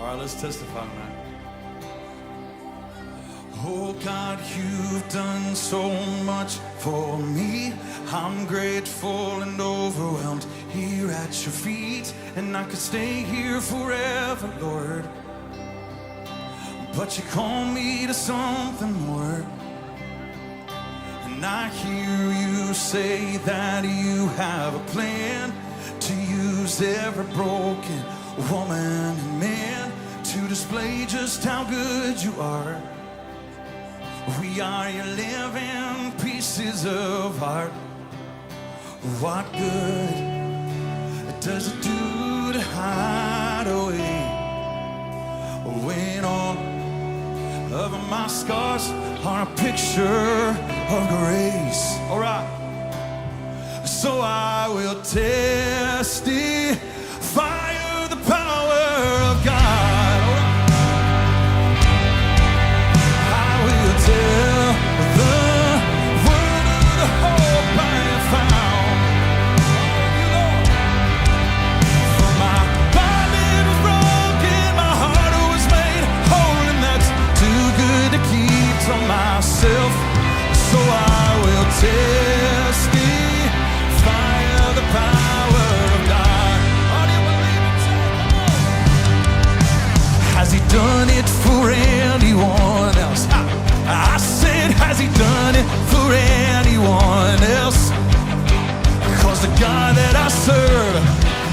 right, let's testify, man. Oh God, you've done so much for me. I'm grateful and overwhelmed here at your feet. And I could stay here forever, Lord, but you call me to something more. And I hear you say that you have a plan to use every broken woman and man to display just how good you are. We are your living pieces of art. What good does it do to hide away when all of my scars are a picture of grace? All right. So I will testify of the power of God. Tell the word of the hope I have found. For my body was broken, my heart was made whole, and that's too good to keep to myself. So I will testify of the power of God. Oh, do you believe it? Has He done it for anyone else? I said, has He done it for anyone else? Cause the God that I serve,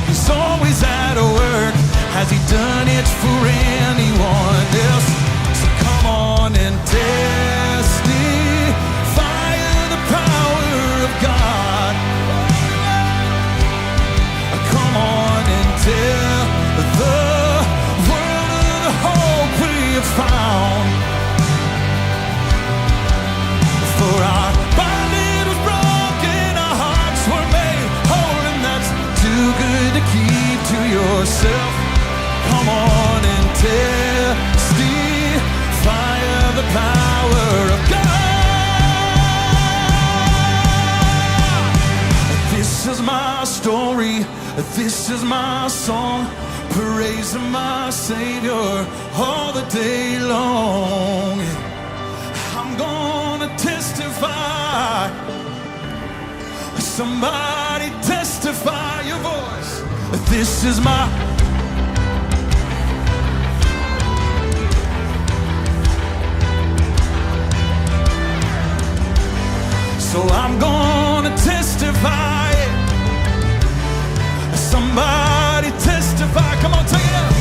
He's always at work. Has He done it for anyone else? So come on and testify of the power of God. Come on and tell the world of the hope we have found. For our body was broken, our hearts were made whole, and that's too good to keep to yourself. Come on and testify of the power of God. This is my story, this is my song, praising my Savior all the day long. I'm gonna testify. Somebody testify your voice. This is my. So I'm gonna testify. Somebody testify. Come on, take it out.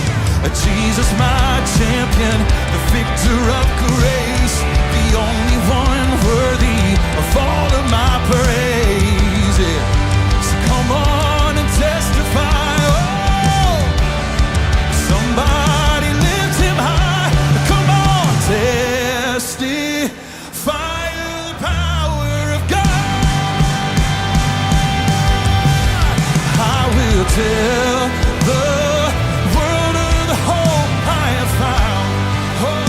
Jesus, my champion, the victor of grace, the only one worthy of all of my praise. Yeah. So come on and testify. Oh, somebody lift Him high. Come on, testify of the power of God. I will tell the world of the hope I have found. Oh,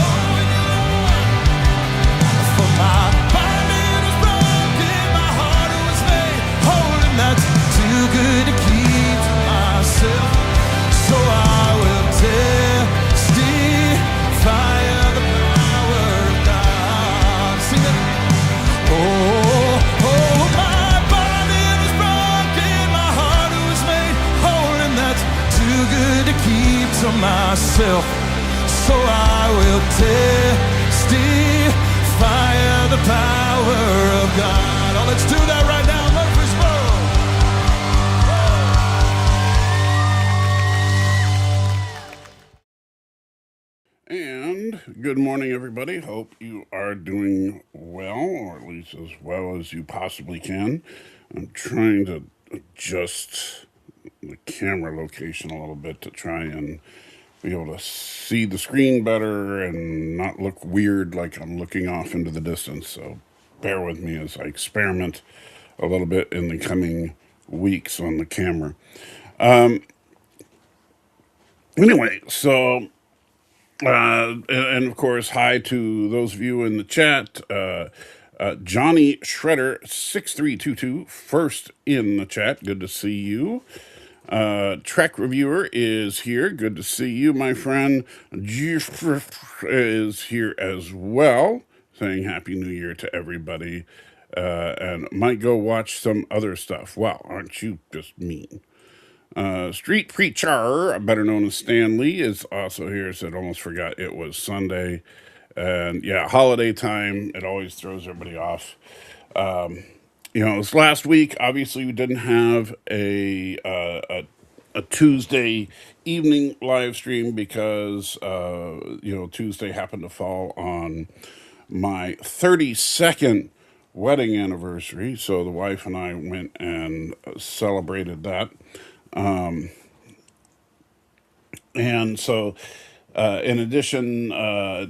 for my body was broken, my heart was made whole, and that's too good to keep to myself. So I will testify of the power of God. Sing it. Oh, my body was broken, my heart was made whole, and that's too good to keep to myself. So I will testify of the power of God. Oh, let's do that right now, Murfreesboro. And good morning, everybody. Hope you are doing well, or at least as well as you possibly can. I'm trying to adjust the camera location a little bit to try and be able to see the screen better and not look weird like I'm looking off into the distance. So bear with me as I experiment a little bit in the coming weeks on the camera. Anyway, so and of course, hi to those of you in the chat. Johnny Shredder 6322 first in the chat. Good to see you. Trek Reviewer is here. Good to see you, my friend. Jeff is here as well, saying Happy New Year to everybody. And might go watch some other stuff. Wow, aren't you just mean? Street Preacher, better known as Stan Lee, is also here. Said almost forgot it was Sunday. And yeah, holiday time, it always throws everybody off. This last week, obviously, we didn't have a Tuesday evening live stream because Tuesday happened to fall on my 32nd wedding anniversary. So the wife and I went and celebrated that. And so, in addition,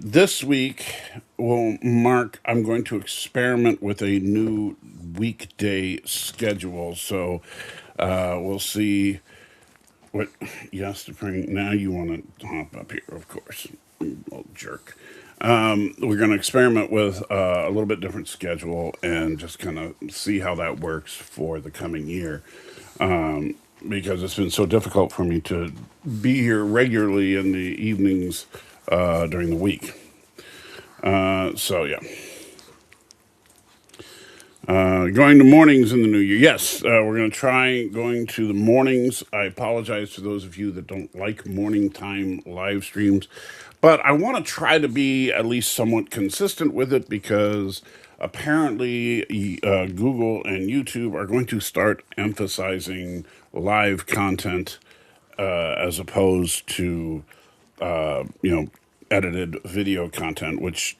this week will mark, I'm going to experiment with a new weekday schedule. So, we'll see what, yes, to bring, now you want to hop up here, of course, you old jerk. We're going to experiment with a little bit different schedule and just kind of see how that works for the coming year. Because it's been so difficult for me to be here regularly in the evenings during the week. So, yeah. Going to mornings in the new year. Yes, we're going to try going to the mornings. I apologize to those of you that don't like morning time live streams, but I want to try to be at least somewhat consistent with it because apparently Google and YouTube are going to start emphasizing live content as opposed to edited video content, which,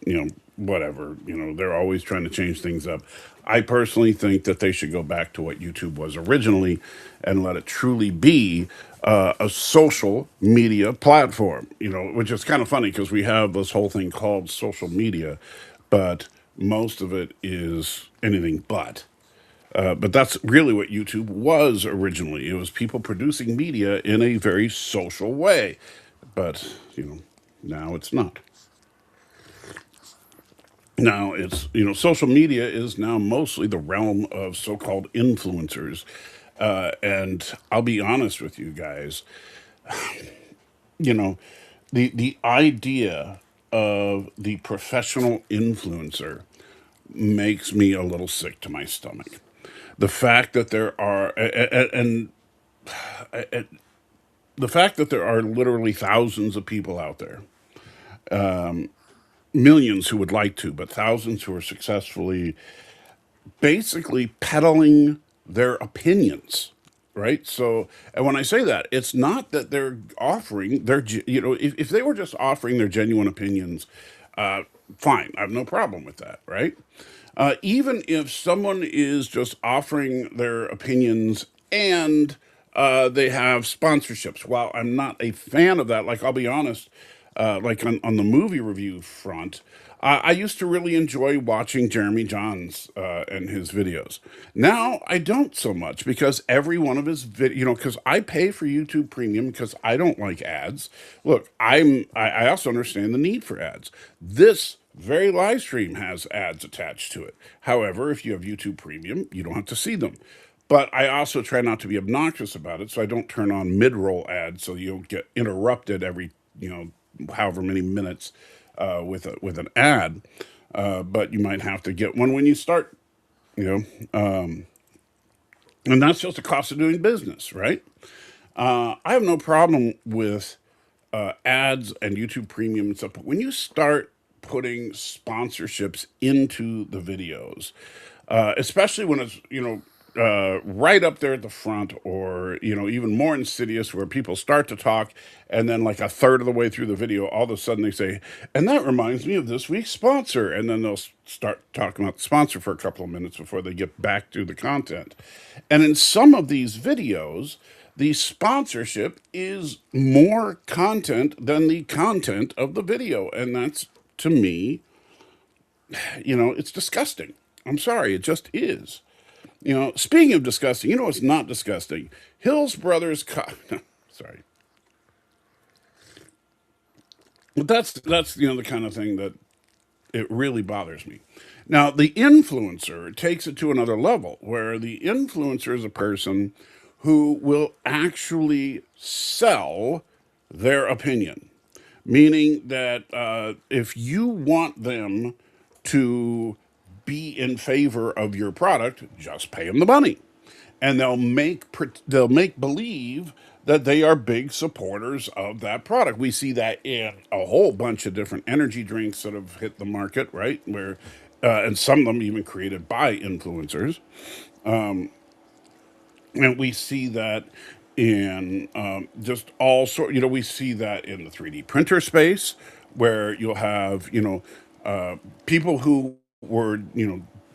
whatever, they're always trying to change things up. I personally think that they should go back to what YouTube was originally and let it truly be a social media platform, which is kind of funny because we have this whole thing called social media, but most of it is anything but. But that's really what YouTube was originally. It was people producing media in a very social way. But, now it's not. Now it's, social media is now mostly the realm of so called influencers. And I'll be honest with you guys, you know, the idea of the professional influencer makes me a little sick to my stomach. The fact that there are, and the fact that there are literally thousands of people out there, millions who would like to, but thousands who are successfully basically peddling their opinions, right? So, and when I say that, it's not that they're offering their, if they were just offering their genuine opinions, uh, fine, I have no problem with that, right? Even if someone is just offering their opinions and they have sponsorships, while I'm not a fan of that, like I'll be honest, like on the movie review front, I used to really enjoy watching Jeremy Johns and his videos. Now I don't so much because every one of his because I pay for YouTube Premium because I don't like ads. Look, I also understand the need for ads. This very live stream has ads attached to it. However, if you have YouTube Premium, you don't have to see them. But I also try not to be obnoxious about it, so I don't turn on mid-roll ads so you don't get interrupted every however many minutes with an ad. But you might have to get one when you start, you and that's just the cost of doing business, right? I have no problem with ads and YouTube Premium and stuff, but when you start putting sponsorships into the videos, especially when it's right up there at the front, or even more insidious, where people start to talk, and then like a third of the way through the video, all of a sudden they say, "And that reminds me of this week's sponsor," and then they'll start talking about the sponsor for a couple of minutes before they get back to the content. And in some of these videos, the sponsorship is more content than the content of the video, and that's, to me, it's disgusting. I'm sorry, it just is. Speaking of disgusting, it's not disgusting. Hills Brothers, sorry, but that's the kind of thing that it really bothers me. Now, the influencer takes it to another level, where the influencer is a person who will actually sell their opinion, meaning that if you want them to be in favor of your product, just pay them the money, and they'll make believe that they are big supporters of that product. We see that in a whole bunch of different energy drinks that have hit the market, right? Where and some of them even created by influencers, and we see that in just all sort. We see that in the 3D printer space, where you'll have people who were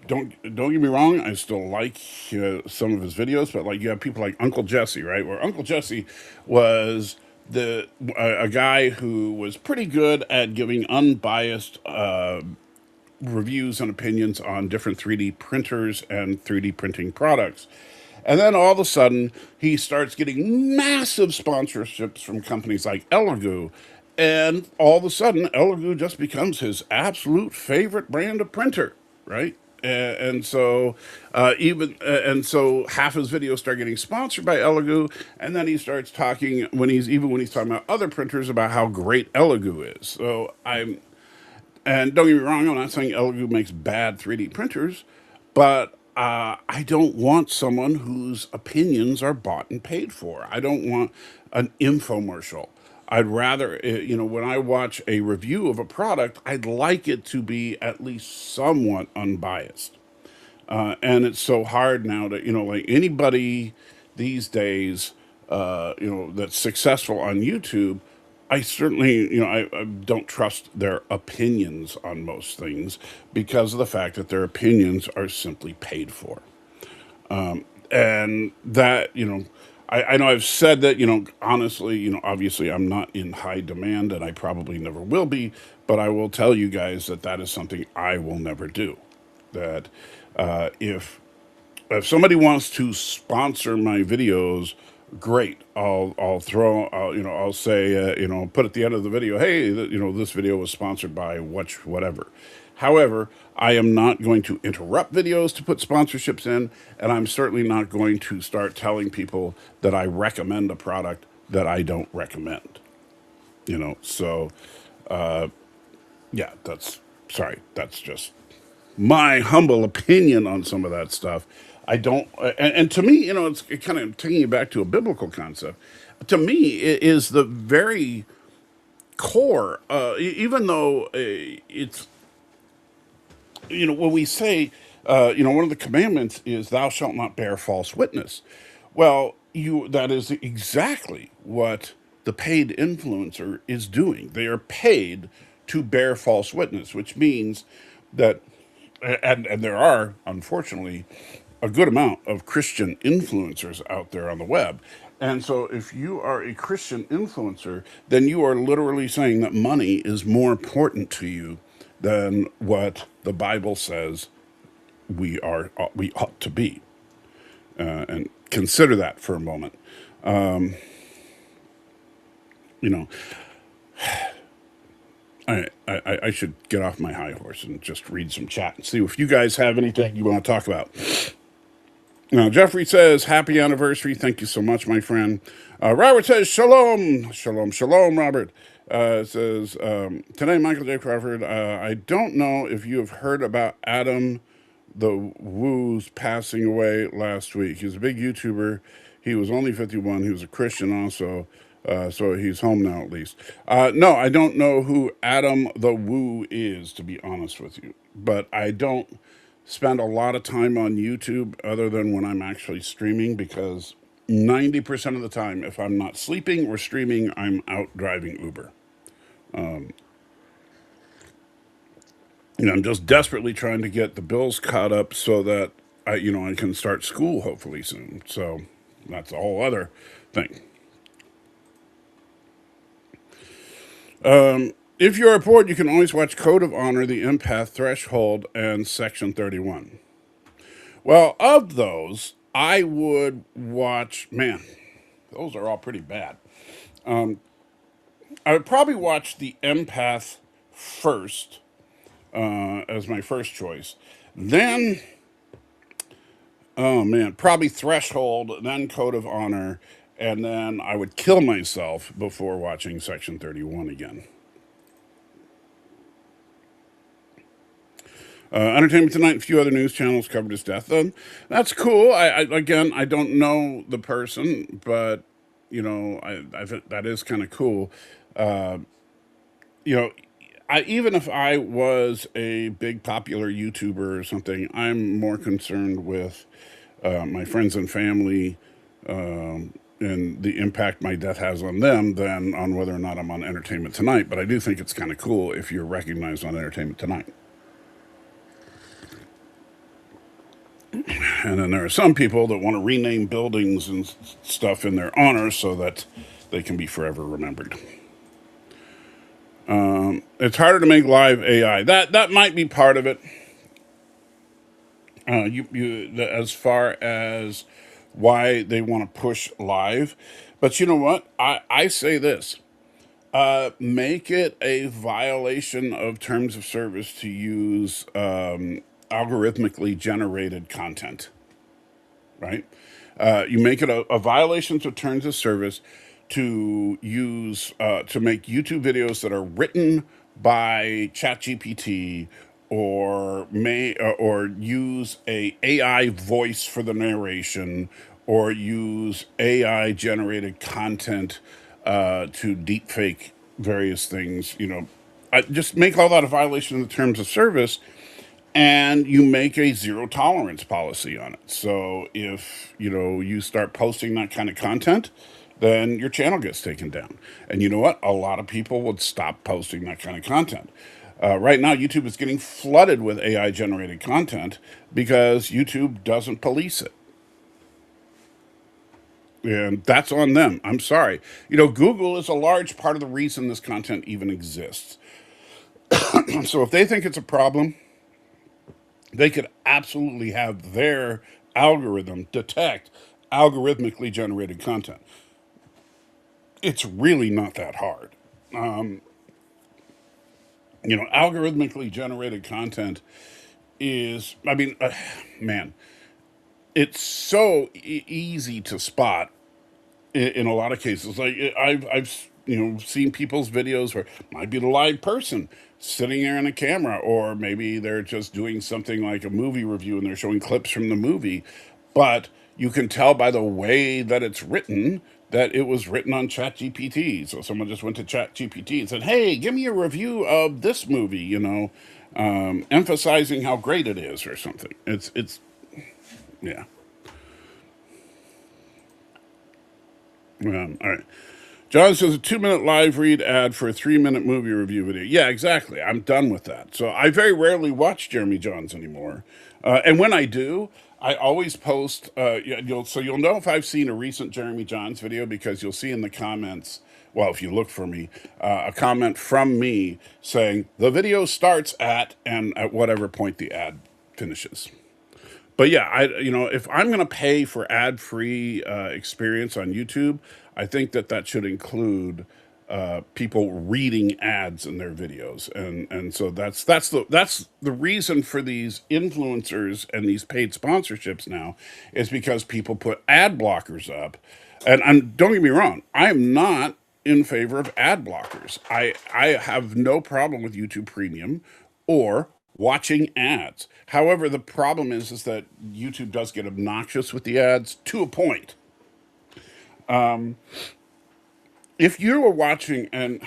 don't get me wrong, I still like some of his videos, but like you have people like Uncle Jesse, right? Where Uncle Jesse was a guy who was pretty good at giving unbiased reviews and opinions on different 3D printers and 3D printing products. And then all of a sudden, he starts getting massive sponsorships from companies like Elegoo. And all of a sudden, Elegoo just becomes his absolute favorite brand of printer, right? And so, and so, half his videos start getting sponsored by Elegoo, and then he starts talking when he's talking about other printers about how great Elegoo is. So and don't get me wrong, I'm not saying Elegoo makes bad 3D printers, but I don't want someone whose opinions are bought and paid for. I don't want an infomercial. I'd rather, when I watch a review of a product, I'd like it to be at least somewhat unbiased. And it's so hard now to, like anybody these days, that's successful on YouTube. I certainly, I don't trust their opinions on most things because of the fact that their opinions are simply paid for. And that, I know I've said that, honestly, obviously I'm not in high demand and I probably never will be, but I will tell you guys that that is something I will never do. That if somebody wants to sponsor my videos, great. I'll say put at the end of the video, hey, this video was sponsored by whatever. However, I am not going to interrupt videos to put sponsorships in, and I'm certainly not going to start telling people that I recommend a product that I don't recommend. So yeah, that's just my humble opinion on some of that stuff. I don't, and to me, it's kind of taking you back to a biblical concept. To me, it is the very core. Even though it's, when we say, one of the commandments is "Thou shalt not bear false witness." Well, that is exactly what the paid influencer is doing. They are paid to bear false witness, which means that and there are unfortunately a good amount of Christian influencers out there on the web. And so if you are a Christian influencer, then you are literally saying that money is more important to you than what the Bible says we ought to be. And consider that for a moment. You know, I should get off my high horse and just read some chat and see if you guys have anything you want to talk about. Now, Jeffrey says, happy anniversary. Thank you so much, my friend. Robert says, shalom. Shalom, shalom, Robert. Says, today, Michael J. Crawford, I don't know if you have heard about Adam the Woo's passing away last week. He's a big YouTuber. He was only 51. He was a Christian also. So he's home now at least. No, I don't know who Adam the Woo is, to be honest with you. But I don't spend a lot of time on YouTube other than when I'm actually streaming because 90% of the time, if I'm not sleeping or streaming, I'm out driving Uber. I'm just desperately trying to get the bills caught up so that I can start school hopefully soon. So that's a whole other thing. If you're bored, you can always watch Code of Honor, The Empath, Threshold, and Section 31. Well, of those, I would watch, man, those are all pretty bad. I would probably watch The Empath first as my first choice. Then Oh man, probably threshold, then code of honor, and then I would kill myself before watching Section 31 again. Entertainment Tonight and a few other news channels covered his death. That's cool. Again, I don't know the person, but I think that is kind of cool. You know, even if I was a big popular YouTuber or something, I'm more concerned with my friends and family and the impact my death has on them than on whether or not I'm on Entertainment Tonight. But I do think it's kind of cool if you're recognized on Entertainment Tonight. And then there are some people that want to rename buildings and stuff in their honor so that they can be forever remembered. It's harder to make live AI. That might be part of it. As far as why they want to push live, but you know what? I say this: make it a violation of terms of service to use algorithmically generated content, right? You make it a violation of terms of service to use to make YouTube videos that are written by ChatGPT or use a AI voice for the narration or use AI generated content to deepfake various things. Just make all that a violation of the terms of service and you make a zero tolerance policy on it. So if you start posting that kind of content, then your channel gets taken down. And you know what? A lot of people would stop posting that kind of content. Right now, YouTube is getting flooded with AI generated content because YouTube doesn't police it. And that's on them. I'm sorry. Google is a large part of the reason this content even exists. So if they think it's a problem, they could absolutely have their algorithm detect algorithmically generated content. It's really not that hard. Algorithmically generated content is, man, it's so easy to spot in a lot of cases. Like I've seen people's videos where it might be the live person sitting there in a camera, or maybe they're just doing something like a movie review and they're showing clips from the movie, but you can tell by the way that it's written that it was written on ChatGPT. So someone just went to ChatGPT and said, "Hey, give me a review of this movie," emphasizing how great it is or something. It's yeah. All right. John says a 2-minute live read ad for a 3-minute movie review video. Yeah, exactly. I'm done with that. So I very rarely watch Jeremy Johns anymore. And when I do, I always post. You'll know if I've seen a recent Jeremy Johns video because you'll see in the comments. Well, if you look for me, a comment from me saying the video starts at and at whatever point the ad finishes. But yeah, if I'm going to pay for ad-free experience on YouTube, I think that should include people reading ads in their videos, and so that's the reason for these influencers and these paid sponsorships now is because people put ad blockers up, and don't get me wrong, I am not in favor of ad blockers. I have no problem with YouTube Premium or watching ads. However, the problem is that YouTube does get obnoxious with the ads to a point. If you were watching, and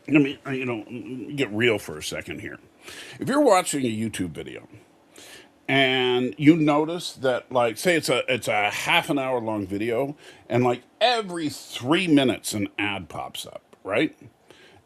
let me, get real for a second here. If you're watching a YouTube video and you notice that, like, say it's a half an hour long video, and like every 3 minutes an ad pops up, right?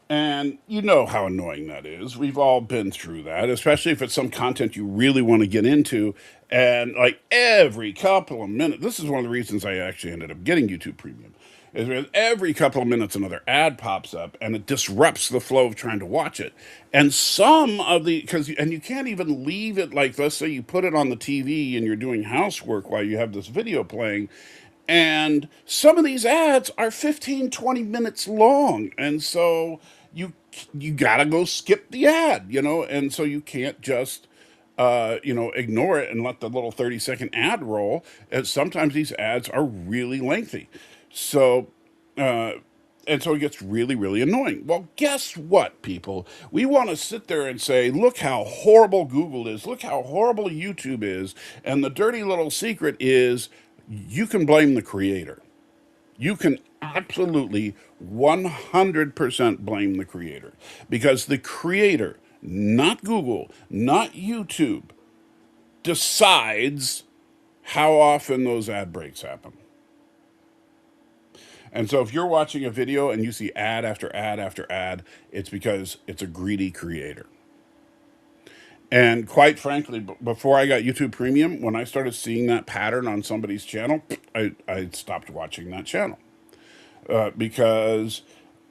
And you know how annoying that is. We've all been through that, especially if it's some content you really want to get into. And like every couple of minutes, this is one of the reasons I actually ended up getting YouTube Premium. Is that every couple of minutes another ad pops up and it disrupts the flow of trying to watch it. And some of the, and you can't even leave it, like, let's say you put it on the TV and you're doing housework while you have this video playing, and some of these ads are 15, 20 minutes long. And so you gotta go skip the ad, and so you can't just ignore it and let the little 30-second ad roll. And sometimes these ads are really lengthy. So, uh, and so it gets really, really annoying. Well, guess what, people? We want to sit there and say, look how horrible Google is, look how horrible YouTube is. And the dirty little secret is you can blame the creator. You can absolutely 100% blame the creator because the creator, not Google, not YouTube, decides how often those ad breaks happen. And so if you're watching a video and you see ad after ad after ad, it's because it's a greedy creator. And quite frankly, before I got YouTube Premium, when I started seeing that pattern on somebody's channel, I stopped watching that channel because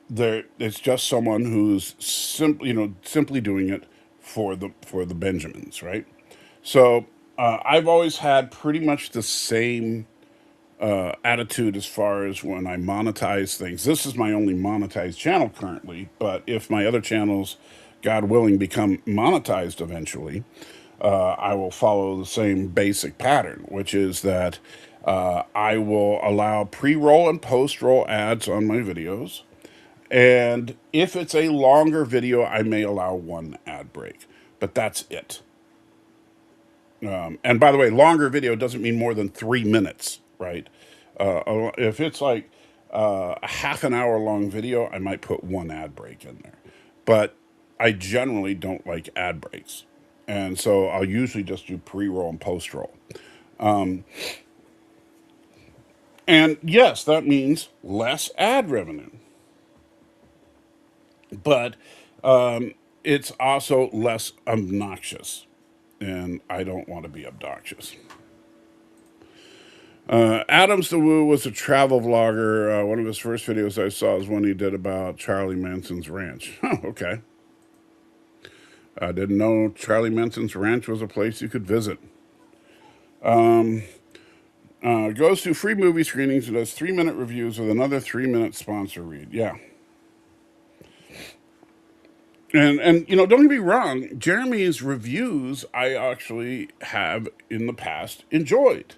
it's just someone who's simply doing it for the Benjamins, right? So I've always had pretty much the same attitude as far as when I monetize things. This is my only monetized channel currently, but if my other channels, God willing, become monetized eventually, I will follow the same basic pattern, which is that I will allow pre-roll and post-roll ads on my videos. And if it's a longer video, I may allow one ad break, but that's it. And by the way, longer video doesn't mean more than 3 minutes, right? If it's like a half an hour long video, I might put one ad break in there. But I generally don't like ad breaks. And so I'll usually just do pre roll and post roll. And yes, that means less ad revenue. But it's also less obnoxious. And I don't want to be obnoxious. Adams the Woo was a travel vlogger. One of his first videos I saw is one he did about Charlie Manson's ranch. Oh, okay. I didn't know Charlie Manson's ranch was a place you could visit. Goes to free movie screenings and does 3-minute reviews with another 3-minute sponsor read. Yeah. And don't get me wrong, Jeremy's reviews I actually have in the past enjoyed.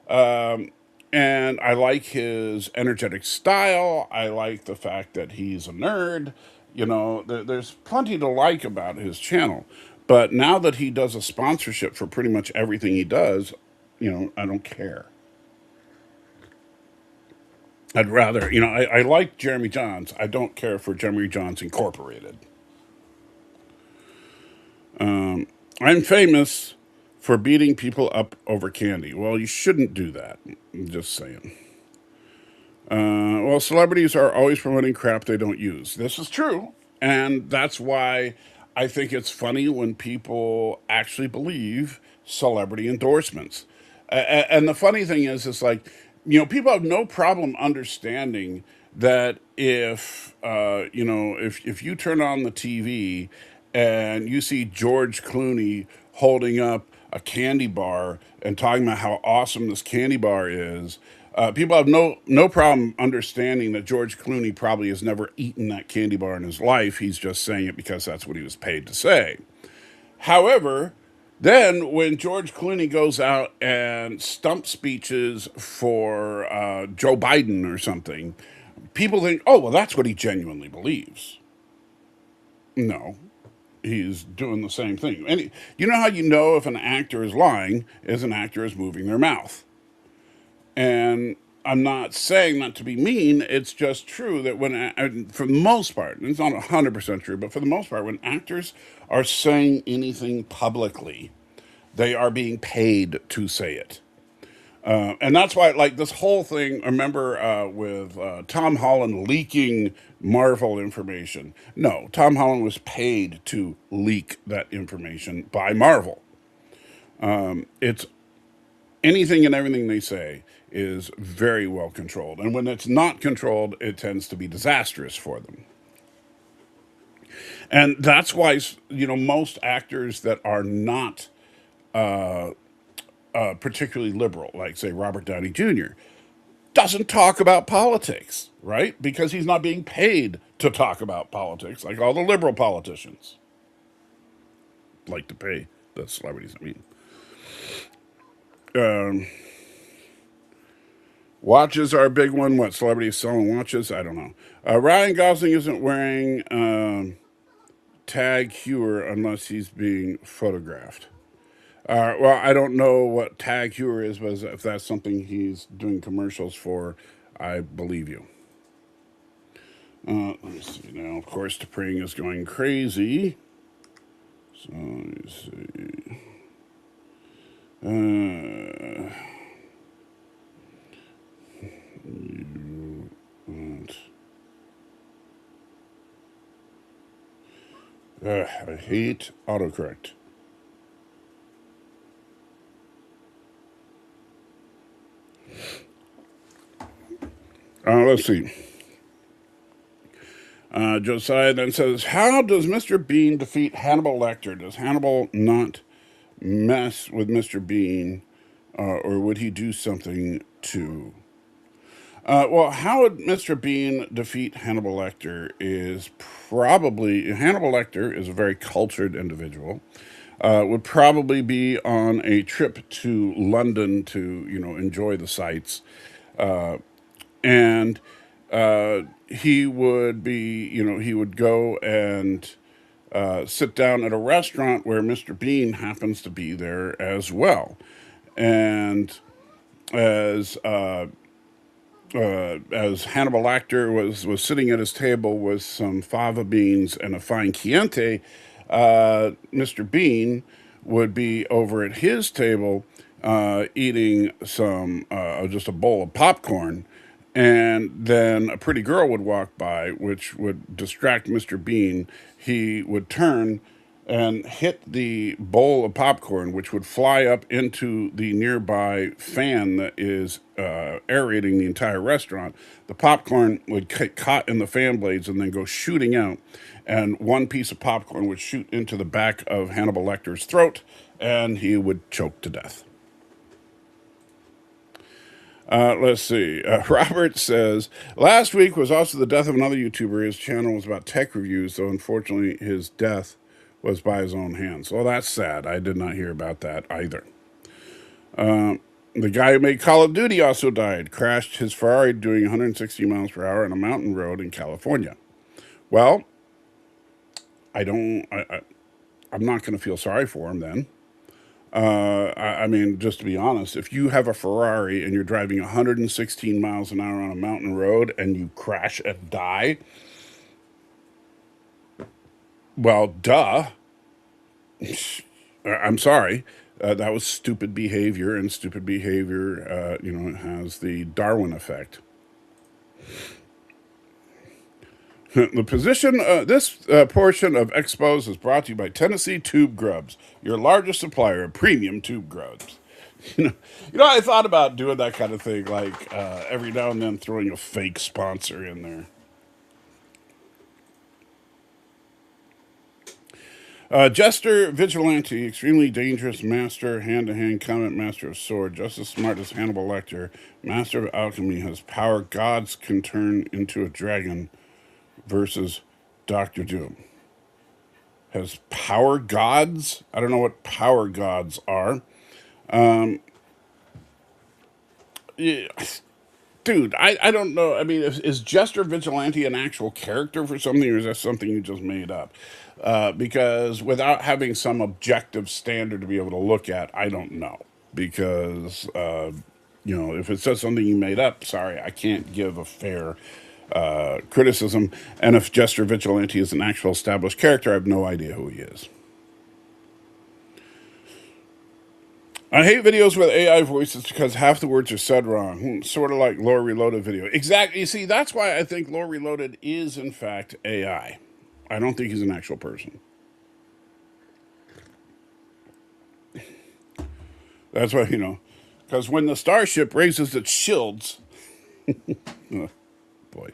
And I like his energetic style. I like the fact that he's a nerd. There's plenty to like about his channel. But now that he does a sponsorship for pretty much everything he does, I don't care. I'd rather, I like Jeremy Johns. I don't care for Jeremy Johns Incorporated. I'm famous for beating people up over candy. Well, you shouldn't do that. I'm just saying. Well, celebrities are always promoting crap they don't use. This is true. And that's why I think it's funny when people actually believe celebrity endorsements. And the funny thing is, it's like, people have no problem understanding that if you turn on the TV and you see George Clooney holding up a candy bar and talking about how awesome this candy bar is, people have no problem understanding that George Clooney probably has never eaten that candy bar in his life. He's just saying it because that's what he was paid to say. However, then when George Clooney goes out and stump speeches for Joe Biden or something, people think, oh, well, that's what he genuinely believes. No, he's doing the same thing. And you know how you know if an actor is lying is an actor is moving their mouth. And I'm not saying that to be mean. It's just true that for the most part, and it's not 100% true, but for the most part, when actors are saying anything publicly, they are being paid to say it. And that's why, like, this whole thing, remember with Tom Holland leaking Marvel information. No, Tom Holland was paid to leak that information by Marvel. It's anything and everything they say is very well controlled. And when it's not controlled, it tends to be disastrous for them. And that's why, most actors that are not particularly liberal, like, say, Robert Downey Jr., doesn't talk about politics, right? Because he's not being paid to talk about politics like all the liberal politicians like to pay the celebrities, I mean. Um, Watches are a big one. What celebrities selling watches? I don't know. Ryan Gosling isn't wearing tag Heuer unless he's being photographed. Well, I don't know what tag Heuer is, but if that's something he's doing commercials for, I believe you. Let me see now. Of course, the praying is going crazy. So let me see. You want. I hate autocorrect. Let's see. Josiah then says, how does Mr. Bean defeat Hannibal Lecter? Does Hannibal not mess with Mr. Bean, or would he do something too? Well, how would Mr. Bean defeat Hannibal Lecter is probably, Hannibal Lecter is a very cultured individual. Would probably be on a trip to London to, enjoy the sights. And he would be, he would go and sit down at a restaurant where Mr. Bean happens to be there as well. And as as Hannibal Lecter was sitting at his table with some fava beans and a fine Chianti, Mr. Bean would be over at his table eating some just a bowl of popcorn, and then a pretty girl would walk by, which would distract Mr. Bean. He would turn and hit the bowl of popcorn, which would fly up into the nearby fan that is aerating the entire restaurant. The popcorn would get caught in the fan blades and then go shooting out, and one piece of popcorn would shoot into the back of Hannibal Lecter's throat, and he would choke to death. Let's see. Robert says, last week was also the death of another YouTuber. His channel was about tech reviews, though unfortunately his death was by his own hands. Well, that's sad. I did not hear about that either. The guy who made Call of Duty also died. Crashed his Ferrari doing 160 miles per hour on a mountain road in California. Well, I'm not going to feel sorry for him then. I mean, just to be honest, if you have a Ferrari and you're driving 116 miles an hour on a mountain road and you crash and die, well, duh. I'm sorry. That was stupid behavior, and stupid behavior, has the Darwin effect. The position, this portion of Expos is brought to you by Tennessee Tube Grubs, your largest supplier of premium tube grubs. I thought about doing that kind of thing, like every now and then throwing a fake sponsor in there. Jester Vigilante, extremely dangerous master, hand-to-hand combat master of sword, just as smart as Hannibal Lecter, master of alchemy, has power gods can turn into a dragon, versus Doctor Doom. Has power gods? I don't know what power gods are. Yeah, dude, I don't know. I mean, is Jester Vigilante an actual character for something, or is that something you just made up? Because without having some objective standard to be able to look at, I don't know. Because, if it says something you made up, sorry, I can't give a fair criticism. And if Jester Vigilante is an actual established character, I have no idea who he is. I hate videos with AI voices because half the words are said wrong. Sort of like Lore Reloaded video. Exactly. You see, that's why I think Lore Reloaded is, in fact, AI. I don't think he's an actual person. That's why, because when the starship raises its shields, oh, boy.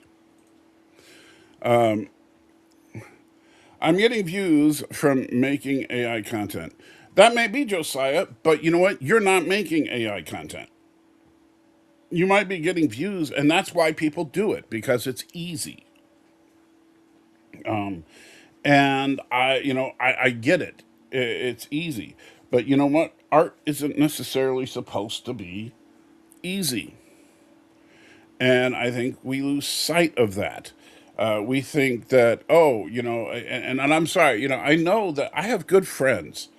I'm getting views from making AI content. That may be, Josiah, but you know what? You're not making AI content. You might be getting views, and that's why people do it, because it's easy. And I get it. It's easy. But you know what? Art isn't necessarily supposed to be easy. And I think we lose sight of that. We think that, oh, and I'm sorry, I know that I have good friends,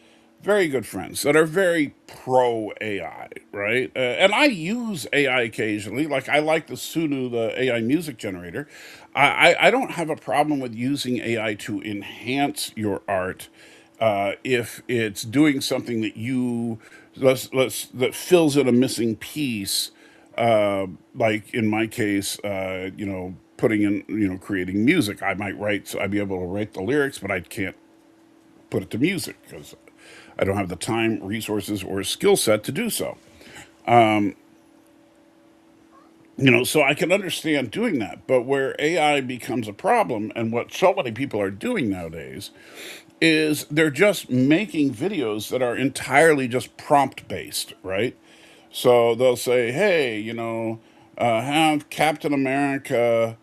very good friends that are very pro AI, right? And I use AI occasionally. Like I like the Sunu, the AI music generator. I don't have a problem with using AI to enhance your art if it's doing something that that fills in a missing piece, like in my case, putting in, creating music. I might write, so I'd be able to write the lyrics, but I can't put it to music because I don't have the time, resources, or skill set to do so. So I can understand doing that. But where AI becomes a problem, and what so many people are doing nowadays, is they're just making videos that are entirely just prompt based, right? So they'll say, hey, have Captain America,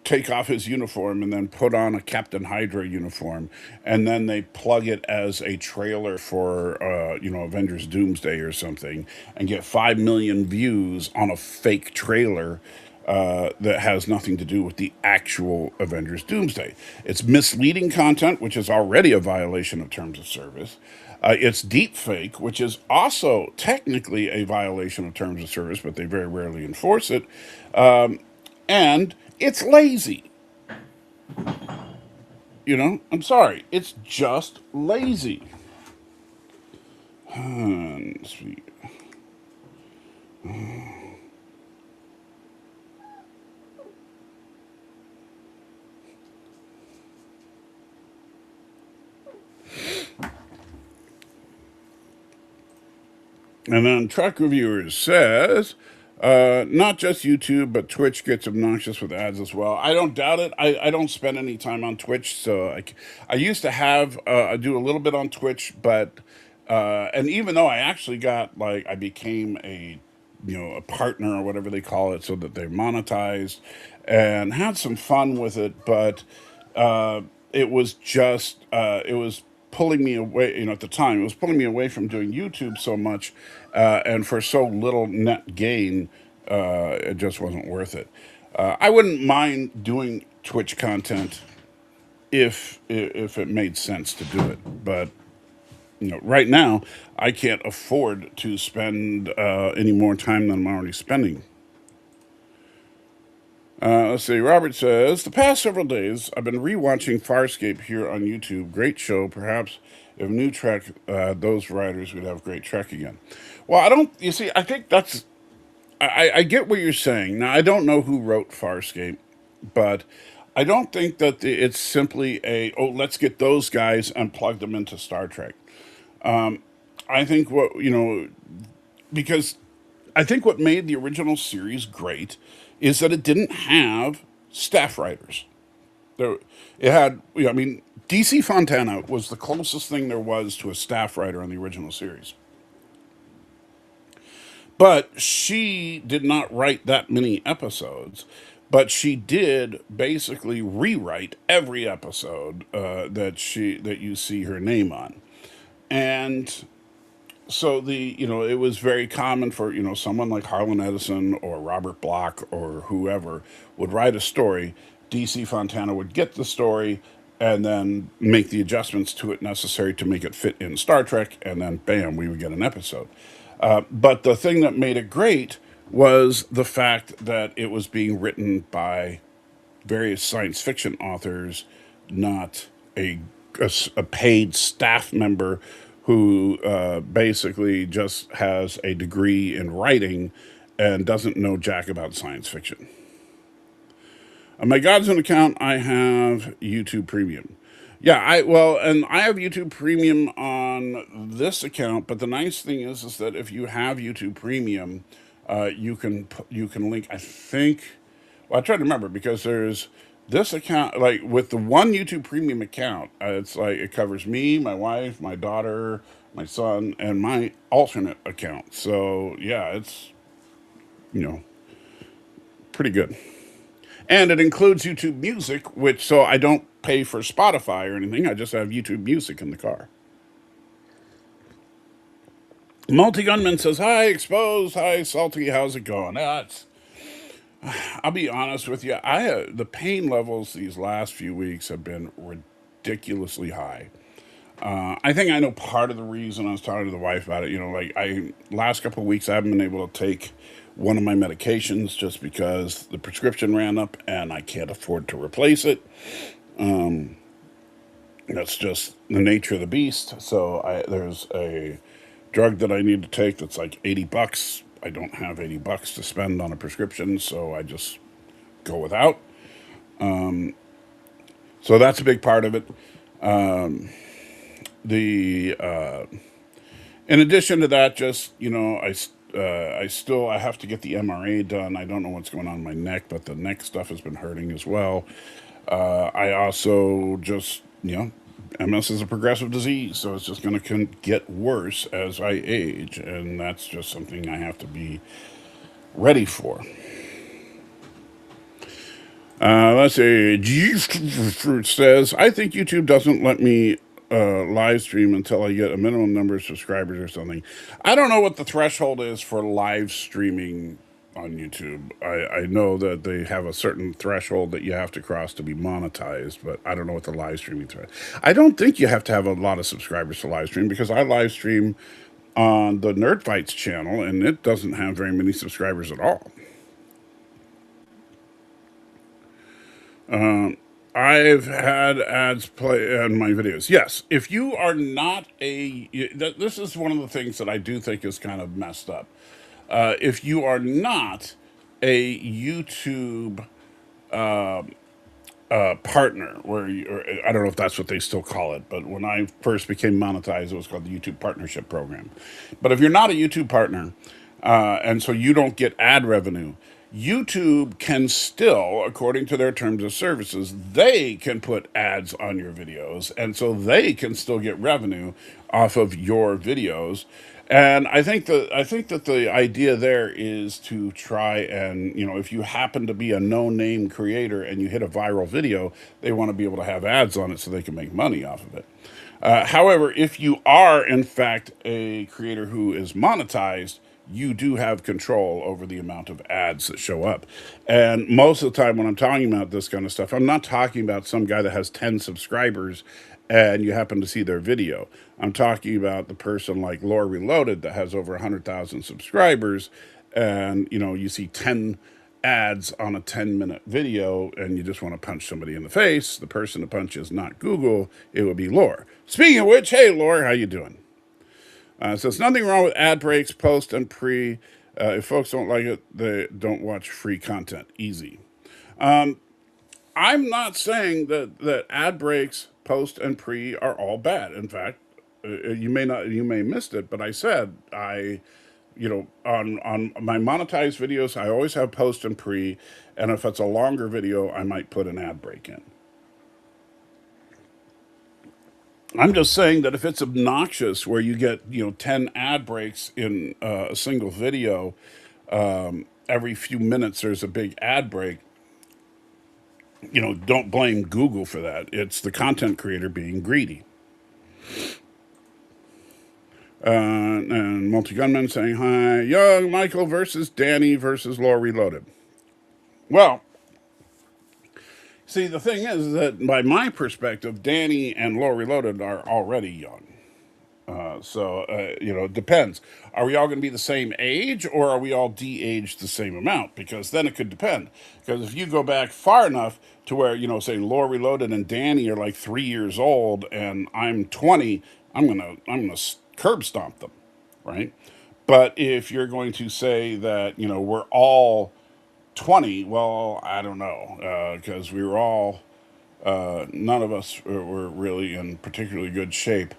take off his uniform and then put on a Captain Hydra uniform, and then they plug it as a trailer for Avengers Doomsday or something, and get 5 million views on a fake trailer that has nothing to do with the actual Avengers Doomsday. It's misleading content, which is already a violation of terms of service. It's deep fake, which is also technically a violation of terms of service, but they very rarely enforce it. And it's lazy. I'm sorry. It's just lazy. Sweet. And then Truck Reviewers says, not just YouTube, but Twitch gets obnoxious with ads as well. I don't doubt it. I don't spend any time on Twitch, so I used to have I do a little bit on Twitch, but and even though I actually got I became a partner or whatever they call it, so that they're monetized, and had some fun with it, but it was just it was pulling me away. At the time, it was pulling me away from doing YouTube so much, and for so little net gain, it just wasn't worth it. I wouldn't mind doing Twitch content if it made sense to do it, but right now I can't afford to spend any more time than I'm already spending. Let's see. Robert says, the past several days, I've been rewatching Farscape here on YouTube. Great show. Perhaps if new Trek, those writers would have great Trek again. Well, I don't. You see, I think that's. I get what you're saying. Now, I don't know who wrote Farscape, but I don't think that it's simply let's get those guys and plug them into Star Trek. I think because I think what made the original series great is that it didn't have staff writers. There, it had, I mean, DC Fontana was the closest thing there was to a staff writer on the original series. But she did not write that many episodes, but she did basically rewrite every episode that you see her name on. And so it was very common for someone like Harlan Edison or Robert Bloch or whoever would write a story. DC Fontana would get the story and then make the adjustments to it necessary to make it fit in Star Trek, and then bam, we would get an episode. But the thing that made it great was the fact that it was being written by various science fiction authors, not a paid staff member who basically just has a degree in writing and doesn't know jack about science fiction. On my Godzone account, I have YouTube Premium. Yeah, and I have YouTube Premium on this account, but the nice thing is that if you have YouTube Premium, you can link. I think. Well, I try to remember because there's this account like with the one YouTube Premium account. It's like it covers me, my wife, my daughter, my son, and my alternate account. So yeah, it's you know pretty good. And it includes YouTube Music, which so I don't pay for Spotify or anything. I just have YouTube Music in the car. Multi Gunman says, "Hi, Exposed. Hi, Salty. How's it going?" I'll be honest with you. The pain levels these last few weeks have been ridiculously high. I think I know part of the reason. I was talking to the wife about it. Like last couple of weeks I haven't been able to take one of my medications just because the prescription ran up and I can't afford to replace it. That's just the nature of the beast. So there's a drug that I need to take that's like $80. I don't have $80 to spend on a prescription, so I just go without. So that's a big part of it. The In addition to that, just I have to get the MRA done. I don't know what's going on in my neck, but the neck stuff has been hurting as well. I also just MS is a progressive disease, so it's just going to get worse as I age, and that's just something I have to be ready for. Let's see. Fruit says, "I think YouTube doesn't let me live stream until I get a minimum number of subscribers or something." I don't know what the threshold is for live streaming on YouTube. I know that they have a certain threshold that you have to cross to be monetized, but I don't know what the live streaming threshold. I don't think you have to have a lot of subscribers to live stream because I live stream on the Nerd Fights channel and it doesn't have very many subscribers at all. I've had ads play on my videos. Yes, if you are not this is one of the things that I do think is kind of messed up. If you are not a YouTube partner, or I don't know if that's what they still call it, but when I first became monetized, it was called the YouTube Partnership Program. But if you're not a YouTube partner, and so you don't get ad revenue, YouTube can still, according to their terms of services, they can put ads on your videos, and so they can still get revenue off of your videos. And I think that the idea there is to try and if you happen to be a no-name creator and you hit a viral video, they want to be able to have ads on it so they can make money off of it. However, if you are in fact a creator who is monetized, you do have control over the amount of ads that show up. And most of the time when I'm talking about this kind of stuff, I'm not talking about some guy that has 10 subscribers and you happen to see their video. I'm talking about the person like Lore Reloaded that has over 100,000 subscribers, and you see 10 ads on a 10-minute video and you just want to punch somebody in the face. The person to punch is not Google, it would be Lore. Speaking of which, hey Lore, how you doing? So there's nothing wrong with ad breaks, post and pre. If folks don't like it, they don't watch free content. Easy. I'm not saying that ad breaks, post and pre are all bad. In fact, you may have missed it, but I said on my monetized videos, I always have post and pre, and if it's a longer video, I might put an ad break in. I'm just saying that if it's obnoxious where you get 10 ad breaks in a single video, every few minutes there's a big ad break. Don't blame Google for that. It's the content creator being greedy. And Multi Gunman saying hi. Young Michael versus Danny versus Lore Reloaded. Well, see, the thing is that by my perspective, Danny and Lore Reloaded are already young. So it depends. Are we all going to be the same age, or are we all de-aged the same amount? Because then it could depend. Because if you go back far enough to where, say, Lore Reloaded and Danny are like 3 years old, and I'm 20, I'm gonna curb stomp them, right? But if you're going to say that we're all 20, well, I don't know, because we were all none of us were really in particularly good shape.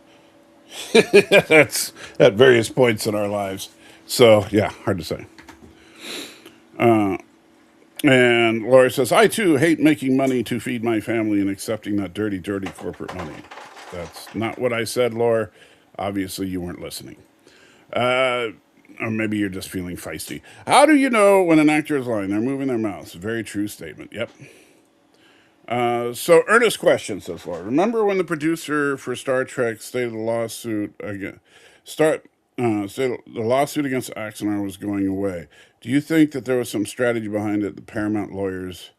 That's at various points in our lives. So, yeah, hard to say. And Laura says, "I too hate making money to feed my family and accepting that dirty, dirty corporate money." That's not what I said, Laura. Obviously, you weren't listening. Or maybe you're just feeling feisty. How do you know when an actor is lying? They're moving their mouths. Very true statement. Yep. So earnest question says Laura. Remember when the producer for Star Trek stated the lawsuit again? Stated the lawsuit against Axonar was going away. Do you think that there was some strategy behind it? The Paramount lawyers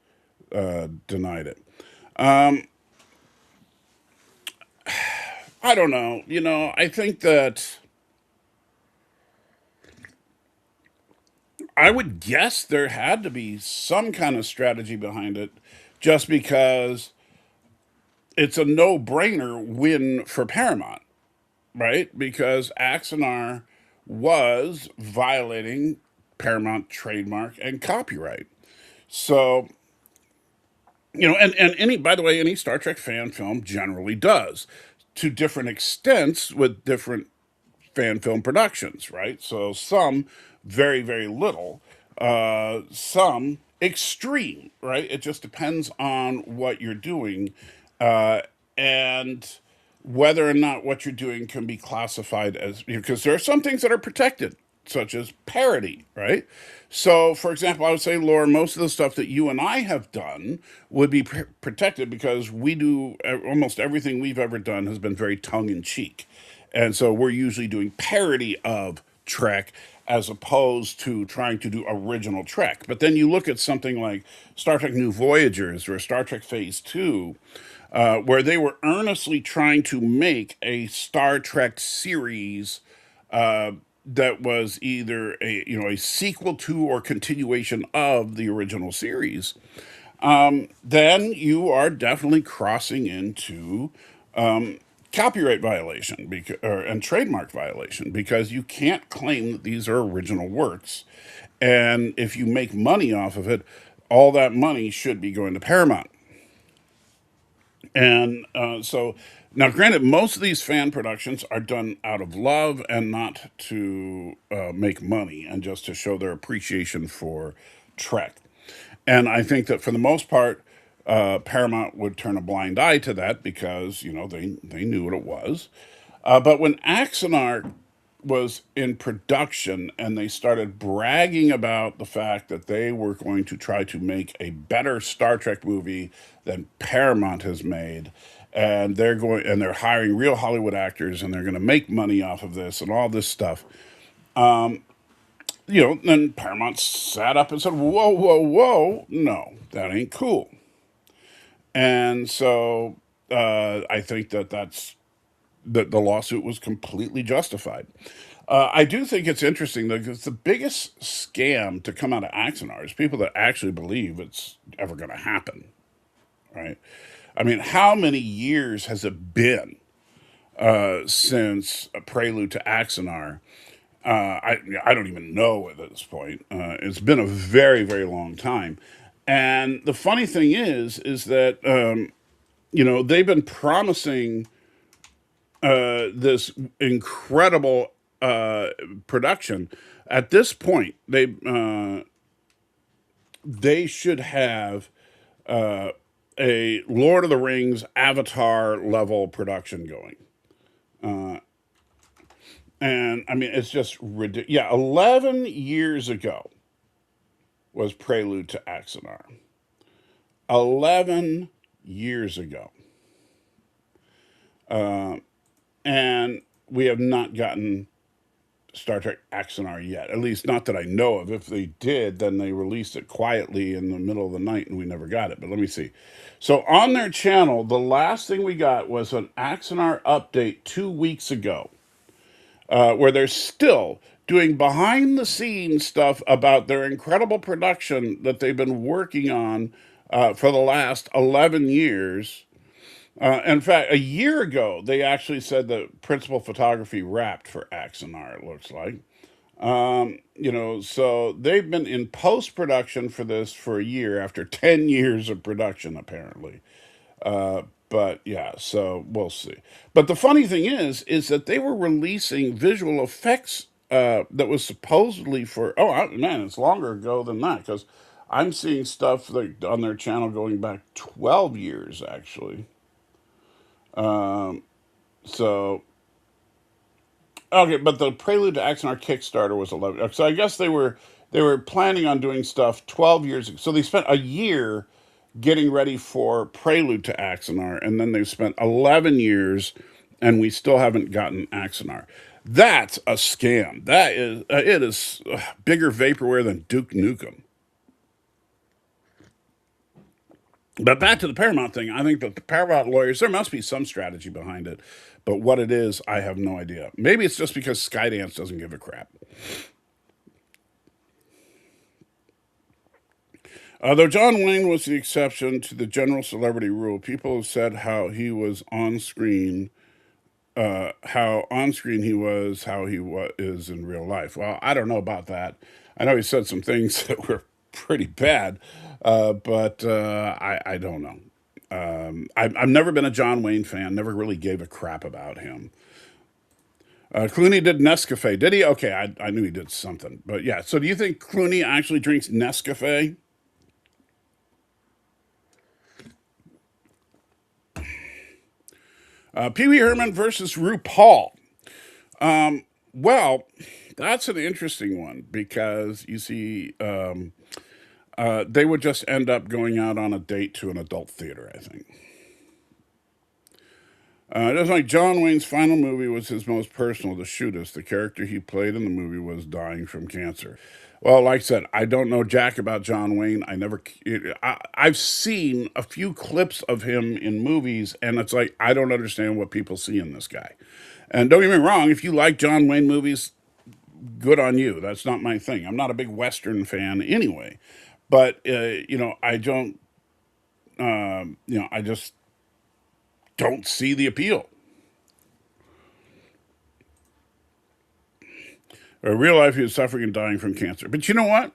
denied it. I don't know. I think that I would guess there had to be some kind of strategy behind it, just because it's a no-brainer win for Paramount, right? Because Axonar was violating Paramount trademark and copyright. So, and any, by the way, any Star Trek fan film generally does, to different extents with different fan film productions, right? So some very, very little, some extreme, right? It just depends on what you're doing, uh, and whether or not what you're doing can be classified as, because there are some things that are protected, such as parody, right? So, for example, I would say, Laura, most of the stuff that you and I have done would be protected because we do almost everything we've ever done has been very tongue in cheek. And so we're usually doing parody of Trek as opposed to trying to do original Trek. But then you look at something like Star Trek New Voyagers or Star Trek Phase 2, where they were earnestly trying to make a Star Trek series that was either a sequel to or continuation of the original series, then you are definitely crossing into copyright violation and trademark violation, because you can't claim that these are original works. And if you make money off of it, all that money should be going to Paramount. And so now, granted, most of these fan productions are done out of love and not to make money, and just to show their appreciation for Trek. And I think that for the most part, Paramount would turn a blind eye to that because they knew what it was. But when Axonar was in production and they started bragging about the fact that they were going to try to make a better Star Trek movie than Paramount has made, and they're hiring real Hollywood actors and they're going to make money off of this and all this stuff, then Paramount sat up and said, "Whoa, whoa, whoa, no, that ain't cool." And so I think that the lawsuit was completely justified. I do think it's interesting though, because the biggest scam to come out of Axonar is people that actually believe it's ever going to happen, right? I mean, how many years has it been since a prelude to Axonar? I don't even know at this point. It's been a very, very long time. And the funny thing is that they've been promising this incredible production. At this point, they should have a Lord of the Rings Avatar level production going. And I mean, it's just ridiculous. Yeah, 11 years ago was Prelude to Axonar. 11 years ago. And we have not gotten Star Trek Axonar yet. At least not that I know of. If they did, then they released it quietly in the middle of the night and we never got it. But let me see. So on their channel, the last thing we got was an Axonar update 2 weeks ago, where they're still doing behind the scenes stuff about their incredible production that they've been working on for the last 11 years. In fact, a year ago, they actually said that principal photography wrapped for Axonar, it looks like. So they've been in post production for this for a year after 10 years of production, apparently. But yeah, so we'll see. But the funny thing is that they were releasing visual effects that was supposedly for, man, it's longer ago than that, because I'm seeing stuff like on their channel going back 12 years, actually. So Okay, but the Prelude to Axanar Kickstarter was 11. So I guess they were planning on doing stuff 12 years ago. So they spent a year getting ready for Prelude to Axanar, and then they've spent 11 years, and we still haven't gotten Axanar. That's a scam. That is it is bigger vaporware than Duke Nukem. But back to the Paramount thing, I think that the Paramount lawyers, there must be some strategy behind it. But what it is, I have no idea. Maybe it's just because Skydance doesn't give a crap. Though John Wayne was the exception to the general celebrity rule, people have said how on screen he was, how is in real life. Well, I don't know about that. I know he said some things that were pretty bad, but I don't know. I've never been a John Wayne fan. Never really gave a crap about him. Clooney did Nescafe. Did he? Okay, I knew he did something. But yeah, so do you think Clooney actually drinks Nescafe? Pee Wee Herman versus RuPaul. Well, that's an interesting one because you see, they would just end up going out on a date to an adult theater, I think. It was like John Wayne's final movie was his most personal, the shootist. The character he played in the movie was dying from cancer. Well, like I said, I don't know jack about John Wayne. I've seen a few clips of him in movies, and it's like I don't understand what people see in this guy. And don't get me wrong, if you like John Wayne movies, good on you. That's not my thing. I'm not a big Western fan anyway. But I don't. I just don't see the appeal. In real life, he was suffering and dying from cancer. But you know what?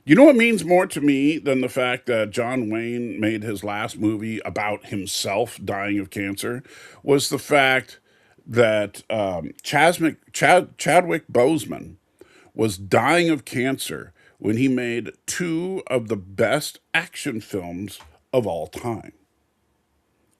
You know what means more to me than the fact that John Wayne made his last movie about himself dying of cancer was the fact that Chadwick Boseman was dying of cancer when he made two of the best action films of all time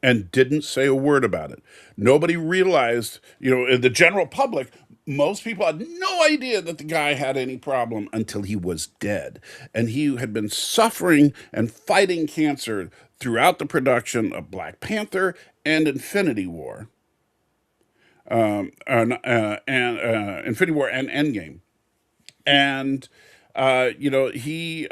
and didn't say a word about it. Nobody realized, in the general public, most people had no idea that the guy had any problem until he was dead. And he had been suffering and fighting cancer throughout the production of Black Panther and Infinity War. And Infinity War and Endgame. And he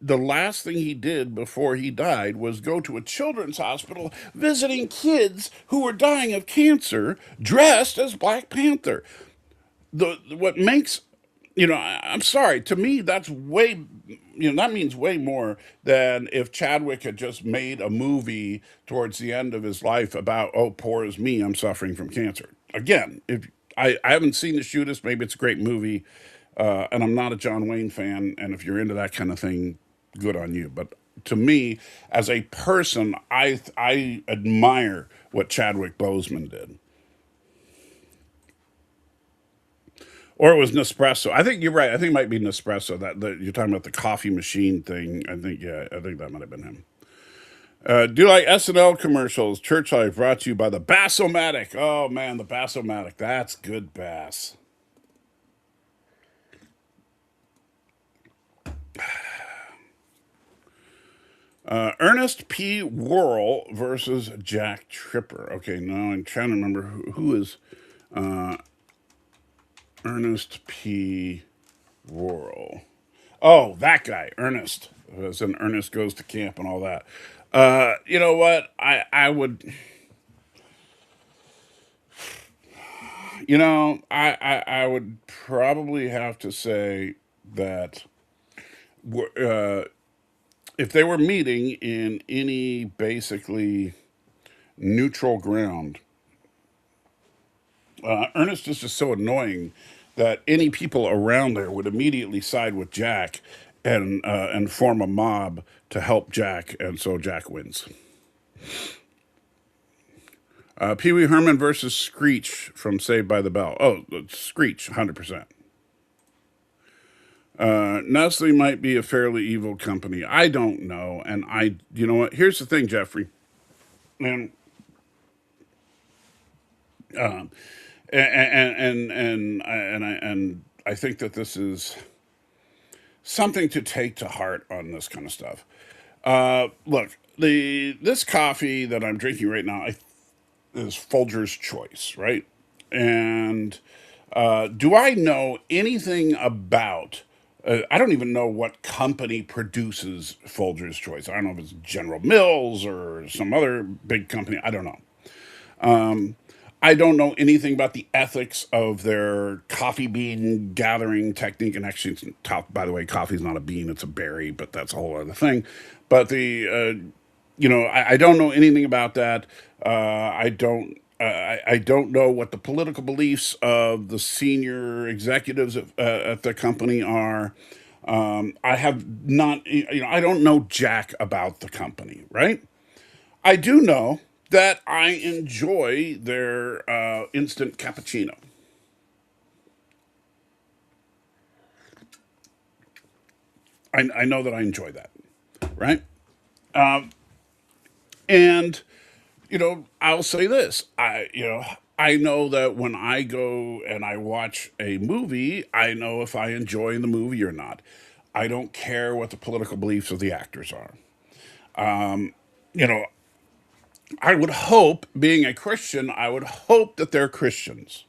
the last thing he did before he died was go to a children's hospital visiting kids who were dying of cancer dressed as Black Panther. The what makes I'm sorry, to me that's way that means way more than if Chadwick had just made a movie towards the end of his life about, oh, poor is me, I'm suffering from cancer. Again, if I haven't seen The Shootist, maybe it's a great movie, and I'm not a John Wayne fan, and if you're into that kind of thing, good on you. But to me, as a person, I admire what Chadwick Boseman did. Or it was Nespresso. I think you're right. I think it might be Nespresso. That you're talking about the coffee machine thing. I think I think that might have been him. Do you like SNL commercials? Church Life brought to you by the Bassomatic. Oh man, the Bassomatic. That's good bass. Ernest P. Worrell versus Jack Tripper. Okay, now I'm trying to remember who is Ernest P. Worrell. Oh, that guy, Ernest. As in Ernest Goes to Camp and all that. You know what? I would. I would probably have to say that uh, if they were meeting in any basically neutral ground, Ernest is just so annoying that any people around there would immediately side with Jack and form a mob to help Jack, and so Jack wins. Pee Wee Herman versus Screech from Saved by the Bell. Oh, Screech, 100%. Nestle might be a fairly evil company. I don't know, and you know what? Here's the thing, Jeffrey, and And I think that this is something to take to heart on this kind of stuff. Look, the this coffee that I'm drinking right now is Folger's Choice, right? And do I know anything about? I don't even know what company produces Folger's Choice. I don't know if it's General Mills or some other big company. I don't know. I don't know anything about the ethics of their coffee bean gathering technique. And actually, by the way, coffee is not a bean; it's a berry. But that's a whole other thing. But I don't know anything about that. I don't know what the political beliefs of the senior executives at the company are. I have not, I don't know jack about the company, right? I do know that I enjoy their instant cappuccino. I know that I enjoy that, right? And I'll say this: I know that when I go and I watch a movie, I know if I enjoy the movie or not. I don't care what the political beliefs of the actors are. You know, I would hope, being a Christian, I would hope that they're Christians.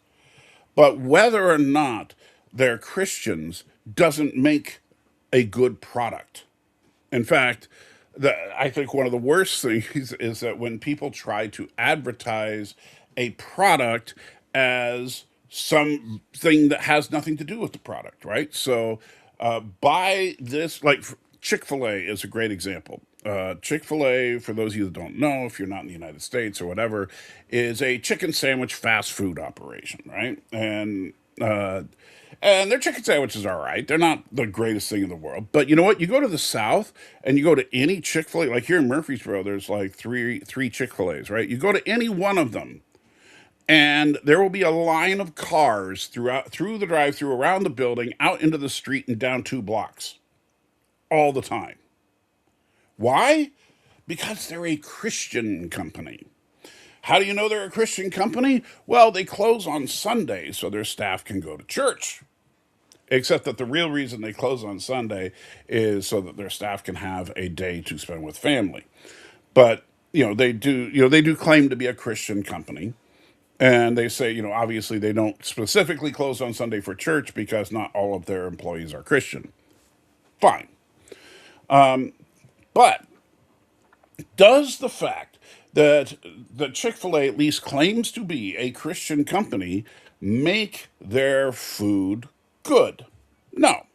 But whether or not they're Christians doesn't make a good product. In fact, I think one of the worst things is that when people try to advertise a product as something that has nothing to do with the product, right? So, buy this, like Chick fil A is a great example. Chick fil A, for those of you that don't know, if you're not in the United States or whatever, is a chicken sandwich fast food operation, right? And their chicken sandwiches are all right. They're not the greatest thing in the world. But you know what? You go to the South and you go to any Chick fil A, like here in Murfreesboro, there's like three Chick fil A's, right? You go to any one of them, and there will be a line of cars through the drive through around the building, out into the street, and down 2 blocks all the time. Why? Because they're a Christian company. How do you know they're a Christian company? Well, they close on Sunday so their staff can go to church. Except that the real reason they close on Sunday is so that their staff can have a day to spend with family. But they do claim to be a Christian company, and they say, obviously they don't specifically close on Sunday for church because not all of their employees are Christian. Fine. But does the fact that the Chick fil A at least claims to be a Christian company make their food good? No.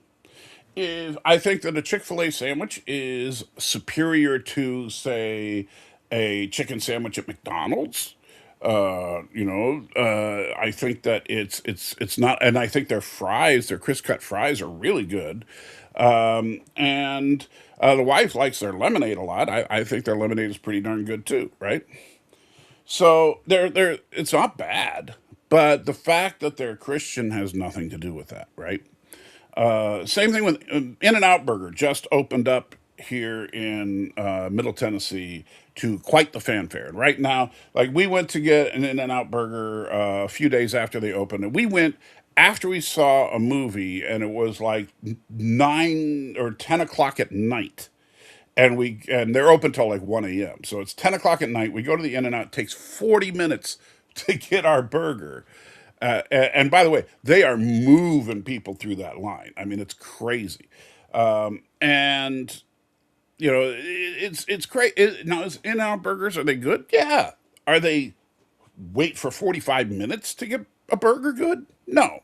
If I think that a Chick fil A sandwich is superior to, say, a chicken sandwich at McDonald's. I think that it's not, and I think their crisp cut fries are really good. And the wife likes their lemonade a lot. I think their lemonade is pretty darn good too, right? So it's not bad, but the fact that they're Christian has nothing to do with that, right? Same thing with In and Out Burger, just opened up here in Middle Tennessee to quite the fanfare. And right now, like we went to get an In and Out Burger a few days after they opened, and we went after we saw a movie, and it was like 9 or 10 o'clock at night. And they're open till like 1 a.m. So it's 10 o'clock at night. We go to the In and Out. It takes 40 minutes to get our burger. And by the way, they are moving people through that line. I mean, it's crazy. And it's great. Now, is In and Out burgers, are they good? Yeah. Are they wait for 45 minutes to get a burger good? No.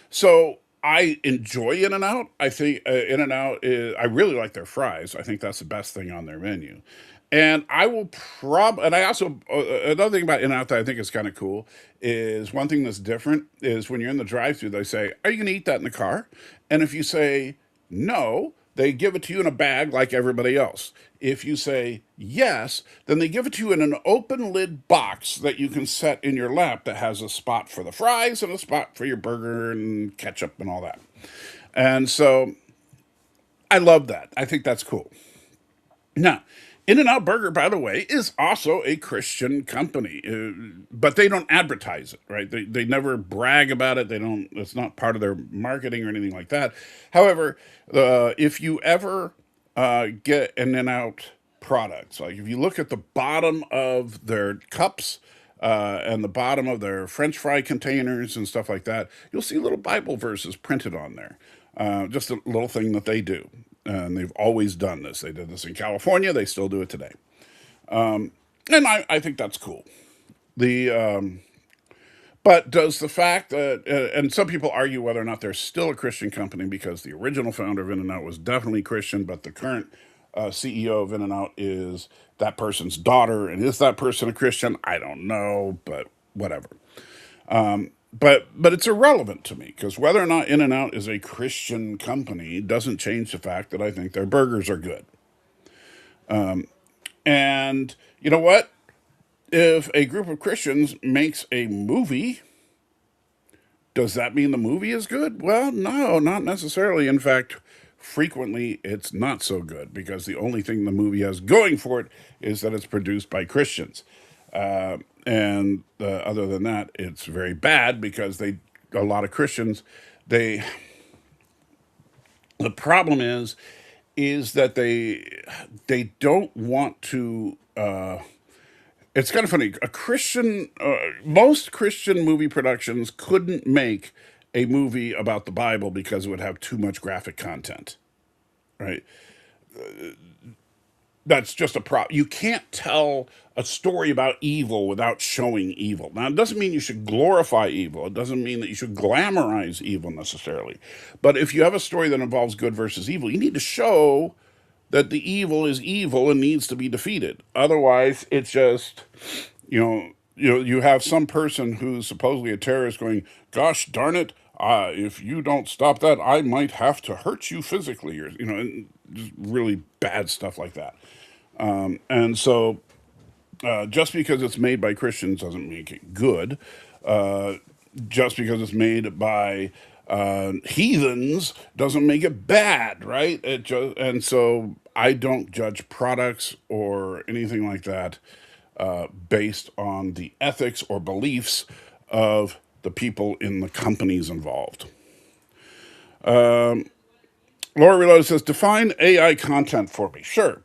So I enjoy In and Out. I think In and Out is. I really like their fries. I think that's the best thing on their menu. And I will and I also, another thing about In and Out that I think is kind of cool is one thing that's different is when you're in the drive through, they say, "Are you going to eat that in the car?" And if you say no, they give it to you in a bag like everybody else. If you say yes, then they give it to you in an open lid box that you can set in your lap that has a spot for the fries and a spot for your burger and ketchup and all that. And so I love that. I think that's cool. Now, In-N-Out Burger, by the way, is also a Christian company, but they don't advertise it, right? They never brag about it. They don't. It's not part of their marketing or anything like that. However, if you ever get an In-N-Out products, like if you look at the bottom of their cups and the bottom of their French fry containers and stuff like that, you'll see little Bible verses printed on there. Just a little thing that they do. And they've always done this. They did this in California. They still do it today. And I think that's cool. The But does the fact that, and some people argue whether or not they're still a Christian company because the original founder of In-N-Out was definitely Christian, but the current CEO of In-N-Out is that person's daughter. And is that person a Christian? I don't know, but whatever. But it's irrelevant to me because whether or not In-N-Out is a Christian company doesn't change the fact that I think their burgers are good. And you know what? If a group of Christians makes a movie, does that mean the movie is good? Well, no, not necessarily. In fact, frequently it's not so good because the only thing the movie has going for it is that it's produced by Christians. And other than that, it's very bad because a lot of Christians, they, the problem is that they don't want to. It's kind of funny. Most Christian movie productions couldn't make a movie about the Bible because it would have too much graphic content, right? That's just a problem. You can't tell a story about evil without showing evil. Now, it doesn't mean you should glorify evil. It doesn't mean that you should glamorize evil necessarily. But if you have a story that involves good versus evil, you need to show that the evil is evil and needs to be defeated. Otherwise, it's just, you have some person who's supposedly a terrorist going, "Gosh darn it! If you don't stop that, I might have to hurt you physically," or and just really bad stuff like that. And so, just because it's made by Christians doesn't make it good. Uh, just because it's made by heathens doesn't make it bad, right? And so I don't judge products or anything like that based on the ethics or beliefs of the people in the companies involved. Laura Reloaded says, define AI content for me. Sure.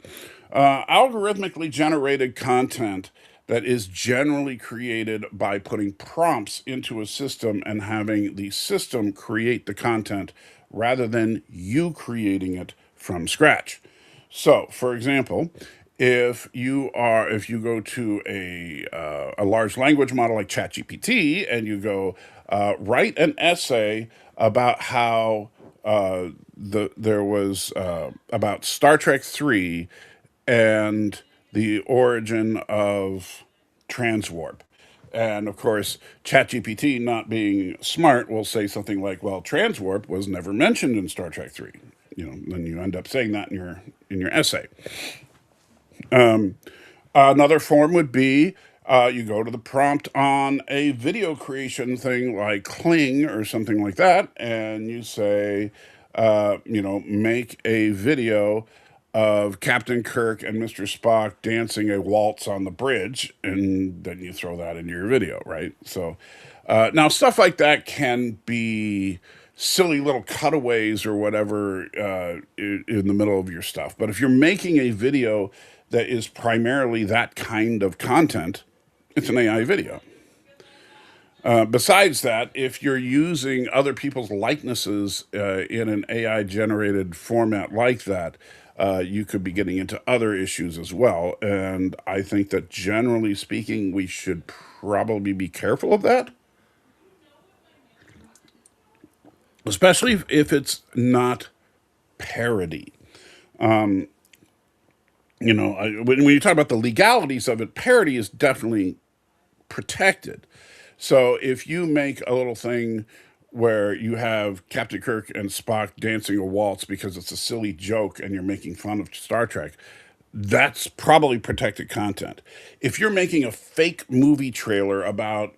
Algorithmically generated content that is generally created by putting prompts into a system and having the system create the content rather than you creating it from scratch. So, for example, if you go to a large language model like ChatGPT and you go write an essay about how there was about Star Trek 3 and the origin of transwarp. And of course, ChatGPT, not being smart, will say something like, "Well, transwarp was never mentioned in Star Trek 3." Then you end up saying that in your essay. Another form would be you go to the prompt on a video creation thing like Kling or something like that, and you say, make a video of Captain Kirk and Mr. Spock dancing a waltz on the bridge, and then you throw that into your video, right? So now stuff like that can be silly little cutaways or whatever in the middle of your stuff. But if you're making a video that is primarily that kind of content, it's an AI video. Besides that, if you're using other people's likenesses in an AI generated format like that, you could be getting into other issues as well. And I think that generally speaking, we should probably be careful of that, especially if it's not parody. When you talk about the legalities of it, parody is definitely protected. So if you make a little thing where you have Captain Kirk and Spock dancing a waltz because it's a silly joke and you're making fun of Star Trek, that's probably protected content. If you're making a fake movie trailer about,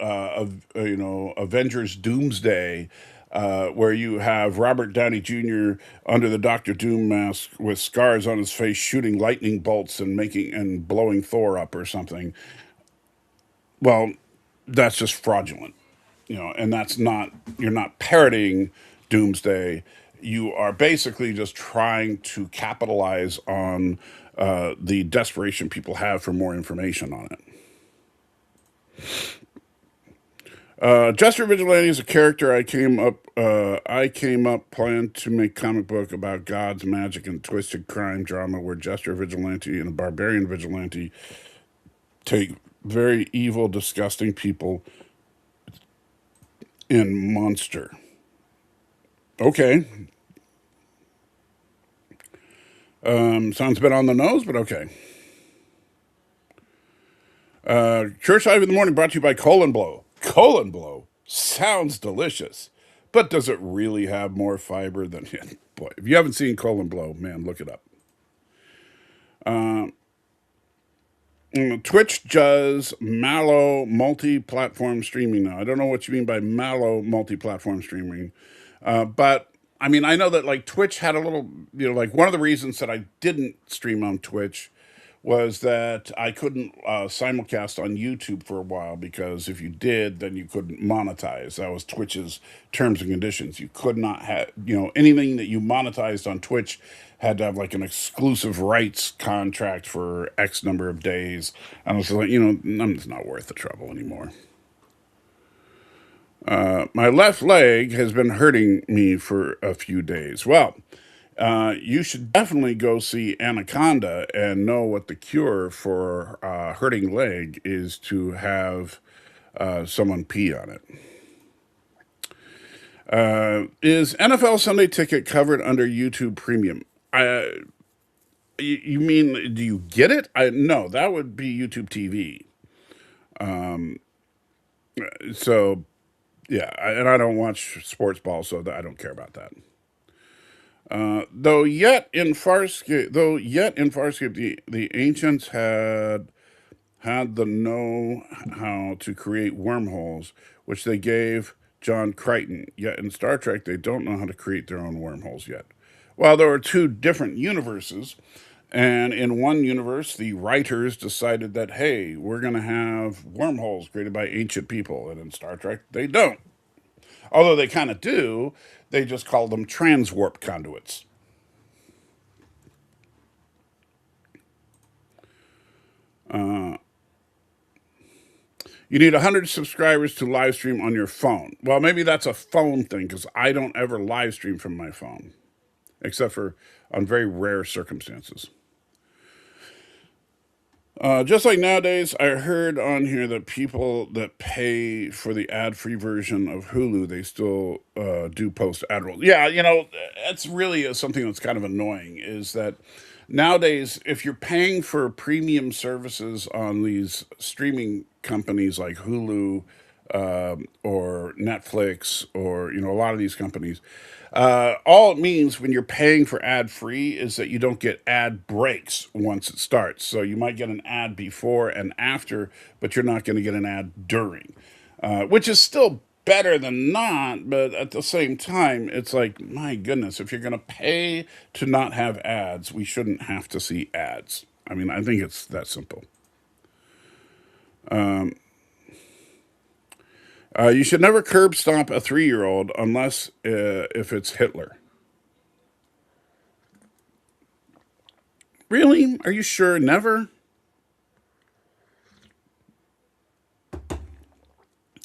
Avengers Doomsday, where you have Robert Downey Jr. under the Doctor Doom mask with scars on his face, shooting lightning bolts and making and blowing Thor up or something, well, that's just fraudulent, and that's not, you're not parroting Doomsday. You are basically just trying to capitalize on the desperation people have for more information on it. Jester Vigilante is a character I came up planned to make comic book about gods, magic, and twisted crime drama where Jester Vigilante and a barbarian vigilante take very evil, disgusting people in monster. Okay. Sounds a bit on the nose, but okay. Church Live in the Morning brought to you by Colon Blow. Colon Blow sounds delicious, but does it really have more fiber than... Boy, if you haven't seen Colon Blow, man, look it up. Twitch does Mallow multi-platform streaming now. I don't know what you mean by Mallow multi-platform streaming, but I mean, I know that like Twitch had a little, like one of the reasons that I didn't stream on Twitch was that I couldn't simulcast on YouTube for a while because if you did, then you couldn't monetize. That was Twitch's terms and conditions. You could not have, anything that you monetized on Twitch had to have like an exclusive rights contract for X number of days. And I was like, it's not worth the trouble anymore. My left leg has been hurting me for a few days. Well, you should definitely go see Anaconda and know what the cure for hurting leg is to have someone pee on it. Is NFL Sunday Ticket covered under YouTube Premium? You mean, do you get it? No, that would be YouTube TV. So, yeah, and I don't watch sports ball, so I don't care about that. Though yet in Farscape, the ancients had the know how to create wormholes, which they gave John Crichton. Yet in Star Trek, they don't know how to create their own wormholes yet. Well, there are two different universes, and in one universe, the writers decided that, hey, we're going to have wormholes created by ancient people, and in Star Trek, they don't. Although they kind of do, they just call them transwarp conduits. You need 100 subscribers to live stream on your phone. Well, maybe that's a phone thing because I don't ever live stream from my phone, except for on very rare circumstances. Just like nowadays, I heard on here that people that pay for the ad-free version of Hulu, they still do post ad rolls. Yeah, that's really something that's kind of annoying. Is that nowadays, if you're paying for premium services on these streaming companies like Hulu or Netflix or a lot of these companies, all it means when you're paying for ad free is that you don't get ad breaks once it starts. So you might get an ad before and after, but you're not going to get an ad during, which is still better than not. But at the same time, it's like, my goodness, if you're going to pay to not have ads, we shouldn't have to see ads. I mean, I think it's that simple. You should never curb stomp a 3-year-old unless if it's Hitler. Really? Are you sure? Never?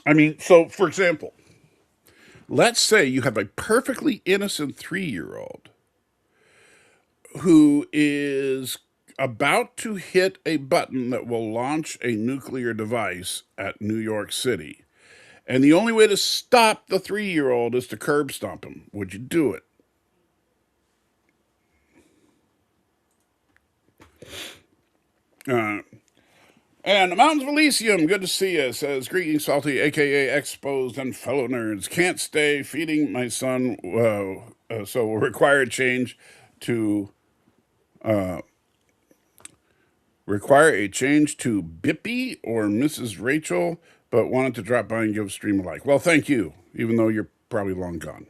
I mean, so for example, let's say you have a perfectly innocent 3-year-old who is about to hit a button that will launch a nuclear device at New York City. And the only way to stop the 3-year-old is to curb stomp him. Would you do it? And the Mountains of Elysium, good to see you, says, greetings, Salty, a.k.a. Exposed and fellow nerds. Can't stay feeding my son, so will require a change to Require a change to Bippy or Mrs. Rachel, but wanted to drop by and give a stream a like. Well, thank you, even though you're probably long gone.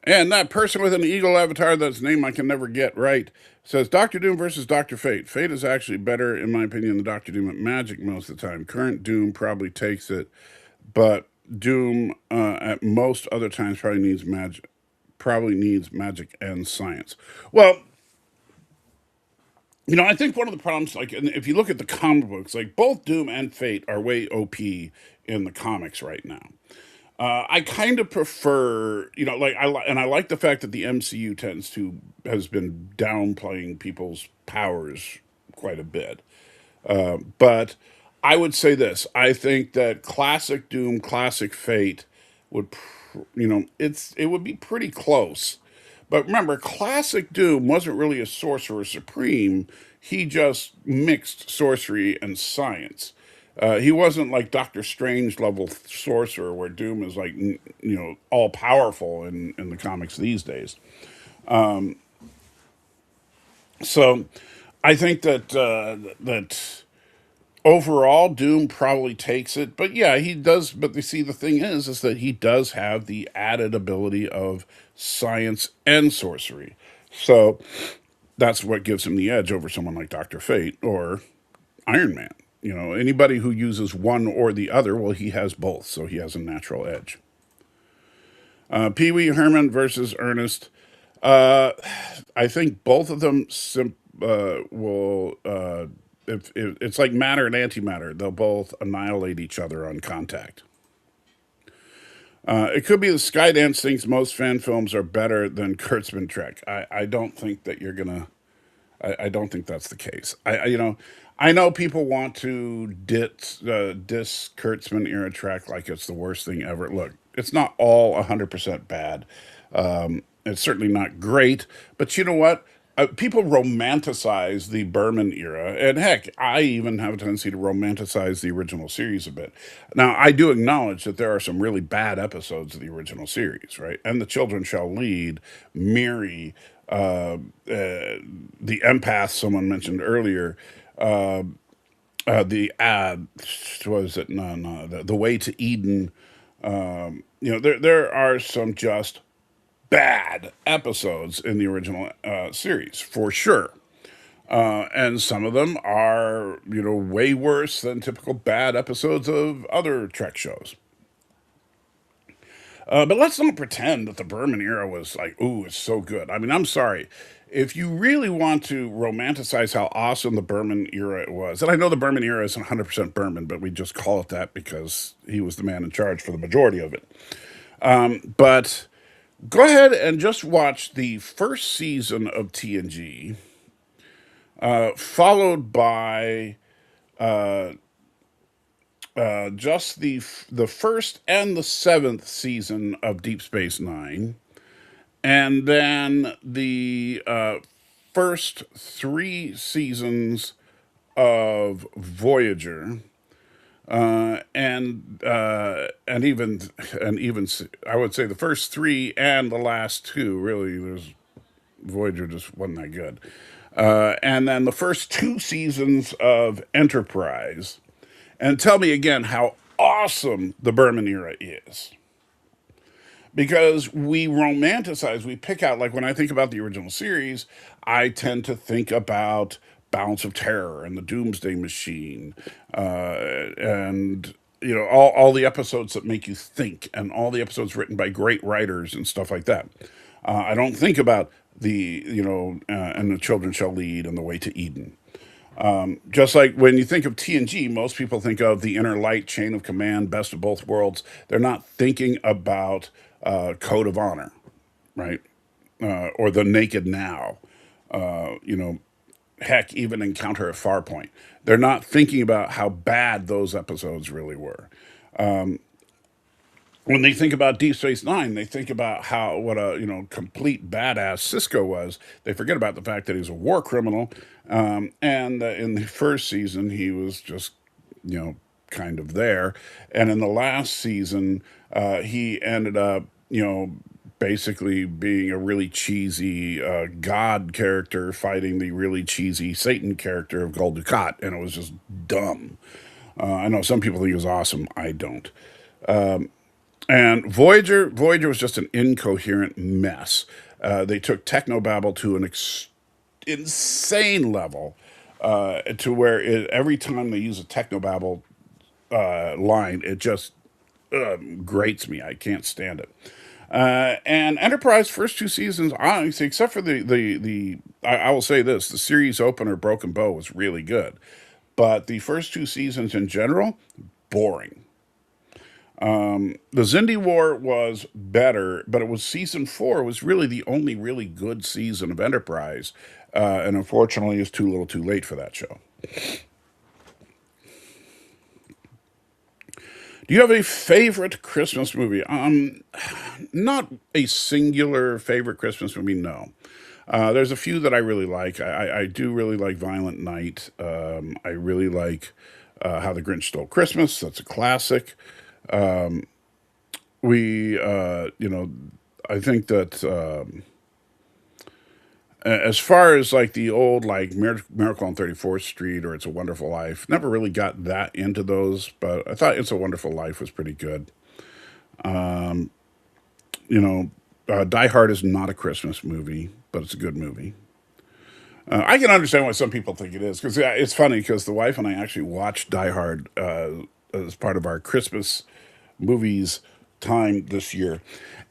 And that person with an eagle avatar, that's name I can never get right, says Doctor Doom versus Doctor Fate. Fate is actually better, in my opinion, than Doctor Doom at Magic most of the time. Current Doom probably takes it, but Doom at most other times probably needs magic and science. Well, I think one of the problems, like, if you look at the comic books, like both Doom and Fate are way OP in the comics right now. I kind of prefer, like and I like the fact that the MCU has been downplaying people's powers quite a bit. But I would say this: I think that classic Doom, classic Fate would, it would be pretty close. But remember, classic Doom wasn't really a sorcerer supreme. He just mixed sorcery and science. He wasn't like Doctor Strange level sorcerer, where Doom is like all powerful in the comics these days. So I think that overall Doom probably takes it, but yeah, he does. But you see, the thing is that he does have the added ability of science and sorcery. So that's what gives him the edge over someone like Doctor Fate or Iron Man. Anybody who uses one or the other, well, he has both, so he has a natural edge. Pee Wee Herman versus Ernest. I think both of them will. If it's like matter and antimatter, they'll both annihilate each other on contact. It could be the Skydance thinks most fan films are better than Kurtzman Trek. I don't think that you're gonna. I don't think that's the case. I know people want to diss Kurtzman era Trek like it's the worst thing ever. Look, it's not all 100% bad. It's certainly not great, but you know what? People romanticize the Berman era, and heck, I even have a tendency to romanticize the original series a bit. Now, I do acknowledge that there are some really bad episodes of the original series, right? And the Children Shall Lead, Miri, the empath someone mentioned earlier, the was it no the way to Eden. There are some just bad episodes in the original series for sure. And some of them are, way worse than typical bad episodes of other Trek shows. But let's not pretend that the Berman era was like, ooh, it's so good. I mean, I'm sorry. If you really want to romanticize how awesome the Berman era was, and I know the Berman era isn't 100% Berman, but we just call it that because he was the man in charge for the majority of it. But go ahead and just watch the first season of TNG, followed by just the first and the seventh season of Deep Space Nine, and then the first three seasons of Voyager, and even I would say the first three and the last two. Really, there's Voyager just wasn't that good. And then the first two seasons of Enterprise, and tell me again how awesome the Berman era is. Because we pick out, like when I think about the original series, I tend to think about Balance of Terror and the Doomsday Machine, and all the episodes that make you think, and all the episodes written by great writers and stuff like that. I don't think about and the Children Shall Lead and the Way to Eden. Just like when you think of TNG, most people think of the Inner Light, Chain of Command, Best of Both Worlds. They're not thinking about Code of Honor, right? Or the Naked Now. Uh, you know, Heck, even Encounter at Farpoint. They're not thinking about how bad those episodes really were. When they think about Deep Space Nine, they think about what a complete badass Cisco was. They forget about the fact that he's a war criminal, and in the first season he was just kind of there, and in the last season he ended up basically being a really cheesy God character fighting the really cheesy Satan character of Gul Dukat, and it was just dumb. I know some people think it was awesome. I don't. And Voyager was just an incoherent mess. They took technobabble to an insane level, to where every time they use a technobabble line, it just grates me. I can't stand it. And Enterprise first two seasons, honestly, except for I will say this: the series opener, Broken Bow, was really good, but the first two seasons in general, boring. The Zindi War was better, but it was season four was really the only really good season of Enterprise, and unfortunately, it's too little, too late for that show. Do you have a favorite Christmas movie? Not a singular favorite Christmas movie. No, there's a few that I really like. I do really like Violent Night. I really like How the Grinch Stole Christmas. That's a classic. I think that as far as like the old like Miracle on 34th Street or It's a Wonderful Life, never really got that into those, but I thought It's a Wonderful Life was pretty good. You know, Die Hard is not a Christmas movie, but it's a good movie. I can understand why some people think it is because it's funny because the wife and I actually watched Die Hard as part of our Christmas movies time this year.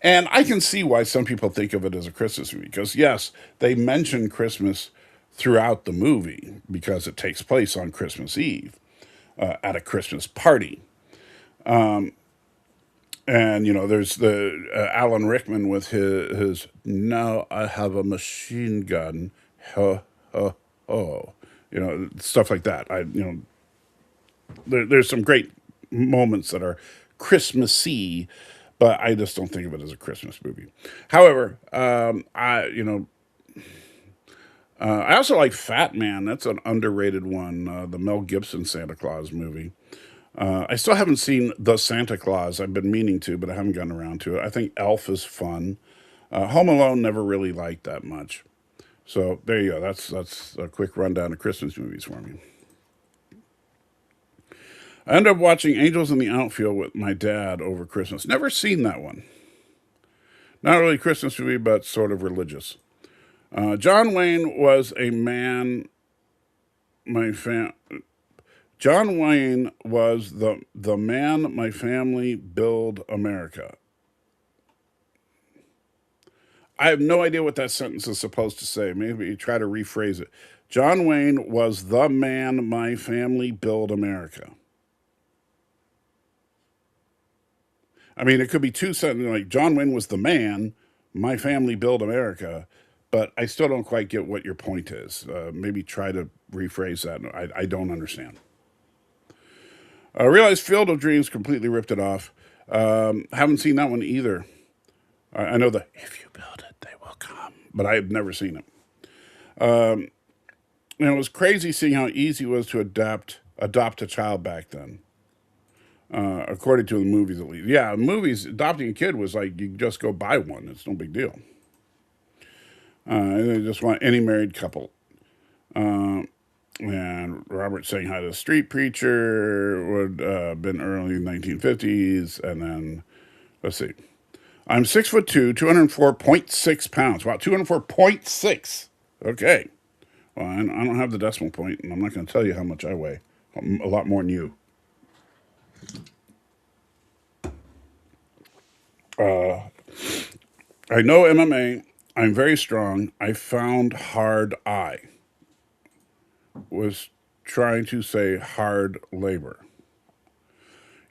And I can see why some people think of it as a Christmas movie because, yes, they mention Christmas throughout the movie because it takes place on Christmas Eve at a Christmas party. And, there's the Alan Rickman with his now I have a machine gun. Ho, ho, ho. Stuff like that. There's some great moments that are Christmassy, but I just don't think of it as a Christmas movie. However, I also like Fat Man. That's an underrated one. The Mel Gibson Santa Claus movie. I still haven't seen The Santa Claus. I've been meaning to, but I haven't gotten around to it. I think Elf is fun. Home Alone never really liked that much. So there you go. That's a quick rundown of Christmas movies for me. I ended up watching Angels in the Outfield with my dad over Christmas. Never seen that one. Not really a Christmas movie, but sort of religious. John Wayne was a man. John Wayne was the man my family build America. I have no idea what that sentence is supposed to say. Maybe you try to rephrase it. John Wayne was the man my family build America. I mean, it could be two sentences like John Wayne was the man, my family built America, but I still don't quite get what your point is. Maybe try to rephrase that. I don't understand. I realized Field of Dreams completely ripped it off. Haven't seen that one either. I know the if you build it, they will come, but I've never seen it. And it was crazy seeing how easy it was to adopt a child back then. According to the movies, at least. Yeah, movies, adopting a kid was like you just go buy one. It's no big deal. And they just want any married couple. And Robert saying hi to the street preacher would have been early 1950s. And then, let's see. I'm 6'2", 204.6 pounds. Wow, 204.6. Okay. Well, I don't have the decimal point, and I'm not going to tell you how much I weigh. A lot more than you. I know MMA. I'm very strong. I found hard I. Was trying to say hard labor.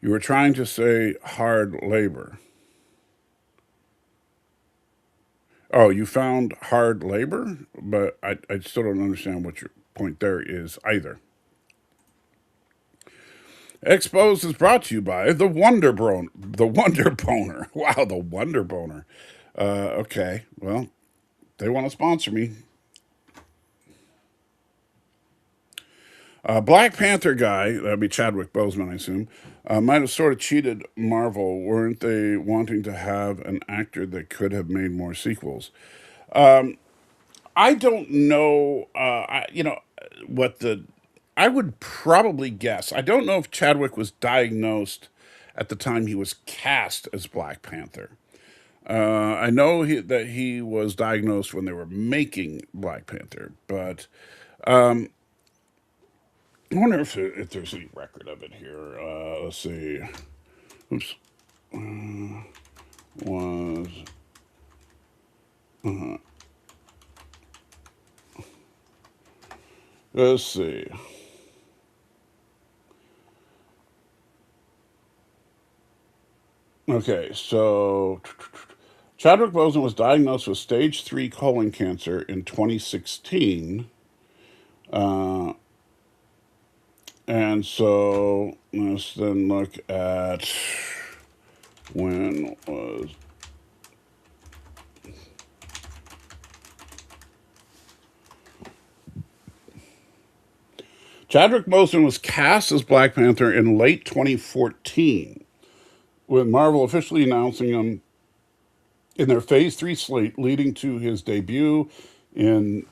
You were trying to say hard labor. Oh, you found hard labor? But I still don't understand what your point there is either. Exposed is brought to you by the Wonder Boner. The Wonder Boner. Wow, the Wonder Boner. Okay, well, they want to sponsor me. Black Panther guy, that'd be Chadwick Boseman, I assume, might have sort of cheated Marvel. Weren't they wanting to have an actor that could have made more sequels? I don't know. What the. I would probably guess. I don't know if Chadwick was diagnosed at the time he was cast as Black Panther. I know that he was diagnosed when they were making Black Panther, but I wonder if there's any record of it here. Let's see. Oops. Was let's see. Okay, so Chadwick Boseman was diagnosed with stage 3 colon cancer in 2016. And so let's then look at when was. Chadwick Boseman was cast as Black Panther in late 2014, with Marvel officially announcing him in their Phase 3 slate, leading to his debut in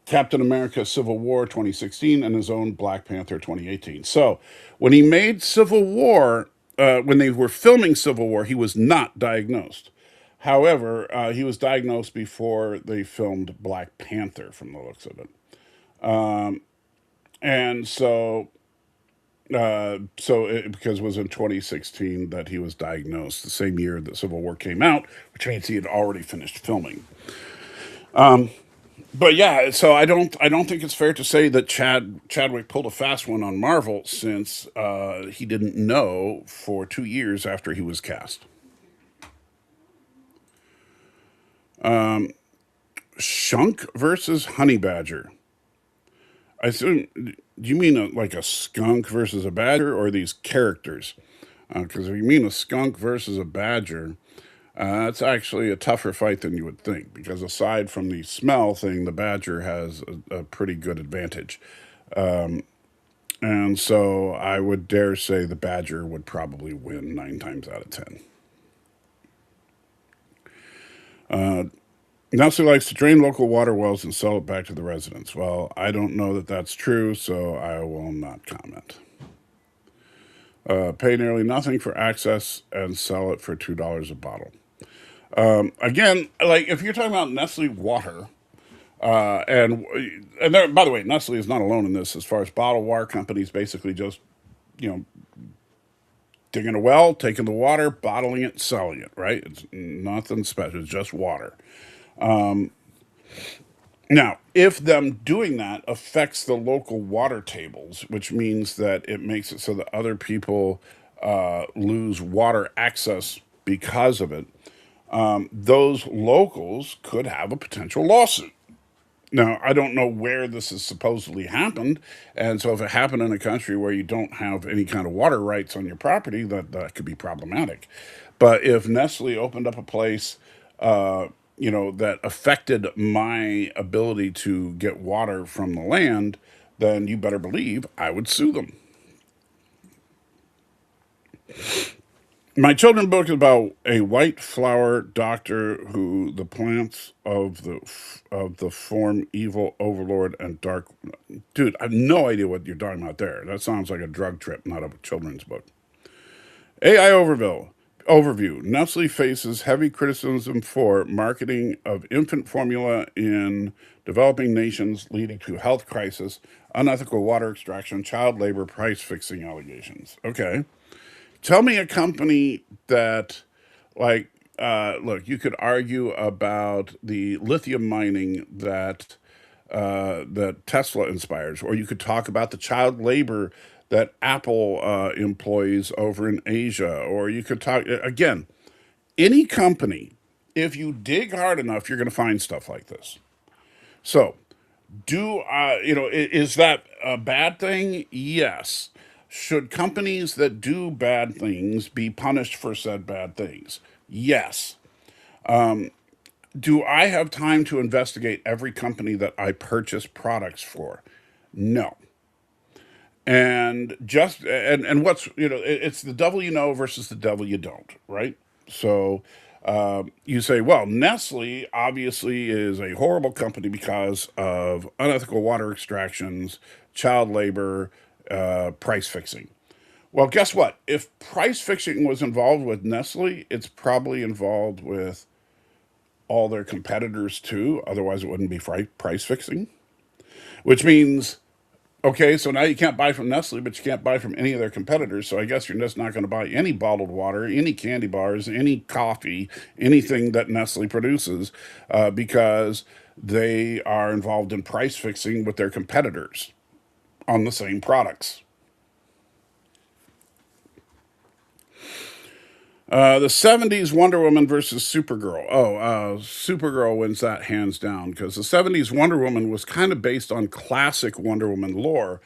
Captain America Civil War 2016 and his own Black Panther 2018. So when he made Civil War, when they were filming Civil War, he was not diagnosed. However, he was diagnosed before they filmed Black Panther, from the looks of it. And because it was in 2016 that he was diagnosed, the same year that Civil War came out, which means he had already finished filming. But yeah, so I don't think it's fair to say that Chadwick pulled a fast one on Marvel, since he didn't know for 2 years after he was cast. Shunk versus Honey Badger. I assume. Do you mean like a skunk versus a badger, or these characters? Because if you mean a skunk versus a badger, that's actually a tougher fight than you would think. Because aside from the smell thing, the badger has a pretty good advantage. And so I would dare say the badger would probably win 9 times out of 10. Nelsie likes to drain local water wells and sell it back to the residents. Well, I don't know that that's true, so I will not comment. Pay nearly nothing for access and sell it for $2 a bottle. Again, like if you're talking about Nestle water, and there, by the way, Nestle is not alone in this. As far as bottled water companies, basically just you know digging a well, taking the water, bottling it, selling it. Right? It's nothing special. It's just water. Now, if them doing that affects the local water tables, which means that it makes it so that other people lose water access because of it, those locals could have a potential lawsuit. Now, I don't know where this has supposedly happened, and so if it happened in a country where you don't have any kind of water rights on your property, that could be problematic. But if Nestle opened up a place, that affected my ability to get water from the land, then you better believe I would sue them. My children book is about a white flower doctor who the plants of the form evil overlord and dark. Dude, I have no idea what you're talking about there. That sounds like a drug trip, not a children's book. AI overview. Nestle faces heavy criticism for marketing of infant formula in developing nations, leading to health crisis, unethical water extraction, child labor, price fixing allegations. Okay. Tell me a company that, like, look, you could argue about the lithium mining that Tesla inspires, or you could talk about the child labor that Apple employs over in Asia, or you could talk again, any company. If you dig hard enough, you're going to find stuff like this. So, is that a bad thing? Yes. Should companies that do bad things be punished for said bad things? Yes. Do I have time to investigate every company that I purchase products for? No. And what's, it's the devil you know versus the devil you don't, right? So you say, well, Nestle obviously is a horrible company because of unethical water extractions, child labor, price fixing. Well, guess what? If price fixing was involved with Nestle, it's probably involved with all their competitors too. Otherwise, it wouldn't be price fixing, which means, okay, so now you can't buy from Nestle, but you can't buy from any of their competitors. So I guess you're just not going to buy any bottled water, any candy bars, any coffee, anything that Nestle produces, because they are involved in price fixing with their competitors on the same products. The 70s Wonder Woman versus Supergirl. Oh, Supergirl wins that hands down because the 70s Wonder Woman was kind of based on classic Wonder Woman lore,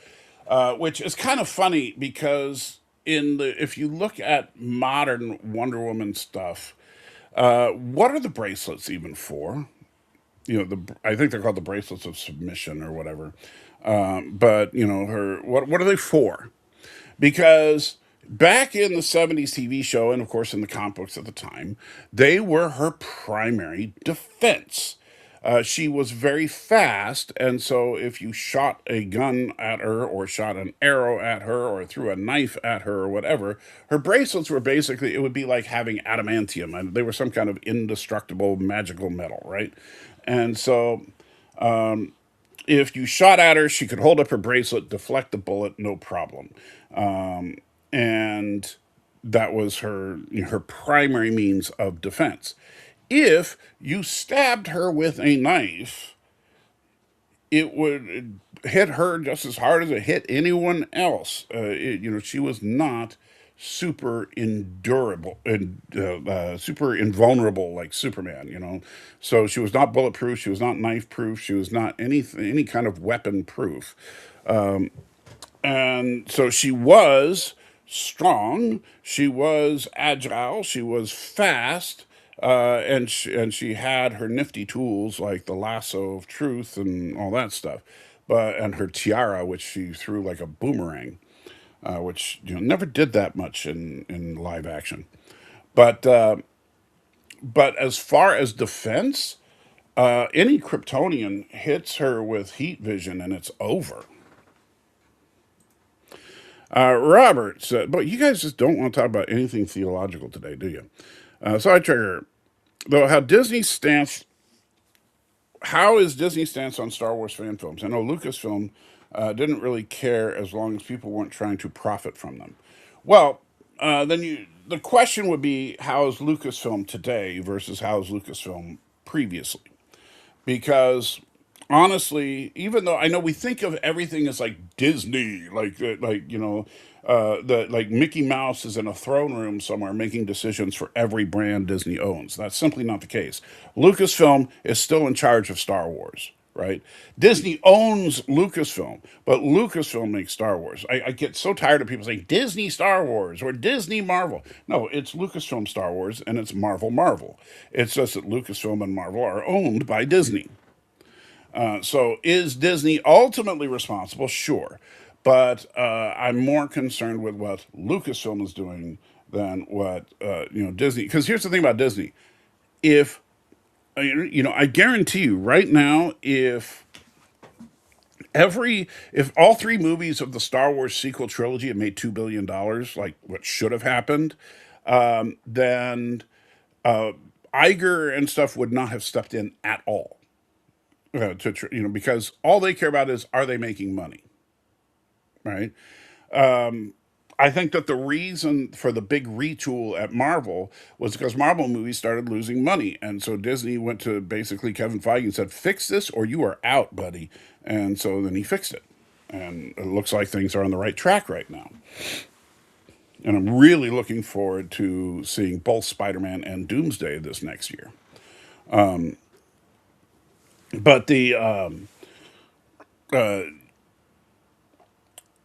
which is kind of funny because if you look at modern Wonder Woman stuff, what are the bracelets even for? I think they're called the bracelets of submission or whatever. But her what are they for? Because back in the 70s TV show, and of course in the comic books at the time, they were her primary defense. She was very fast, and so if you shot a gun at her, or shot an arrow at her, or threw a knife at her, or whatever, her bracelets were basically, it would be like having adamantium, and they were some kind of indestructible magical metal, right? And so if you shot at her, she could hold up her bracelet, deflect the bullet, no problem. And that was her primary means of defense. If you stabbed her with a knife, it would hit her just as hard as it hit anyone else. She was not super endurable and super invulnerable like Superman. So she was not bulletproof. She was not knife proof. She was not any kind of weapon proof. And so she was strong, she was agile, she was fast, and she had her nifty tools like the lasso of truth and all that stuff, and her tiara, which she threw like a boomerang, which never did that much in live action. But but as far as defense, any Kryptonian hits her with heat vision and it's over. Robert said, but you guys just don't want to talk about anything theological today, do you? So I trigger, though, how is Disney's stance on Star Wars fan films? I know Lucasfilm didn't really care as long as people weren't trying to profit from them. Well, the question would be, how is Lucasfilm today versus how is Lucasfilm previously? Because honestly, even though I know we think of everything as like Disney, the like Mickey Mouse is in a throne room somewhere making decisions for every brand Disney owns. That's simply not the case. Lucasfilm is still in charge of Star Wars. Right? Disney owns Lucasfilm, but Lucasfilm makes Star Wars. I get so tired of people saying Disney Star Wars or Disney Marvel. No, it's Lucasfilm Star Wars and it's Marvel Marvel. It's just that Lucasfilm and Marvel are owned by Disney. So is Disney ultimately responsible? Sure. But I'm more concerned with what Lucasfilm is doing than what Disney. Because here's the thing about Disney: if I guarantee you right now, if all three movies of the Star Wars sequel trilogy had made $2 billion, like what should have happened, then Iger and stuff would not have stepped in at all. Because all they care about is, are they making money, right? I think that the reason for the big retool at Marvel was because Marvel movies started losing money. And so Disney went to basically Kevin Feige and said, fix this or you are out, buddy. And so then he fixed it. And it looks like things are on the right track right now. And I'm really looking forward to seeing both Spider Man and Doomsday this next year. But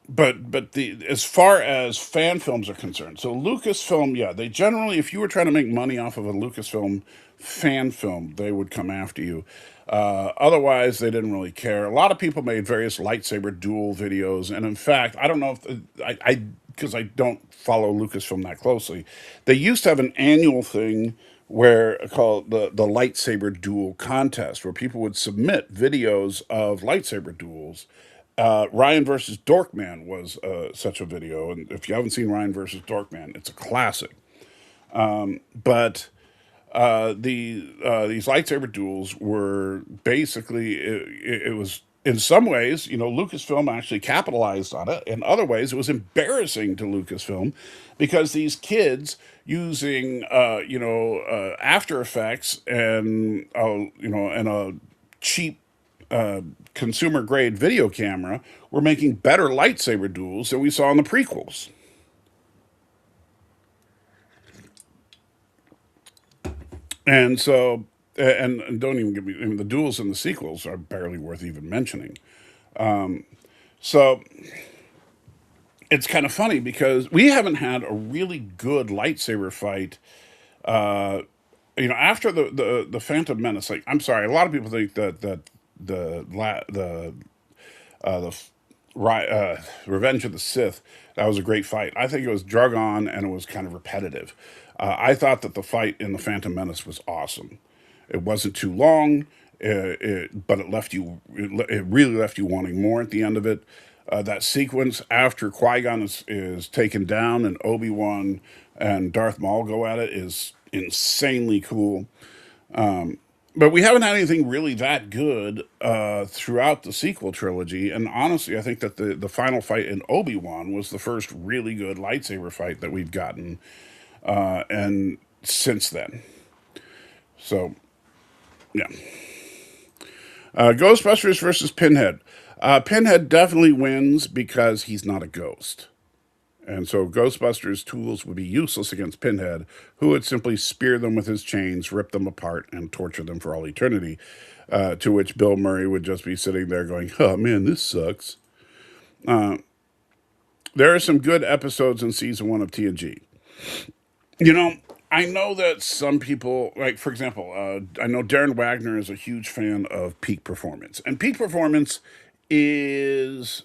but the as far as fan films are concerned, so Lucasfilm, yeah, they generally, if you were trying to make money off of a Lucasfilm fan film, they would come after you. Otherwise, they didn't really care. A lot of people made various lightsaber duel videos, and in fact, I don't know if I because I don't follow Lucasfilm that closely. They used to have an annual thing where called the lightsaber duel contest, where people would submit videos of lightsaber duels. Ryan versus Dorkman was such a video, and if you haven't seen Ryan versus Dorkman, it's a classic. But these lightsaber duels were basically it was in some ways, Lucasfilm actually capitalized on it. In other ways, it was embarrassing to Lucasfilm because these kids using After Effects and and a cheap consumer grade video camera were making better lightsaber duels than we saw in the prequels. And so, and don't even give me, I mean, the duels in the sequels are barely worth even mentioning. So it's kind of funny because we haven't had a really good lightsaber fight. After the Phantom Menace, like I'm sorry, a lot of people think that the Revenge of the Sith, that was a great fight. I think it was drug on and it was kind of repetitive. I thought that the fight in the Phantom Menace was awesome. It wasn't too long, but it really left you wanting more at the end of it. That sequence after Qui Gon is taken down and Obi Wan and Darth Maul go at it is insanely cool. But we haven't had anything really that good throughout the sequel trilogy. And honestly, I think that the final fight in Obi-Wan was the first really good lightsaber fight that we've gotten, and since then. So, yeah. Ghostbusters versus Pinhead. Pinhead definitely wins because he's not a ghost. And so Ghostbusters' tools would be useless against Pinhead, who would simply spear them with his chains, rip them apart, and torture them for all eternity. To which Bill Murray would just be sitting there going, oh man, this sucks. There are some good episodes in season 1 of TNG. You know, I know that some people, like for example, I know Darren Wagner is a huge fan of Peak Performance. And Peak Performance is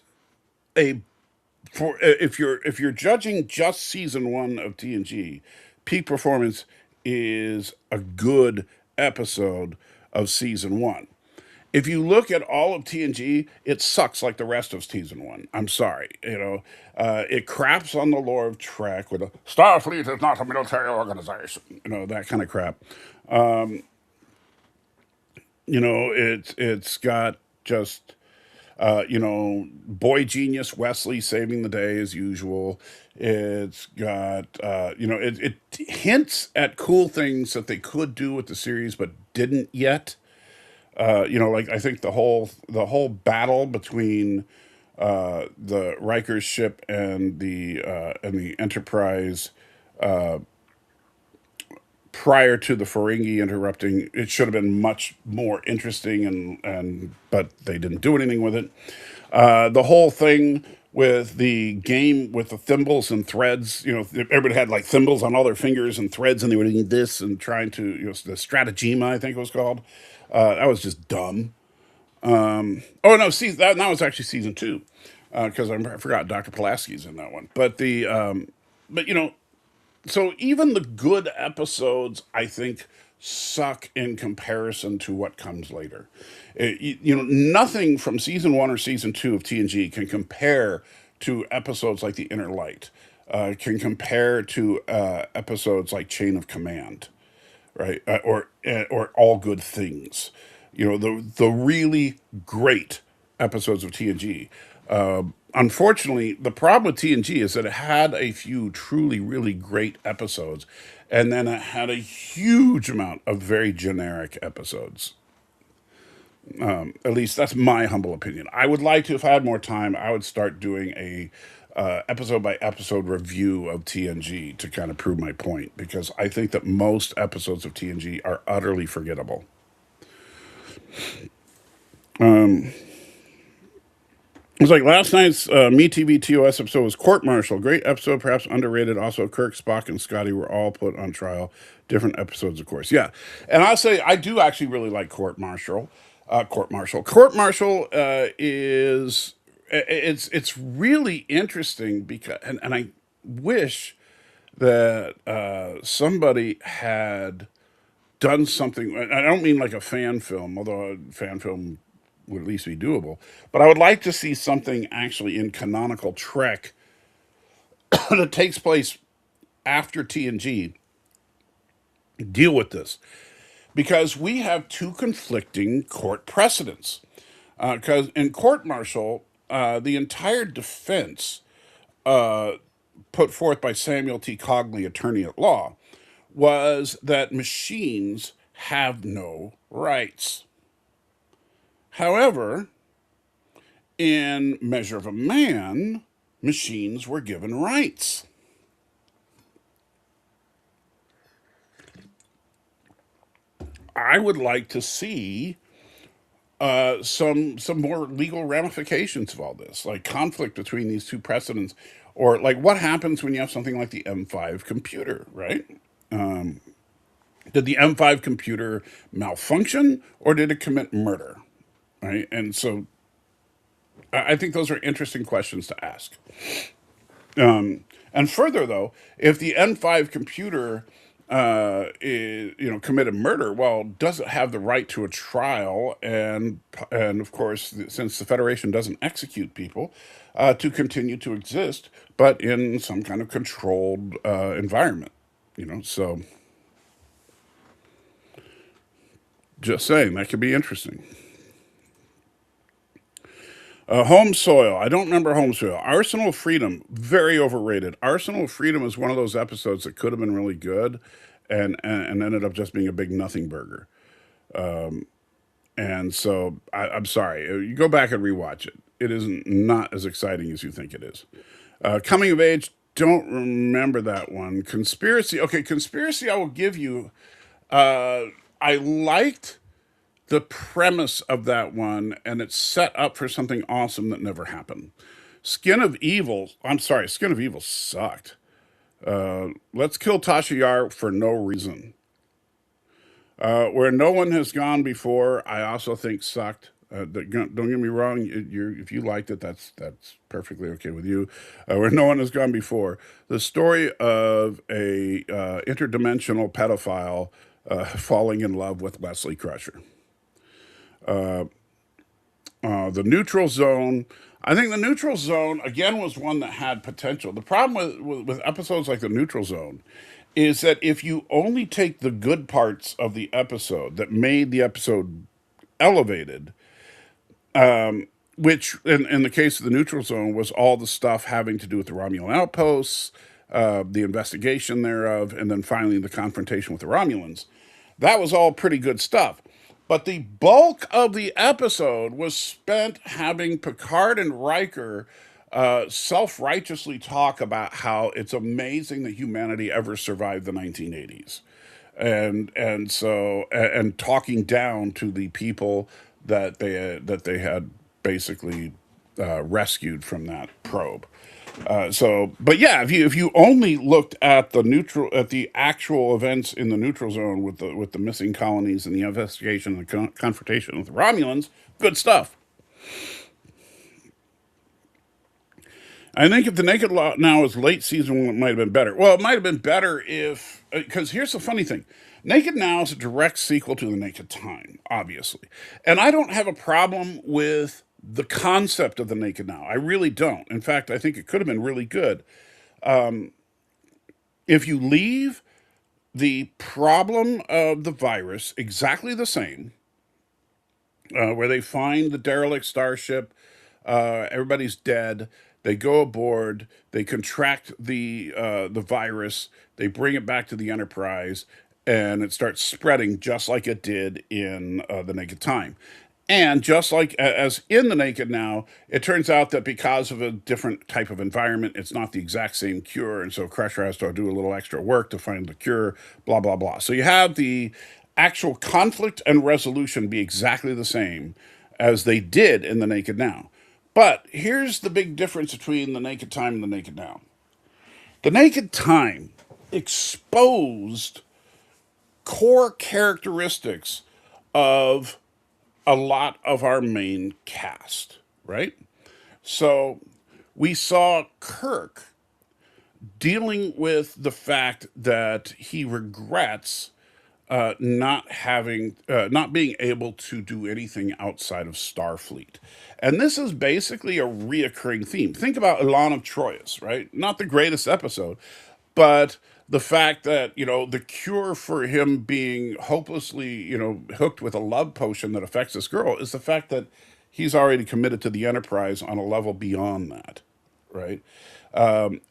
a for if you're judging just season 1 of TNG, Peak Performance is a good episode of season 1. If you look at all of TNG, it sucks like the rest of season 1. I'm sorry, it craps on the lore of Trek with a Starfleet is not a military organization, that kind of crap. It's got just boy genius Wesley saving the day as usual. It's got, it hints at cool things that they could do with the series but didn't yet. Like I think the whole battle between the Riker's ship and the Enterprise prior to the Ferengi interrupting, it should have been much more interesting, and but they didn't do anything with it. The whole thing with the game with the thimbles and threads, everybody had like thimbles on all their fingers and threads, and they were doing this and trying to, the stratagema, I think it was called. That was just dumb. Oh no, see that was actually season 2, because I forgot Dr. Pulaski's in that one. But so even the good episodes, I think, suck in comparison to what comes later. Nothing from season 1 or season 2 of TNG can compare to episodes like The Inner Light. Can compare to episodes like Chain of Command, right? Or All Good Things. The really great episodes of TNG. Unfortunately, the problem with TNG is that it had a few truly, really great episodes, and then it had a huge amount of very generic episodes. At least that's my humble opinion. I would like to, if I had more time, I would start doing a episode by episode review of TNG to kind of prove my point, because I think that most episodes of TNG are utterly forgettable. It's like last night's Me TV TOS episode was Court Martial. Great episode, perhaps underrated. Also, Kirk, Spock, and Scotty were all put on trial. Different episodes, of course. Yeah, and I'll say I do actually really like Court Martial. Court Martial is it's really interesting because and I wish that somebody had done something. I don't mean like a fan film, although a fan film would at least be doable. But I would like to see something actually in canonical Trek that takes place after TNG deal with this. Because we have two conflicting court precedents. Because in court martial, the entire defense put forth by Samuel T. Cogley, attorney at law, was that machines have no rights. However, in Measure of a Man, machines were given rights. I would like to see some more legal ramifications of all this, like conflict between these two precedents, or like what happens when you have something like the M5 computer, right? Did the M5 computer malfunction, or did it commit murder, right? And so I think those are interesting questions to ask. And further, though, if the N5 computer committed murder, well, does it have the right to a trial? And of course, since the Federation doesn't execute people, to continue to exist, but in some kind of controlled environment. So just saying that could be interesting. Home Soil. I don't remember Home Soil. Arsenal of Freedom. Very overrated. Arsenal of Freedom is one of those episodes that could have been really good, and ended up just being a big nothing burger. And so I'm sorry. You go back and rewatch it. It is not as exciting as you think it is. Coming of Age. Don't remember that one. Conspiracy. Okay, Conspiracy. I will give you. I liked the premise of that one, and it's set up for something awesome that never happened. Skin of Evil sucked. Let's Kill Tasha Yar for no reason. Where No One Has Gone Before, I also think sucked. Don't get me wrong. If you liked it, that's perfectly okay with you. Where No One Has Gone Before, the story of a interdimensional pedophile falling in love with Leslie Crusher. The Neutral Zone. I think the Neutral Zone again was one that had potential. The problem with episodes like the Neutral Zone is that if you only take the good parts of the episode that made the episode elevated, which in the case of the Neutral Zone was all the stuff having to do with the Romulan outposts, the investigation thereof, and then finally the confrontation with the Romulans. That was all pretty good stuff. But the bulk of the episode was spent having Picard and Riker self-righteously talk about how it's amazing that humanity ever survived the 1980s, and talking down to the people that they had basically rescued from that probe. But yeah, if you only looked at the actual events in the neutral zone with the missing colonies and the investigation and the confrontation with the Romulans, good stuff. I think if the Naked Law now is late season, it might have been better. Well, it might have been better if, because here's the funny thing: Naked Now is a direct sequel to the Naked Time, obviously, and I don't have a problem with the concept of the Naked Now. I really don't. In fact, I think it could have been really good if you leave the problem of the virus exactly the same, where they find the derelict starship, everybody's dead. They go aboard. They contract the virus. They bring it back to the Enterprise, and it starts spreading just like it did in the Naked Time. And just like as in the Naked Now, it turns out that because of a different type of environment, it's not the exact same cure, and so Crusher has to do a little extra work to find the cure. Blah blah blah. So you have the actual conflict and resolution be exactly the same as they did in the Naked Now. But here's the big difference between the Naked Time and the Naked Now. The Naked Time exposed core characteristics of a lot of our main cast, right? So we saw Kirk dealing with the fact that he regrets not being able to do anything outside of Starfleet. And this is basically a reoccurring theme. Think about Elan of Troyes, right? Not the greatest episode, but the fact that, the cure for him being hopelessly, hooked with a love potion that affects this girl is the fact that he's already committed to the Enterprise on a level beyond that, right?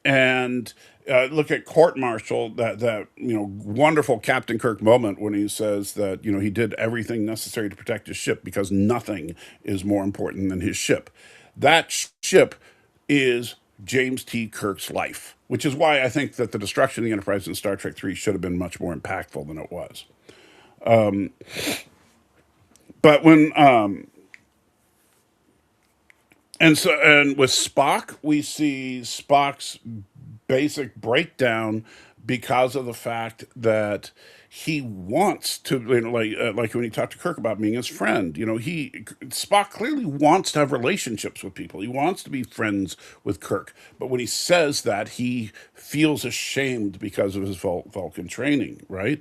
And look at court martial, that wonderful Captain Kirk moment when he says that he did everything necessary to protect his ship because nothing is more important than his ship. That ship is James T. Kirk's life, which is why I think that the destruction of the Enterprise in Star Trek 3 should have been much more impactful than it was. But when and with Spock, we see Spock's basic breakdown because of the fact that he wants to, like when he talked to Kirk about being his friend. Spock clearly wants to have relationships with people. He wants to be friends with Kirk, but when he says that, he feels ashamed because of his Vulcan training, right?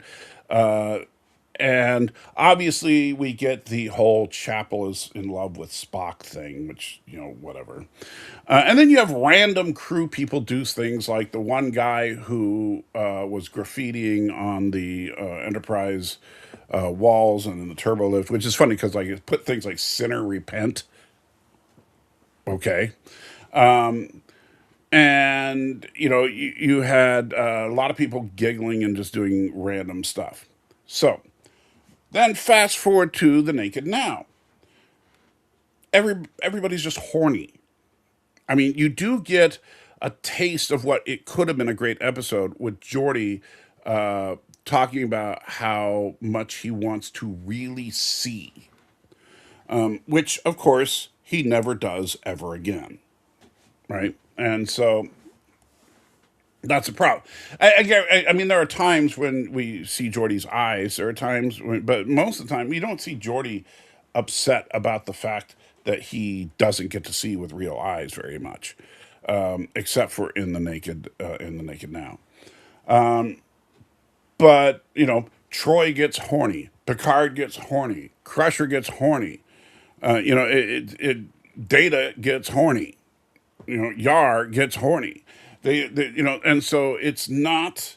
And obviously, we get the whole Chapel is in love with Spock thing, which, whatever. And then you have random crew people do things like the one guy who was graffitiing on the Enterprise walls and in the turbo lift, which is funny because like it put things like "sinner repent." Okay. And, you had a lot of people giggling and just doing random stuff. So then fast forward to the Naked Now. Everybody's just horny. I mean, you do get a taste of what it could have been a great episode with Geordi talking about how much he wants to really see, which, of course, he never does ever again, right? And so that's a problem. I mean, there are times when we see Geordie's eyes. There are times when, but most of the time, we don't see Geordie upset about the fact that he doesn't get to see with real eyes very much, except for in the Naked Now. But Troy gets horny, Picard gets horny, Crusher gets horny. Data gets horny. Yar gets horny. And so it's not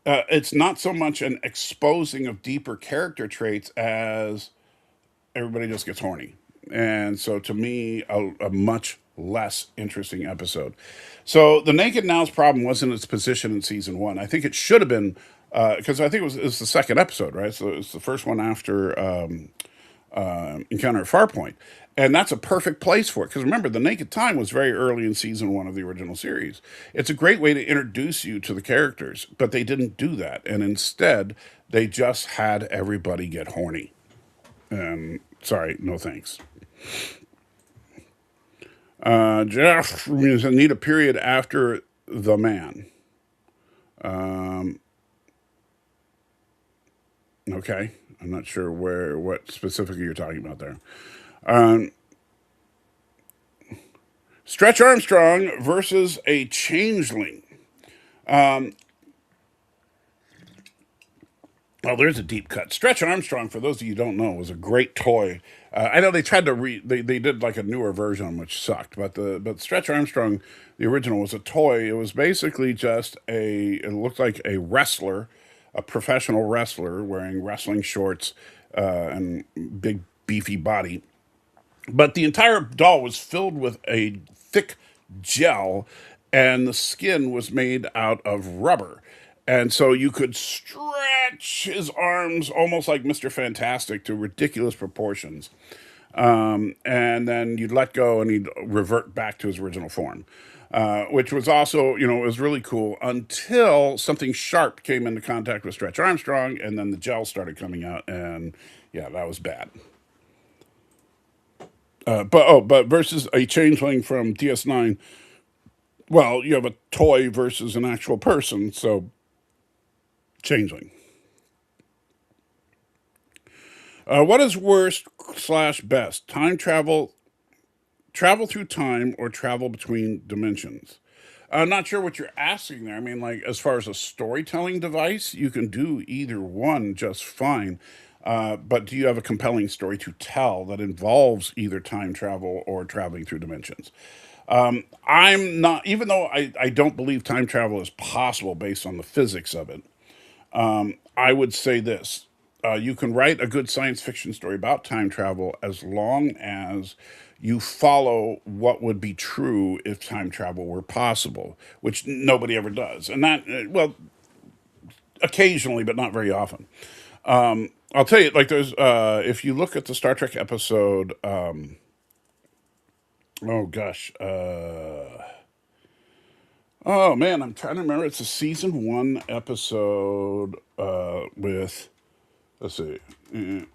so much an exposing of deeper character traits as everybody just gets horny. And so to me, a much less interesting episode. So the Naked Now's problem wasn't its position in season one. I think it should have been, because I think it was the second episode, right? So it's the first one after Encounter at Farpoint. And that's a perfect place for it. Because remember, The Naked Time was very early in season one of the original series. It's a great way to introduce you to the characters, but they didn't do that. And instead, they just had everybody get horny. And sorry, no thanks. Jeff means I need a period after the man. Okay. I'm not sure what specifically you're talking about there. Stretch Armstrong versus a changeling. Well, there's a deep cut. Stretch Armstrong, for those of you who don't know, was a great toy. I know they tried to they did like a newer version which sucked, but Stretch Armstrong, the original, was a toy. It was basically just it looked like a wrestler, a professional wrestler wearing wrestling shorts and big beefy body. But the entire doll was filled with a thick gel, and the skin was made out of rubber. And so you could stretch his arms almost like Mr. Fantastic to ridiculous proportions. And then you'd let go and he'd revert back to his original form. Which was also, it was really cool until something sharp came into contact with Stretch Armstrong, and then the gel started coming out, and yeah, that was bad. but versus a changeling from DS9, well, you have a toy versus an actual person, so changeling. What is worst slash best? Time travel, travel through time, or travel between dimensions? I'm not sure what you're asking there. I mean, like, as far as a storytelling device, you can do either one just fine. But do you have a compelling story to tell that involves either time travel or traveling through dimensions? I'm not, even though I don't believe time travel is possible based on the physics of it, I would say this. You can write a good science fiction story about time travel as long as you follow what would be true if time travel were possible, which nobody ever does. And that, well, occasionally, but not very often. I'll tell you, like, if you look at the Star Trek episode, oh gosh, oh man, I'm trying to remember. It's a season one episode with, let's see, see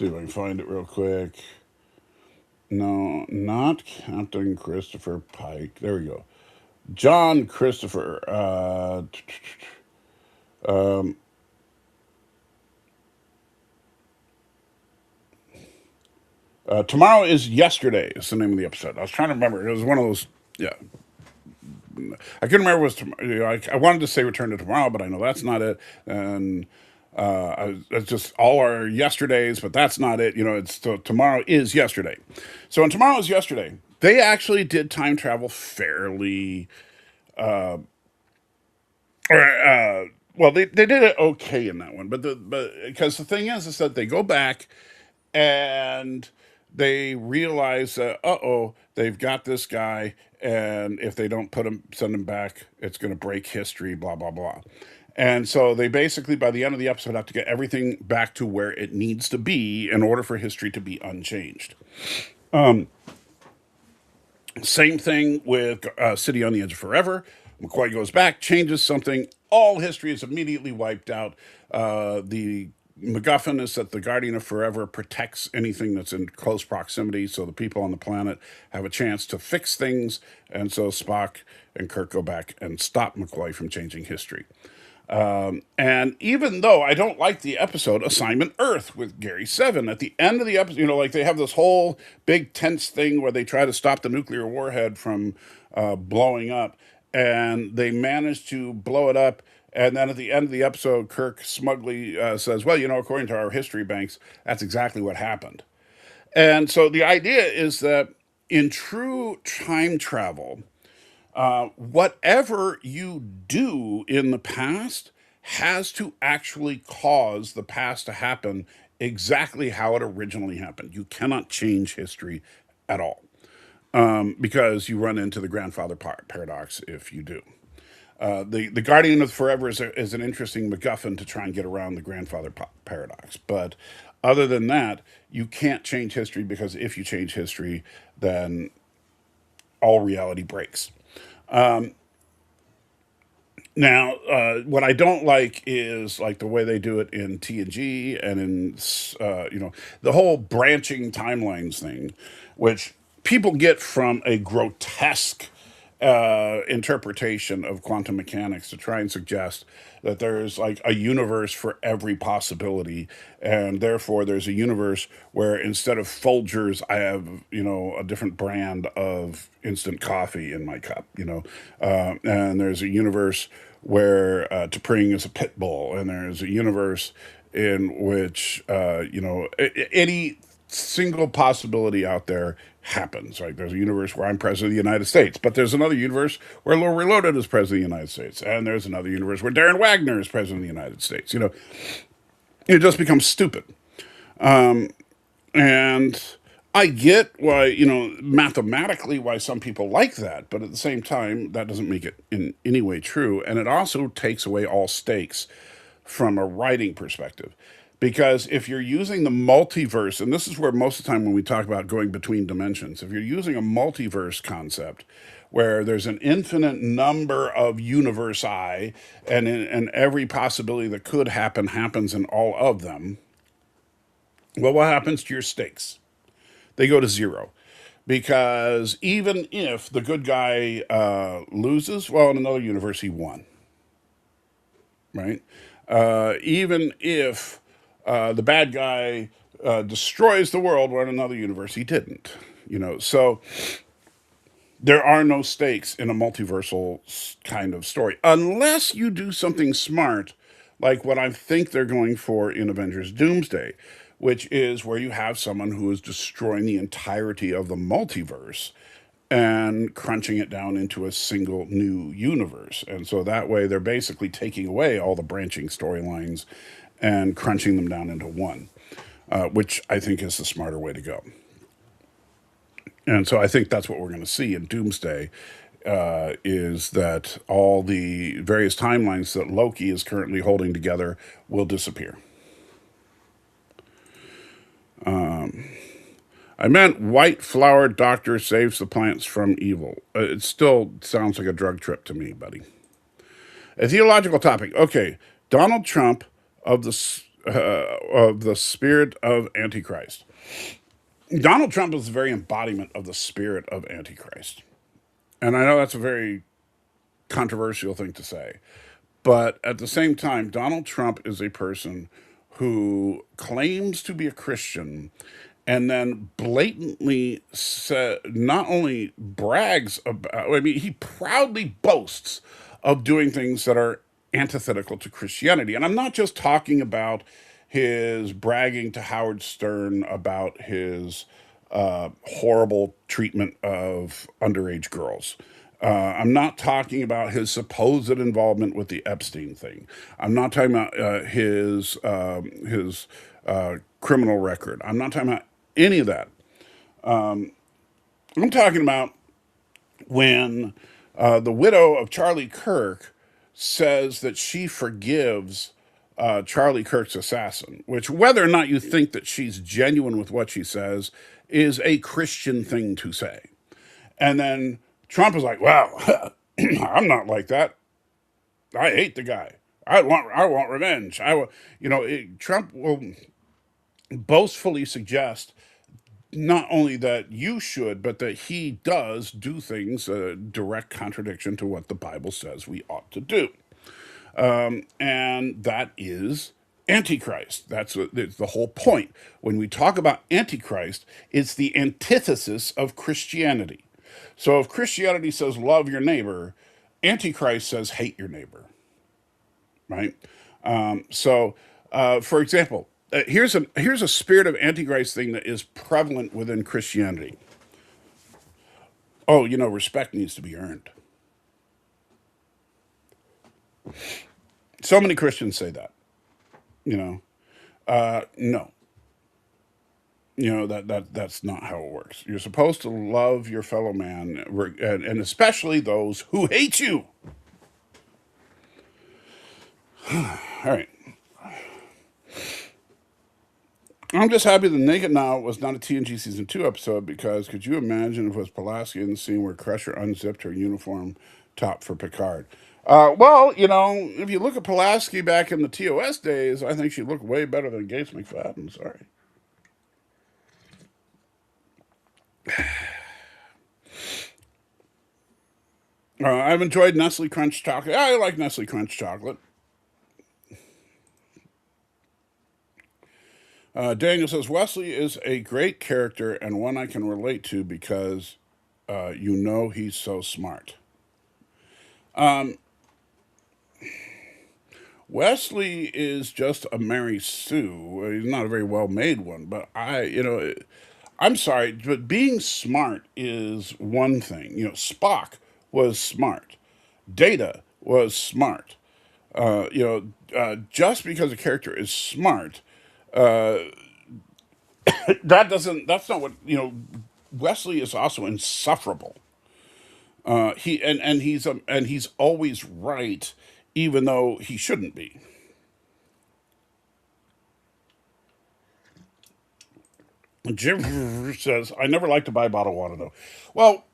if I can find it real quick. No, not Captain Christopher Pike. There we go. John Christopher. Tomorrow is Yesterday. Is the name of the episode. I was trying to remember. It was one of those. Yeah, I couldn't remember. It was I wanted to say Return to Tomorrow, but I know that's not it. And it's just all our yesterdays, but that's not it. It's so tomorrow is yesterday. So in Tomorrow is Yesterday, they actually did time travel fairly well, they did it okay in that one, but because the thing is that they go back and they realize that they've got this guy, and if they don't send him back, it's going to break history, blah blah blah. And so they basically, by the end of the episode, have to get everything back to where it needs to be in order for history to be unchanged. Same thing with City on the Edge of Forever. McCoy goes back, changes something. All history is immediately wiped out. The MacGuffin is that the Guardian of Forever protects anything that's in close proximity, so the people on the planet have a chance to fix things. And so Spock and Kirk go back and stop McCoy from changing history. And even though I don't like the episode Assignment Earth with Gary Seven, at the end of the episode, like they have this whole big tense thing where they try to stop the nuclear warhead from blowing up, and they manage to blow it up. And then at the end of the episode, Kirk smugly says, well, according to our history banks, that's exactly what happened. And so the idea is that in true time travel, whatever you do in the past has to actually cause the past to happen exactly how it originally happened. You cannot change history at all, because you run into the grandfather paradox if you do. The Guardian of Forever is an interesting MacGuffin to try and get around the grandfather paradox. But other than that, you can't change history, because if you change history, then all reality breaks. Now, what I don't like is like the way they do it in TNG and in the whole branching timelines thing, which people get from a grotesque interpretation of quantum mechanics to try and suggest that there's like a universe for every possibility, and therefore there's a universe where instead of Folgers, I have a different brand of instant coffee in my cup, and there's a universe where T'Pring is a pit bull, and there's a universe in which any single possibility out there happens. Like there's a universe where I'm president of the United States, but there's another universe where Low Reloaded is president of the United States, and there's another universe where Darren Wagner is president of the United States. It just becomes stupid. And I get why, mathematically why some people like that, but at the same time, that doesn't make it in any way true. And it also takes away all stakes from a writing perspective. Because if you're using the multiverse, and this is where most of the time when we talk about going between dimensions, if you're using a multiverse concept where there's an infinite number of universi and every possibility that could happen happens in all of them, well, what happens to your stakes? They go to zero. Because even if the good guy loses, well, in another universe, he won, right? Even if the bad guy destroys the world, well, in another universe, he didn't. So there are no stakes in a multiversal kind of story unless you do something smart like what I think they're going for in Avengers Doomsday, which is where you have someone who is destroying the entirety of the multiverse and crunching it down into a single new universe. And so that way they're basically taking away all the branching storylines and crunching them down into one, which I think is the smarter way to go. And so I think that's what we're going to see in Doomsday, is that all the various timelines that Loki is currently holding together will disappear. I meant white flower doctor saves the plants from evil. It still sounds like a drug trip to me, buddy. A theological topic. Okay, Donald Trump of the spirit of Antichrist. Donald Trump is the very embodiment of the spirit of Antichrist. And I know that's a very controversial thing to say. But at the same time, Donald Trump is a person who claims to be a Christian and then blatantly not only brags about, I mean, he proudly boasts of doing things that are antithetical to Christianity. And I'm not just talking about his bragging to Howard Stern about his horrible treatment of underage girls. I'm not talking about his supposed involvement with the Epstein thing. I'm not talking about his criminal record. I'm not talking about any of that. I'm talking about when the widow of Charlie Kirk says that she forgives Charlie Kirk's assassin, which, whether or not you think that she's genuine with what she says, is a Christian thing to say. And then Trump is like, well, I'm not like that. I hate the guy. I want revenge. Trump will boastfully suggest not only that you should, but that he does do things direct contradiction to what the Bible says we ought to do. And that is Antichrist. It's the whole point. When we talk about Antichrist, it's the antithesis of Christianity. So if Christianity says love your neighbor, Antichrist says hate your neighbor, right? For example, here's a spirit of Antichrist thing that is prevalent within Christianity. Oh, respect needs to be earned. So many Christians say that. No, that's not how it works. You're supposed to love your fellow man, and especially those who hate you. All right. I'm just happy the Naked Now was not a TNG Season 2 episode, because could you imagine if it was Pulaski in the scene where Crusher unzipped her uniform top for Picard? Well, if you look at Pulaski back in the TOS days, I think she looked way better than Gates McFadden. Sorry. I've enjoyed Nestle Crunch chocolate. I like Nestle Crunch chocolate. Daniel says Wesley is a great character and one I can relate to because he's so smart. Wesley is just a Mary Sue. He's not a very well made one, but I'm sorry, but being smart is one thing. Spock was smart, Data was smart. Just because a character is smart, that's not what, Wesley is also insufferable. He's always right, even though he shouldn't be. Jim says, I never like to buy bottled water though. Well,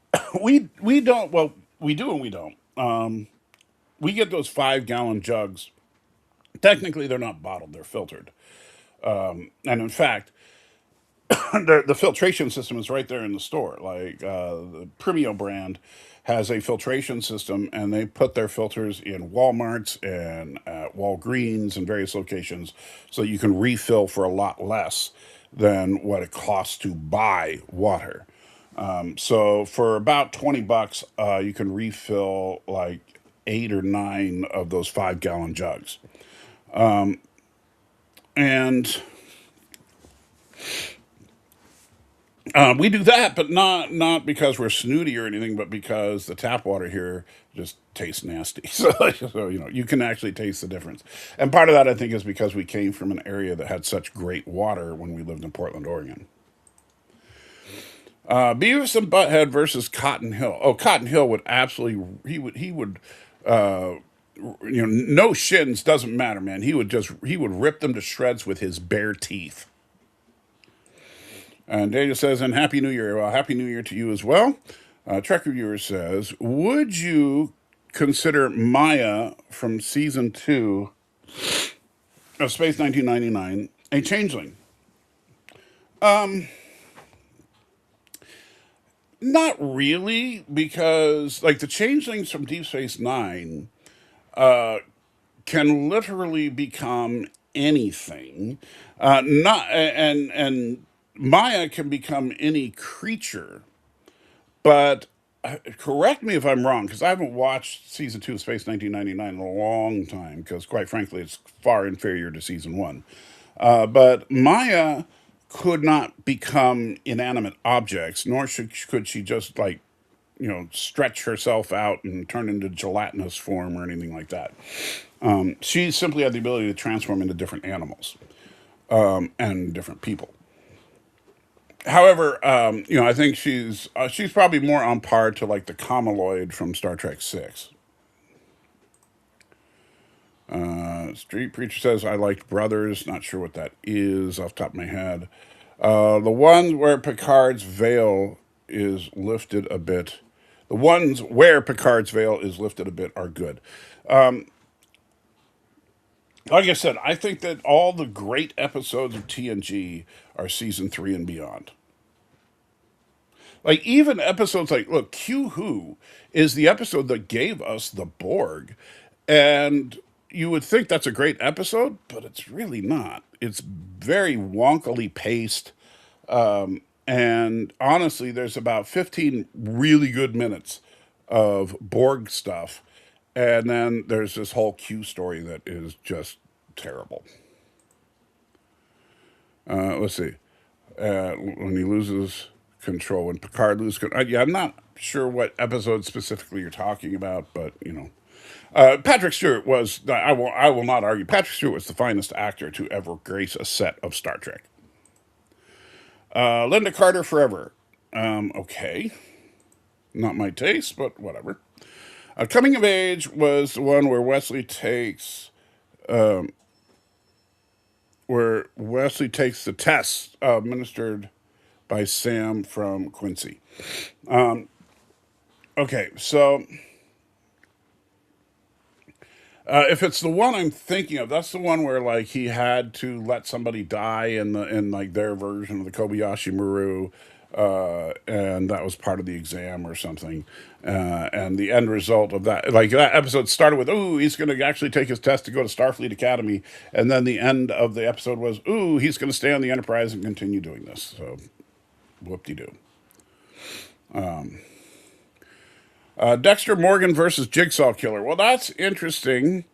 we don't. Well, we do and we don't. We get those 5 gallon jugs. Technically, they're not bottled; they're filtered. And in fact, the filtration system is right there in the store. Like the Primio brand has a filtration system, and they put their filters in Walmarts and at Walgreens and various locations, so you can refill for a lot less than what it costs to buy water. So for about $20, you can refill like 8 or 9 of those 5 gallon jugs, and we do that, but not because we're snooty or anything, but because the tap water here just tastes nasty. So you can actually taste the difference. And part of that I think is because we came from an area that had such great water when we lived in Portland, Oregon. Beavis and Butthead versus Cotton Hill. Oh, Cotton Hill would absolutely he would no shins doesn't matter, man. He would rip them to shreds with his bare teeth. And Daniel says, and Happy New Year. Well, Happy New Year to you as well. Trek Reviewer says, would you consider Maya from season 2 of Space 1999 a changeling? Not really, because like the changelings from Deep Space Nine can literally become anything. Not and Maya can become any creature. But correct me if I'm wrong, because I haven't watched season 2 of Space 1999 in a long time, because quite frankly, it's far inferior to season 1. But Maya could not become inanimate objects, nor could she just like, stretch herself out and turn into gelatinous form or anything like that. She simply had the ability to transform into different animals and different people. However, I think she's probably more on par to like the Kamaloid from Star Trek Six. Street Preacher says I liked Brothers. Not sure what that is off the top of my head. The ones where Picard's veil is lifted a bit. The ones where Picard's veil is lifted a bit are good. Like I said, I think that all the great episodes of TNG are season 3 and beyond. Like even episodes like look, Q Who is the episode that gave us the Borg. And you would think that's a great episode, but it's really not. It's very wonkily paced. And honestly, there's about 15 really good minutes of Borg stuff. And then there's this whole Q story that is just terrible. Let's see. When he loses control, when Picard loses control. Yeah, I'm not sure what episode specifically you're talking about, but Patrick Stewart was. I will not argue. Patrick Stewart was the finest actor to ever grace a set of Star Trek. Linda Carter forever. Okay, not my taste, but whatever. Coming of Age was the one where Wesley takes the test administered by Sam from Quincy. Okay, so if it's the one I'm thinking of, that's the one where like he had to let somebody die in like their version of the Kobayashi Maru, and that was part of the exam or something. And the end result of that, like that episode started with, "Ooh, he's going to actually take his test to go to Starfleet Academy," and then the end of the episode was, "Ooh, he's going to stay on the Enterprise and continue doing this." So, whoop-de-doo. Dexter Morgan versus Jigsaw Killer. Well, that's interesting.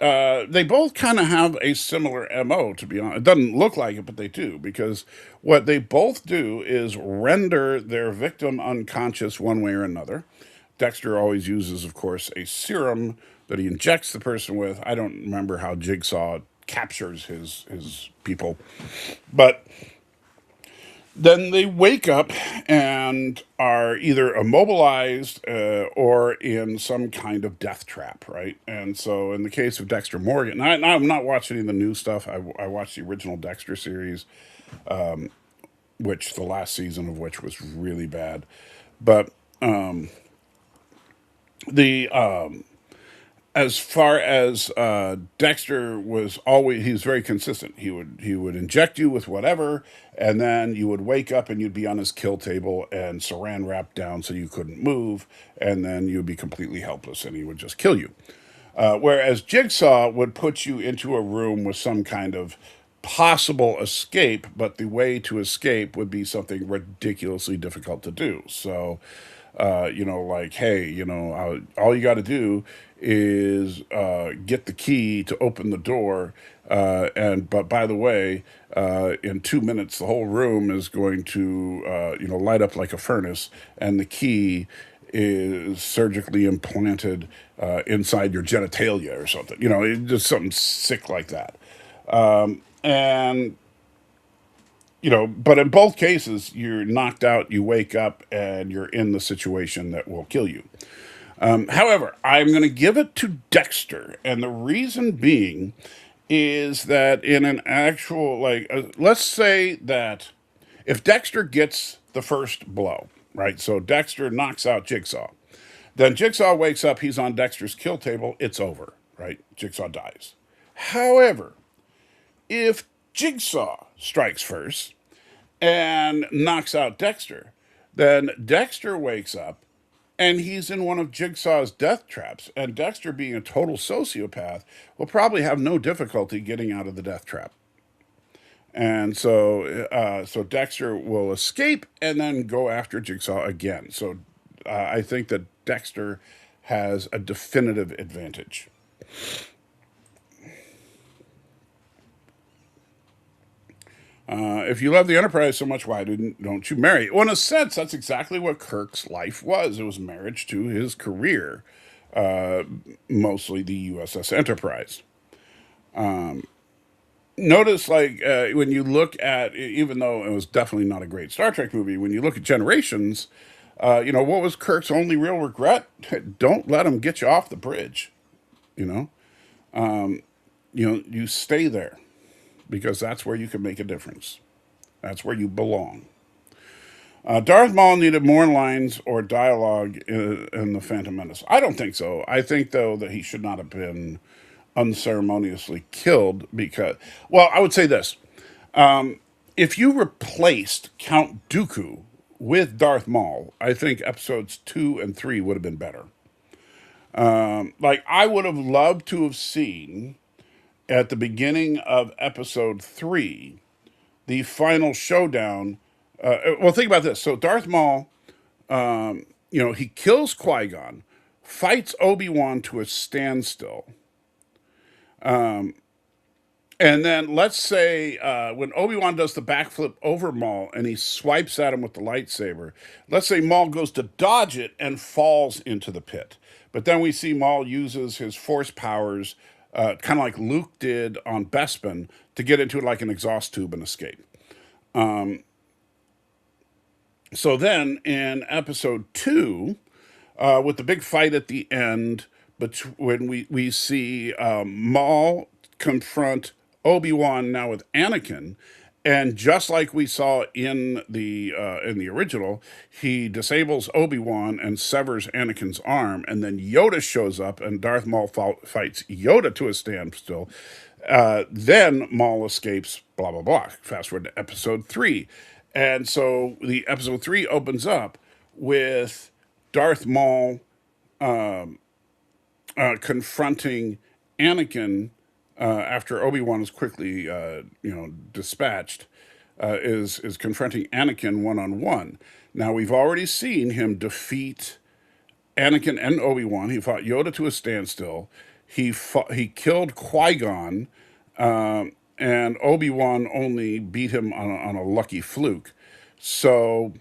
They both kind of have a similar MO, to be honest. It doesn't look like it, but they do, because what they both do is render their victim unconscious one way or another. Dexter always uses, of course, a serum that he injects the person with. I don't remember how Jigsaw captures his people, but then they wake up and are either immobilized or in some kind of death trap, right? And so, in the case of Dexter Morgan, I'm not watching any of the new stuff. I watched the original Dexter series which the last season of which was really bad. But the as far as Dexter was always, he was very consistent. He would inject you with whatever, and then you would wake up and you'd be on his kill table and saran wrapped down so you couldn't move, and then you'd be completely helpless and he would just kill you. Whereas Jigsaw would put you into a room with some kind of possible escape, but the way to escape would be something ridiculously difficult to do. So, like, hey, all you got to do is get the key to open the door. But by the way, in 2 minutes, the whole room is going to, light up like a furnace, and the key is surgically implanted inside your genitalia or something. Just something sick like that. And but in both cases, you're knocked out, you wake up, and you're in the situation that will kill you. However, I'm going to give it to Dexter, and the reason being is that in an actual, let's say that if Dexter gets the first blow, right? So Dexter knocks out Jigsaw. Then Jigsaw wakes up, he's on Dexter's kill table, it's over, right? Jigsaw dies. However, if Jigsaw strikes first and knocks out Dexter, then Dexter wakes up and he's in one of Jigsaw's death traps. And Dexter, being a total sociopath, will probably have no difficulty getting out of the death trap. And so Dexter will escape and then go after Jigsaw again. So I think that Dexter has a definitive advantage. If you love the Enterprise so much, why don't you marry? Well, in a sense, that's exactly what Kirk's life was. It was marriage to his career, mostly the USS Enterprise. Notice, when you look at, even though it was definitely not a great Star Trek movie, when you look at Generations, what was Kirk's only real regret? Don't let him get you off the bridge. You know, you stay there because that's where you can make a difference. That's where you belong. Darth Maul needed more lines or dialogue in The Phantom Menace. I don't think so. I think, though, that he should not have been unceremoniously killed because, well, I would say this. If you replaced Count Dooku with Darth Maul, I think episodes 2 and 3 would have been better. I would have loved to have seen at the beginning of episode 3 the final showdown. Well, think about this. So Darth Maul, he kills Qui-Gon, fights Obi-Wan to a standstill. And then let's say when Obi-Wan does the backflip over Maul and he swipes at him with the lightsaber, let's say Maul goes to dodge it and falls into the pit. But then we see Maul uses his force powers, kind of like Luke did on Bespin, to get into like an exhaust tube and escape. So then in episode 2, with the big fight at the end, but when we see Maul confront Obi-Wan now with Anakin, and just like we saw in the original, he disables Obi-Wan and severs Anakin's arm, and then Yoda shows up and Darth Maul fights Yoda to a standstill. Then Maul escapes, blah, blah, blah. Fast forward to episode 3. And so the episode 3 opens up with Darth Maul confronting Anakin after Obi-Wan is quickly, dispatched, is confronting Anakin one-on-one. Now, we've already seen him defeat Anakin and Obi-Wan. He fought Yoda to a standstill. He killed Qui-Gon, and Obi-Wan only beat him on a lucky fluke. So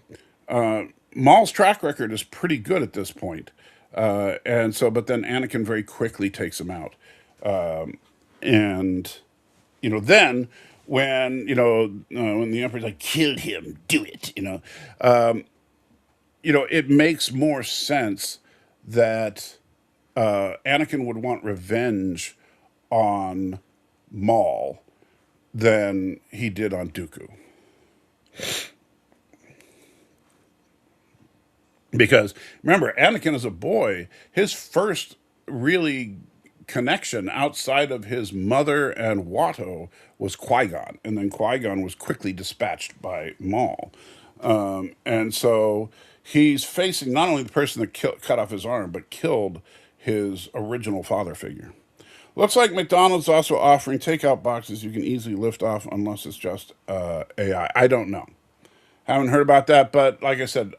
Maul's track record is pretty good at this point. But then Anakin very quickly takes him out. And then when the Emperor's like, kill him, do it, it makes more sense that Anakin would want revenge on Maul than he did on Dooku. Because remember, Anakin as a boy, his first really connection outside of his mother and Watto was Qui-Gon, and then Qui-Gon was quickly dispatched by Maul. And so he's facing not only the person that cut off his arm, but killed his original father figure. Looks like McDonald's also offering takeout boxes you can easily lift off unless it's just AI. I don't know. Haven't heard about that, but like I said,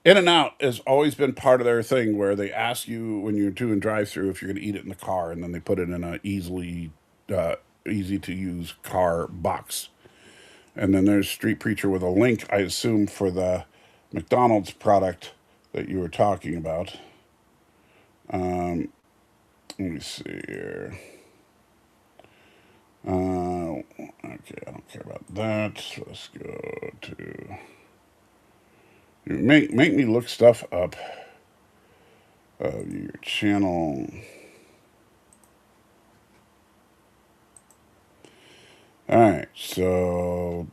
In and Out has always been part of their thing where they ask you when you're doing drive-through if you're going to eat it in the car, and then they put it in a uh, easy to use car box. And then there's Street Preacher with a link, I assume, for the McDonald's product that you were talking about. Let me see here. Okay, I don't care about that. Let's go to make me look stuff up of your channel. All right, so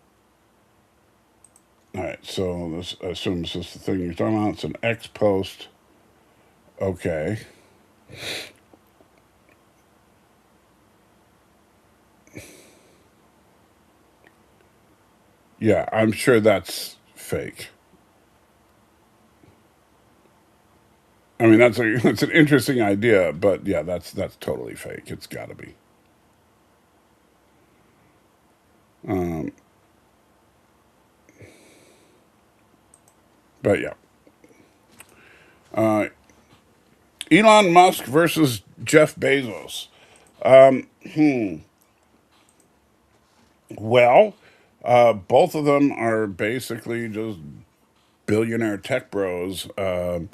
this I assume this is the thing you're talking about. It's an X post. Okay. Yeah, I'm sure that's fake. I mean, that's an interesting idea, but yeah, that's totally fake. It's got to be. But yeah, uh, Elon Musk versus Jeff Bezos. Well, both of them are basically just billionaire tech bros. I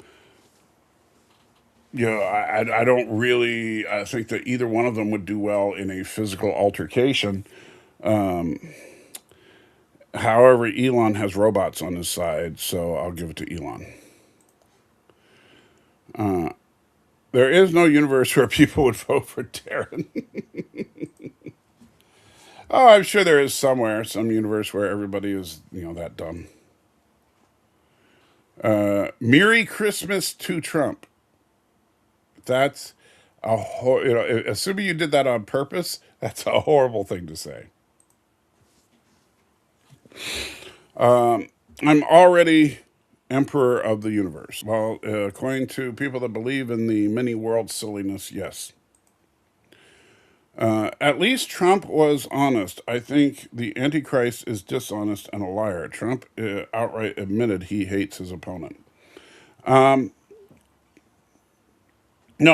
don't really think that either one of them would do well in a physical altercation. However, Elon has robots on his side, so I'll give it to Elon. There is no universe where people would vote for Darren. Oh, I'm sure there is somewhere, some universe where everybody is, that dumb. Merry Christmas to Trump. That's assuming you did that on purpose, that's a horrible thing to say. I'm already emperor of the universe. Well, according to people that believe in the many world silliness, yes. At least Trump was honest. I think the Antichrist is dishonest and a liar. Trump outright admitted he hates his opponent. No,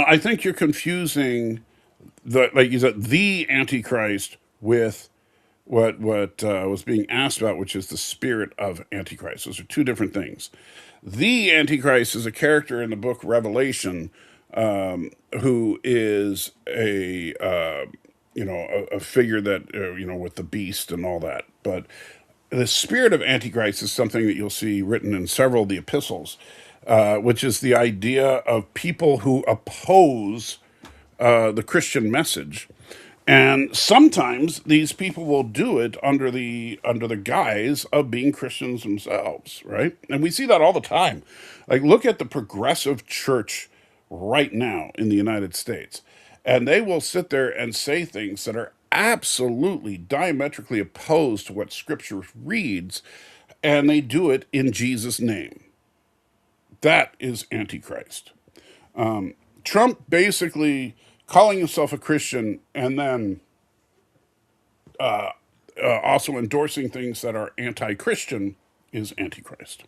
I think you're confusing like you said, the Antichrist with what was being asked about, which is the spirit of Antichrist. Those are two different things. The Antichrist is a character in the book Revelation, who is a figure that with the beast and all that. But the spirit of Antichrist is something that you'll see written in several of the epistles, which is the idea of people who oppose the Christian message. And sometimes these people will do it under the guise of being Christians themselves, right? And we see that all the time. Like look at the progressive church right now in the United States. And they will sit there and say things that are absolutely diametrically opposed to what scripture reads, and they do it in Jesus' name. That is Antichrist. Trump basically calling himself a Christian and then also endorsing things that are anti-Christian is Antichrist.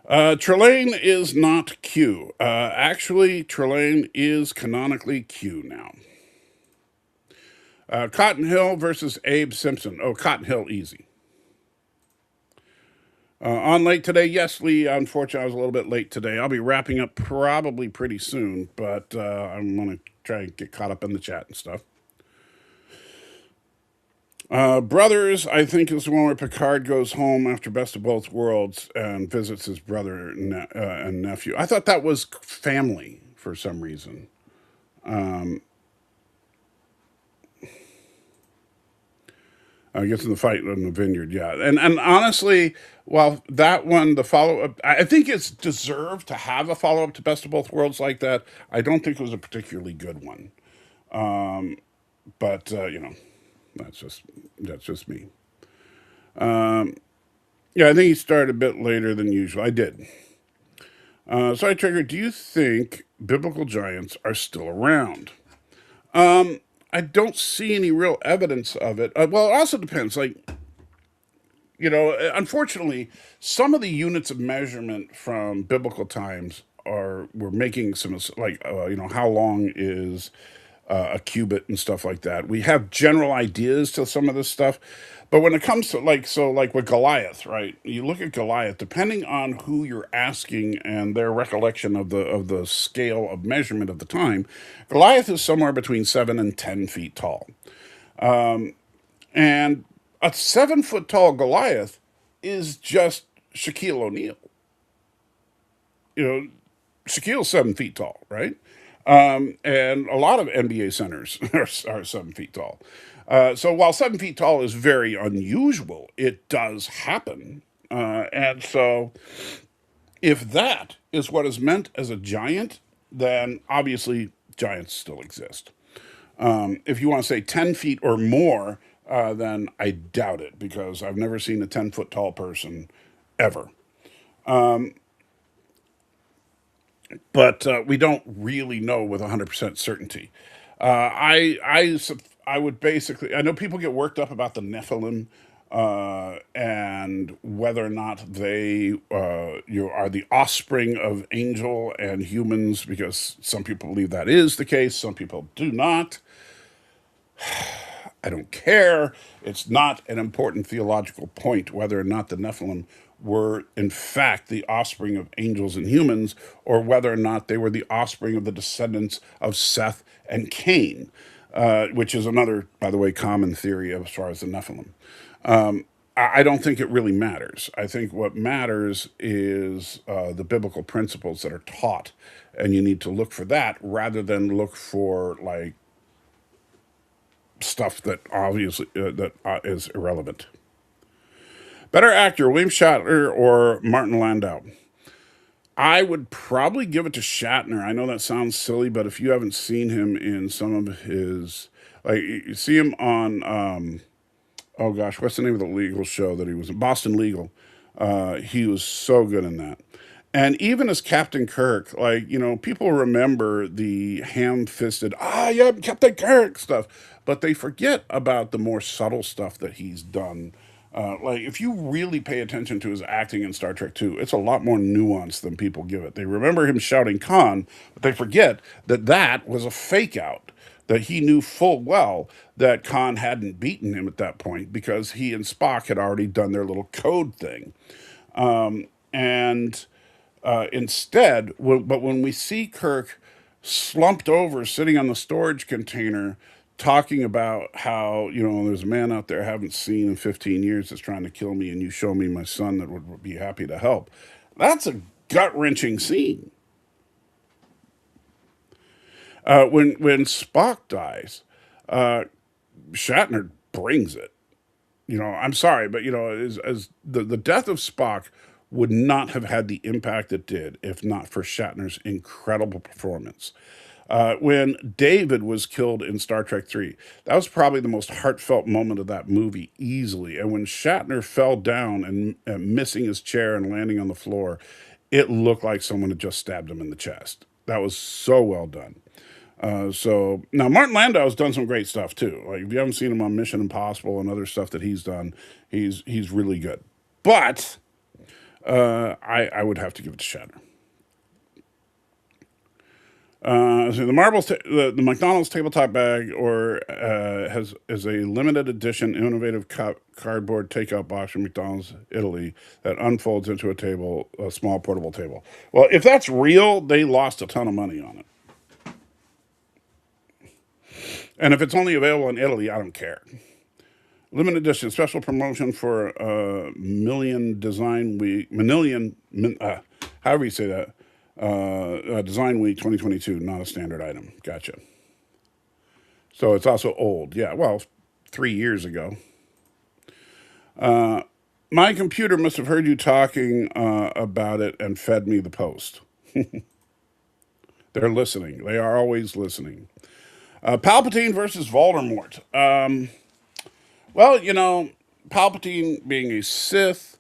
Trelane is not Q. Actually, Trelane is canonically Q now. Cotton Hill versus Abe Simpson. Oh, Cotton Hill, easy. On late today, yes, Lee. Unfortunately, I was a little bit late today. I'll be wrapping up probably pretty soon, but I'm going to try and get caught up in the chat and stuff. Brothers, I think, is the one where Picard goes home after Best of Both Worlds and visits his brother and nephew. I thought that was family for some reason. Gets in the fight in the vineyard, yeah. And honestly, while that one, the follow up, I think it's deserved to have a follow up to Best of Both Worlds like that. I don't think it was a particularly good one. But that's just that's just me. Yeah, I think he started a bit later than usual. I did. So I triggered. Do you think biblical giants are still around? I don't see any real evidence of it. Well, it also depends. Unfortunately, some of the units of measurement from biblical times are we're making some how long is a cubit and stuff like that. We have general ideas to some of this stuff, but when it comes to like with Goliath, right? You look at Goliath, depending on who you're asking and their recollection of the scale of measurement of the time, Goliath is somewhere between 7 and 10 feet tall. And a 7 foot tall Goliath is just Shaquille O'Neal. You know, Shaquille's 7 feet tall, right? And a lot of NBA centers are 7 feet tall. So while 7 feet tall is very unusual, it does happen. And so if that is what is meant as a giant, then obviously giants still exist. If you want to say 10 feet or more, then I doubt it because I've never seen a 10 foot tall person ever. But we don't really know with 100% certainty. I would basically, I know people get worked up about the Nephilim and whether or not they are the offspring of angel and humans, because some people believe that is the case, some people do not. I don't care. It's not an important theological point whether or not the Nephilim were, in fact, the offspring of angels and humans, or whether or not they were the offspring of the descendants of Seth and Cain, which is another, by the way, common theory as far as the Nephilim. I don't think it really matters. I think what matters is the biblical principles that are taught, and you need to look for that rather than look for like stuff that obviously is irrelevant. Better actor, William Shatner or Martin Landau? I would probably give it to Shatner. I know that sounds silly, but if you haven't seen him in some of his, like, you see him on, oh gosh, what's the name of the legal show that he was in? Boston Legal. He was so good in that. And even as Captain Kirk, people remember the ham-fisted, yeah, Captain Kirk stuff, but they forget about the more subtle stuff that he's done. If you really pay attention to his acting in Star Trek 2, it's a lot more nuanced than people give it. They remember him shouting Khan, but they forget that that was a fake out, that he knew full well that Khan hadn't beaten him at that point because he and Spock had already done their little code thing. And instead, but when we see Kirk slumped over, sitting on the storage container, talking about how, there's a man out there I haven't seen in 15 years that's trying to kill me, and you show me my son that would be happy to help. That's a gut wrenching scene. When Spock dies, Shatner brings it. I'm sorry, but as the death of Spock would not have had the impact it did if not for Shatner's incredible performance. When David was killed in Star Trek 3, that was probably the most heartfelt moment of that movie, easily. And when Shatner fell down and missing his chair and landing on the floor, it looked like someone had just stabbed him in the chest. That was so well done. So now Martin Landau has done some great stuff too. Like if you haven't seen him on Mission Impossible and other stuff that he's done, he's really good. But I would have to give it to Shatner. So the McDonald's tabletop bag is a limited edition innovative cardboard takeout box from McDonald's Italy that unfolds into a small portable table. Well, if that's real, they lost a ton of money on it. And if it's only available in Italy, I don't care. Limited edition, special promotion for Million Design Week, however you say that, Design Week 2022, not a standard item. Gotcha. So it's also old. Yeah, well, 3 years ago. My computer must have heard you talking about it and fed me the post. They're listening. They are always listening. Palpatine versus Voldemort. Well, Palpatine being a Sith,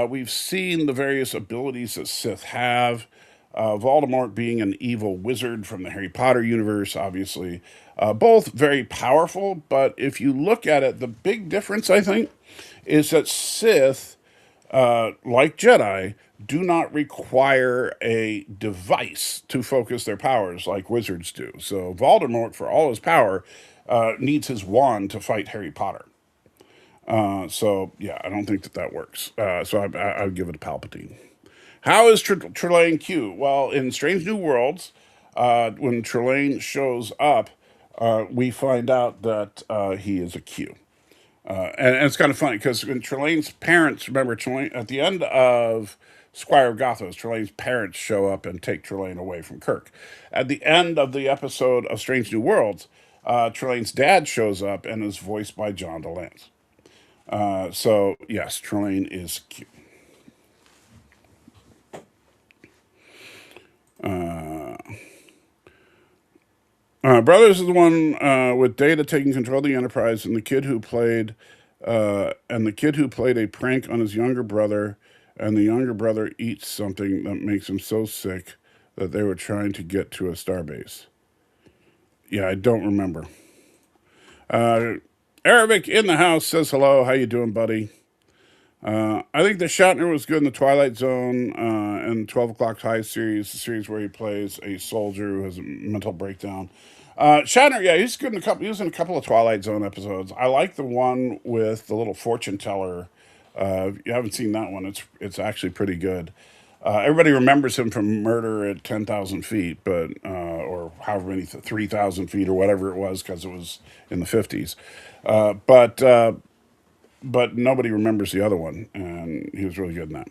we've seen the various abilities that Sith have. Voldemort being an evil wizard from the Harry Potter universe, obviously. Both very powerful, but if you look at it, the big difference, I think, is that Sith, like Jedi, do not require a device to focus their powers like wizards do. So Voldemort, for all his power, needs his wand to fight Harry Potter. So yeah, I don't think that that works. So I would give it a Palpatine. How is Trelane Q? Well, in Strange New Worlds, when Trelane shows up, we find out that he is a Q. And it's kind of funny because when Trelane's parents, remember, Trelane, at the end of Squire of Gothos, Trelane's parents show up and take Trelane away from Kirk. At the end of the episode of Strange New Worlds, Trelane's dad shows up and is voiced by John DeLance. So yes, Trelane is cute. Brothers is the one with Data taking control of the Enterprise, and the kid who played a prank on his younger brother, and the younger brother eats something that makes him so sick that they were trying to get to a starbase. Yeah, I don't remember. Arabic in the house says hello. How you doing, buddy? I think the Shatner was good in the Twilight Zone and 12 O'Clock High series, the series where he plays a soldier who has a mental breakdown. Shatner, yeah, he's good in a couple. He was in a couple of Twilight Zone episodes. I like the one with the little fortune teller. If you haven't seen that one, it's actually pretty good. Everybody remembers him from Murder at 10,000 feet, but or however many 3,000 feet or whatever it was, because it was in the 50s. But nobody remembers the other one, and he was really good in that.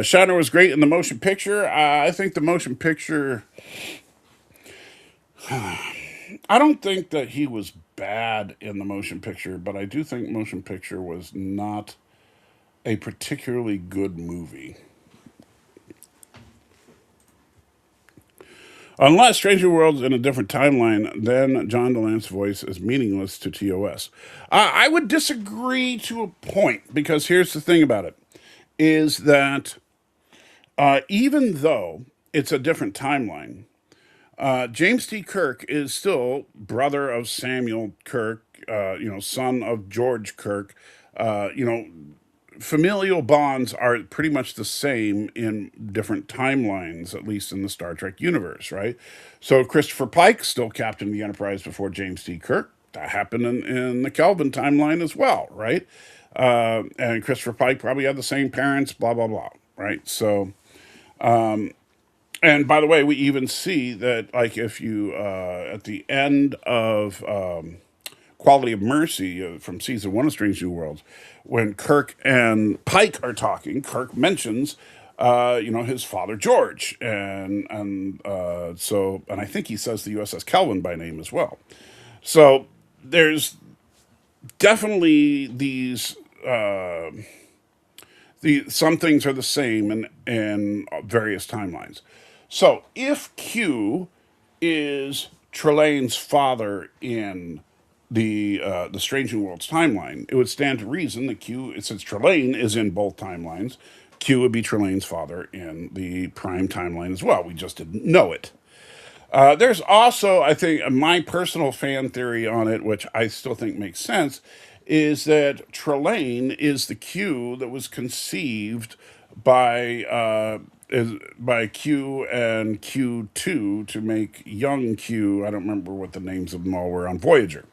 Shatner was great in the motion picture. I think the motion picture. I don't think that he was bad in the motion picture, but I do think motion picture was not a particularly good movie. Unless Stranger Worlds in a different timeline, then John DeLance's voice is meaningless to TOS. I would disagree to a point because here's the thing about it: is that even though it's a different timeline, James T. Kirk is still brother of Samuel Kirk, son of George Kirk. You know, familial bonds are pretty much the same in different timelines, at least in the Star Trek universe, right? So Christopher Pike still captained the Enterprise before James T. Kirk. That happened in the Kelvin timeline as well, right? And Christopher Pike probably had the same parents, blah, blah, blah, right? So, and by the way, we even see that, like, if you, at the end of Quality of Mercy from season one of Strange New Worlds, when Kirk and Pike are talking, Kirk mentions, his father George, and I think he says the USS Kelvin by name as well. So there's definitely the some things are the same in various timelines. So if Q is Trelane's father in the Strange New Worlds timeline, it would stand to reason that Q, since Trelane is in both timelines, Q would be Trelane's father in the Prime timeline as well. We just didn't know it. There's also, I think, my personal fan theory on it, which I still think makes sense, is that Trelane is the Q that was conceived by by Q and Q2 to make young Q. I don't remember what the names of them all were on Voyager.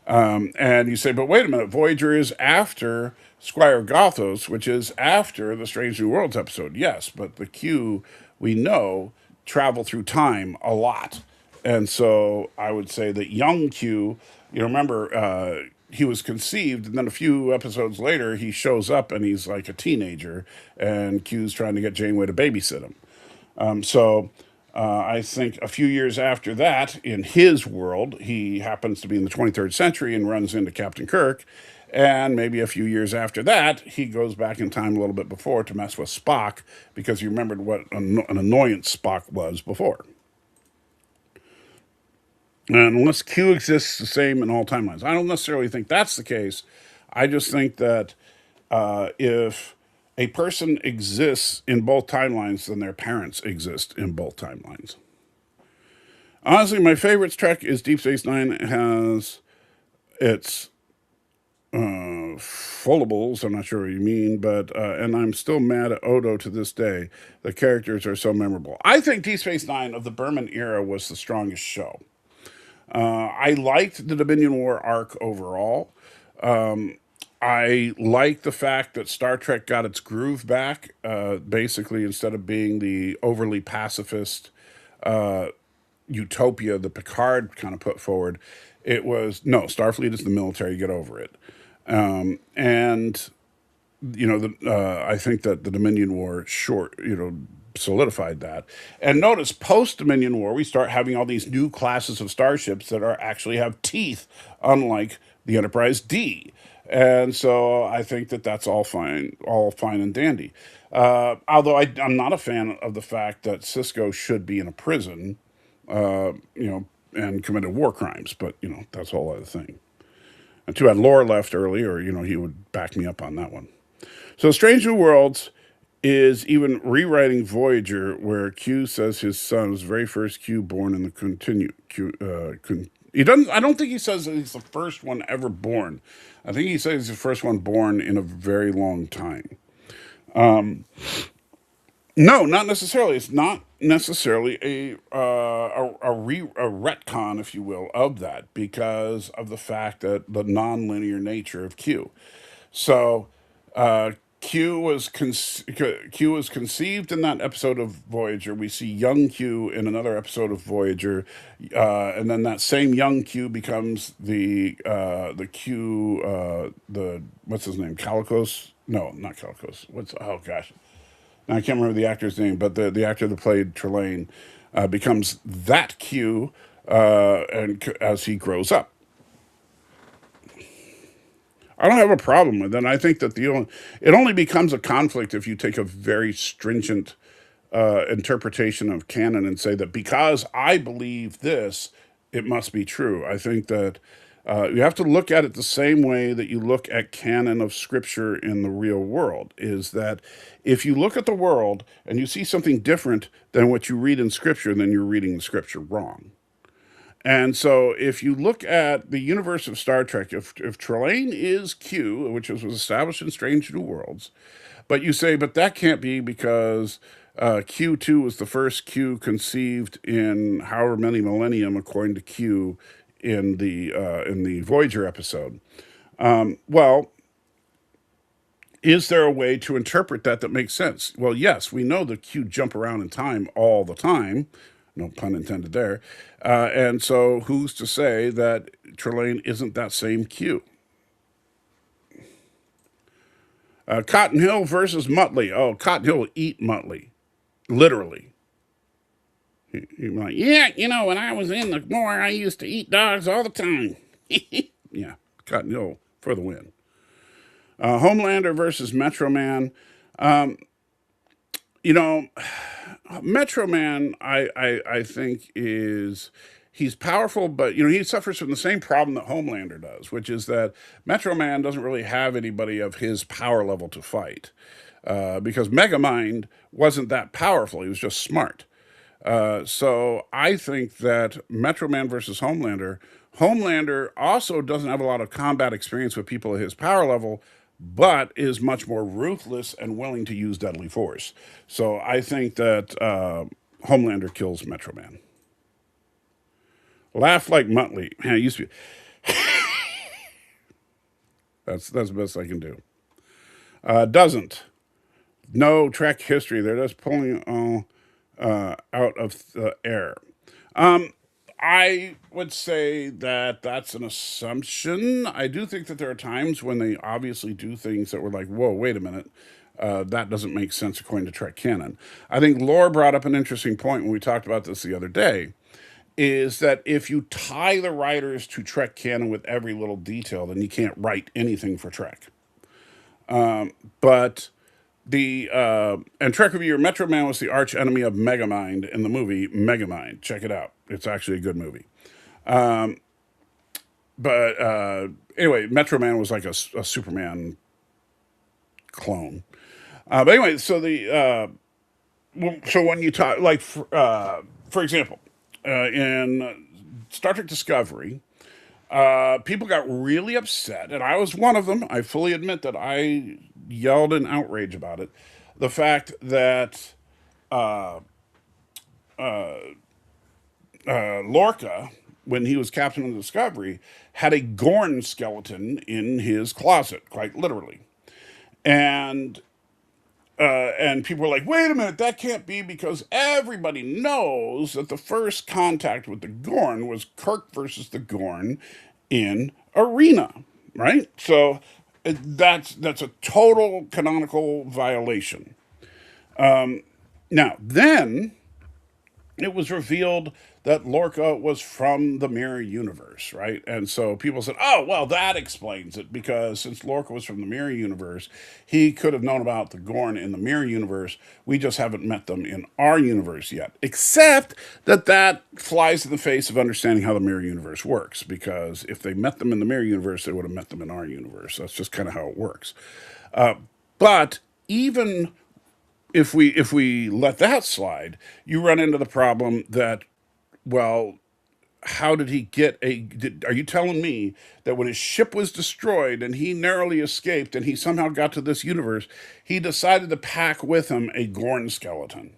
And you say, but wait a minute, Voyager is after Squire Gothos, which is after the Strange New Worlds episode. Yes, but the Q, we know, travel through time a lot. And so I would say that young Q, remember, he was conceived, and then a few episodes later, he shows up and he's like a teenager, and Q's trying to get Janeway to babysit him. I think a few years after that, in his world, he happens to be in the 23rd century and runs into Captain Kirk. And maybe a few years after that, he goes back in time a little bit before to mess with Spock because he remembered what an annoyance Spock was before. And unless Q exists the same in all timelines, I don't necessarily think that's the case. I just think that if a person exists in both timelines, then their parents exist in both timelines. Honestly, my favorite Trek is Deep Space Nine. It has its follables. I'm not sure what you mean, but and I'm still mad at Odo to this day. The characters are so memorable. I think Deep Space Nine of the Berman era was the strongest show. I liked the Dominion War arc overall. I like the fact that Star Trek got its groove back. Basically, instead of being the overly pacifist utopia that Picard kind of put forward, it was no, Starfleet is the military. Get over it. And I think that the Dominion War solidified that. And notice post Dominion War, we start having all these new classes of starships that are actually have teeth, unlike the Enterprise D. And so I think that that's all fine and dandy. Although I'm not a fan of the fact that Cisco should be in a prison, and committed war crimes. But that's a whole other thing. And too bad Laura left early, or he would back me up on that one. So Strange New Worlds is even rewriting Voyager, where Q says his son was the very first Q born in the continue. He doesn't. I don't think he says that he's the first one ever born. I think he says he's the first one born in a very long time. No, not necessarily. It's not necessarily a retcon, if you will, of that because of the fact that the nonlinear nature of Q. So uh, Q was conceived in that episode of Voyager. We see young Q in another episode of Voyager, and then that same young Q becomes the Q the what's his name, Calicos? No, not Calicos. What's oh gosh, I can't remember the actor's name, but the actor that played Trelane becomes that Q, as he grows up. I don't have a problem with it. I think that it only becomes a conflict if you take a very stringent interpretation of canon and say that because I believe this, it must be true. I think that you have to look at it the same way that you look at canon of scripture in the real world. Is that if you look at the world and you see something different than what you read in scripture, then you're reading the scripture wrong. And so, if you look at the universe of Star Trek, if Trelane is Q, which was established in Strange New Worlds, but you say, but that can't be because Q2 was the first Q conceived in however many millennium, according to Q, in the Voyager episode. Well, is there a way to interpret that makes sense? Well, yes, we know that Q jump around in time all the time. No pun intended there. And so who's to say that Trelane isn't that same Q? Cotton Hill versus Muttley. Oh, Cotton Hill will eat Muttley. Literally. He'd be like, yeah, when I was in the war, I used to eat dogs all the time. Yeah, Cotton Hill for the win. Homelander versus Metro Man. You know, Metro Man, I think he's powerful, but he suffers from the same problem that Homelander does, which is that Metro Man doesn't really have anybody of his power level to fight, because Megamind wasn't that powerful; he was just smart. So I think that Metro Man versus Homelander. Homelander also doesn't have a lot of combat experience with people at his power level, but is much more ruthless and willing to use deadly force. So I think that Homelander kills Metro Man. Laugh like Muttley. Man, it used to be. That's the best I can do. Doesn't. No Trek history. They're just pulling all out of the air. I would say that that's an assumption. I do think that there are times when they obviously do things that were like, whoa, wait a minute. That doesn't make sense according to Trek canon. I think Laura brought up an interesting point when we talked about this the other day. is that if you tie the writers to Trek canon with every little detail, then you can't write anything for Trek. But the and Trek Reviewer, Metro Man was the arch enemy of Megamind in the movie Megamind. Check it out; it's actually a good movie. But anyway, Metro Man was like a Superman clone. But anyway, so when you talk, like for example, in Star Trek Discovery, people got really upset, and I was one of them. I fully admit that I yelled in outrage about it. The fact that Lorca, when he was captain of the Discovery, had a Gorn skeleton in his closet, quite literally. And and people were like, wait a minute, that can't be because everybody knows that the first contact with the Gorn was Kirk versus the Gorn in Arena, right? So that's a total canonical violation. Now, then it was revealed that Lorca was from the mirror universe, right? And so people said, oh, well, that explains it, because since Lorca was from the mirror universe, he could have known about the Gorn in the mirror universe. We just haven't met them in our universe yet. Except that flies in the face of understanding how the mirror universe works, because if they met them in the mirror universe, they would have met them in our universe. That's just kind of how it works. But even if we let that slide, you run into the problem that, well, how did he get are you telling me that when his ship was destroyed and he narrowly escaped and he somehow got to this universe, he decided to pack with him a Gorn skeleton?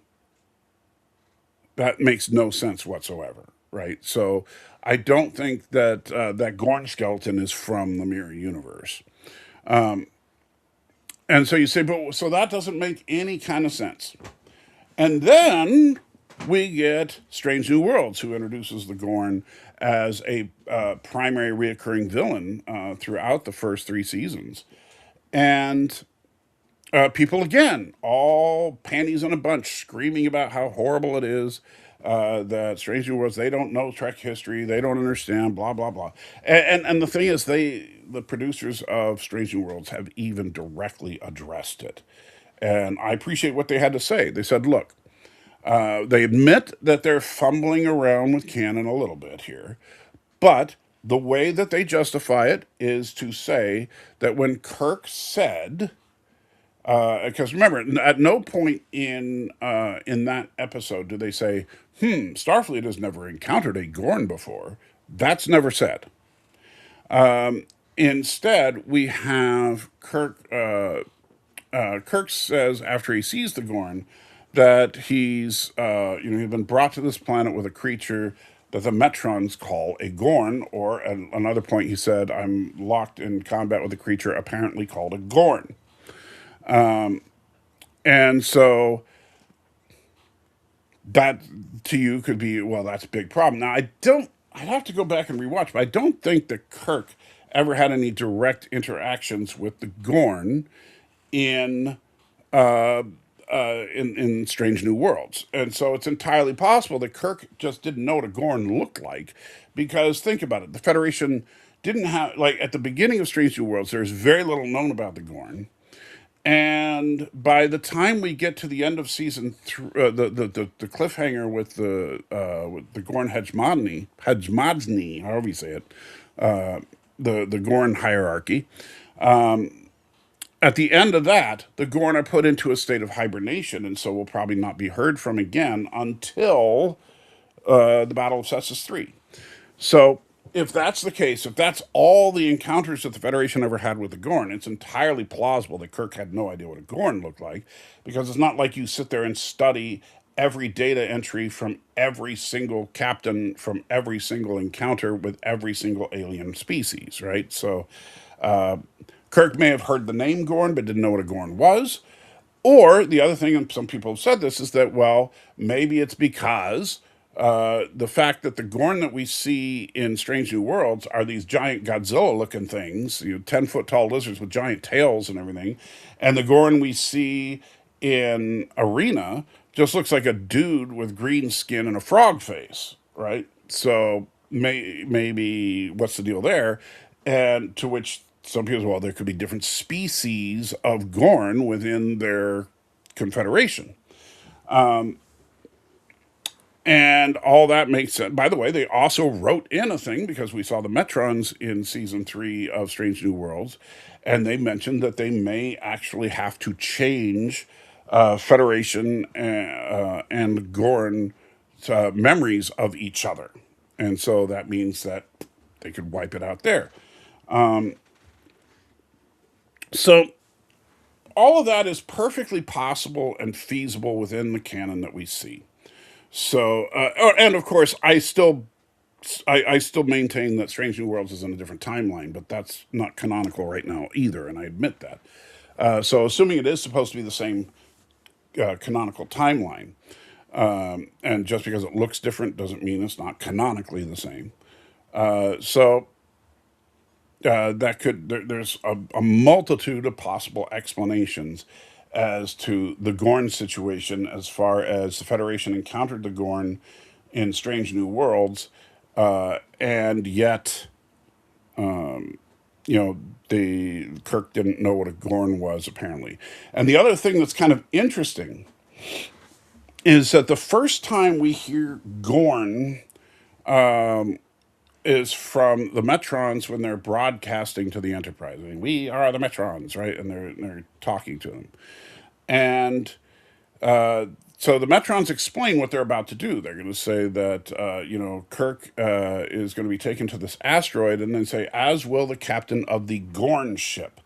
That makes no sense whatsoever, right? So I don't think that that Gorn skeleton is from the mirror universe. And so you say, but so that doesn't make any kind of sense. And then we get Strange New Worlds, who introduces the Gorn as a primary reoccurring villain throughout the first three seasons. And people, again, all panties in a bunch, screaming about how horrible it is. That Strange New Worlds, they don't know Trek history, they don't understand, blah blah blah. And the thing is, the producers of Strange New Worlds have even directly addressed it, and I appreciate what they had to say. They said, look, they admit that they're fumbling around with canon a little bit here, but the way that they justify it is to say that when Kirk said, because remember, at no point in that episode do they say, Starfleet has never encountered a Gorn before. That's never said. Instead, we have Kirk. Kirk says after he sees the Gorn that he's been brought to this planet with a creature that the Metrons call a Gorn, or at another point he said, I'm locked in combat with a creature apparently called a Gorn. And so that to you could be, well, that's a big problem. Now, I'd have to go back and rewatch, but I don't think that Kirk ever had any direct interactions with the Gorn in in Strange New Worlds. And so it's entirely possible that Kirk just didn't know what a Gorn looked like, because think about it. The Federation didn't have, like, at the beginning of Strange New Worlds, there's very little known about the Gorn. And by the time we get to the end of season three, the cliffhanger with the Gorn hegemony, however you say it, the Gorn hierarchy. At the end of that, the Gorn are put into a state of hibernation, and so will probably not be heard from again until the Battle of Cessus 3. So, if that's the case, if that's all the encounters that the Federation ever had with the Gorn, it's entirely plausible that Kirk had no idea what a Gorn looked like, because it's not like you sit there and study every data entry from every single captain, from every single encounter with every single alien species, right? So, Kirk may have heard the name Gorn, but didn't know what a Gorn was. Or the other thing, and some people have said this, is that, well, maybe it's because the fact that the Gorn that we see in Strange New Worlds are these giant Godzilla-looking things, 10-foot tall lizards with giant tails and everything, and the Gorn we see in Arena just looks like a dude with green skin and a frog face, right? So maybe what's the deal there? And to which some people say, well, there could be different species of Gorn within their confederation. And all that makes sense. By the way, they also wrote in a thing because we saw the Metrons in season 3 of Strange New Worlds, and they mentioned that they may actually have to change Federation and Gorn memories of each other. And so that means that they could wipe it out there. So all of that is perfectly possible and feasible within the canon that we see. So, and of course, I still maintain that Strange New Worlds is in a different timeline, but that's not canonical right now either, and I admit that. So, assuming it is supposed to be the same canonical timeline, and just because it looks different doesn't mean it's not canonically the same. So, that could there's a multitude of possible explanations as to the Gorn situation as far as the Federation encountered the Gorn in Strange New Worlds, and yet the Kirk didn't know what a Gorn was apparently. And the other thing that's kind of interesting is that the first time we hear Gorn is from the Metrons when they're broadcasting to the Enterprise. I mean, we are the Metrons, right? And they're talking to them. And so the Metrons explain what they're about to do. They're going to say that, Kirk is going to be taken to this asteroid, and then say, as will the captain of the Gorn ship.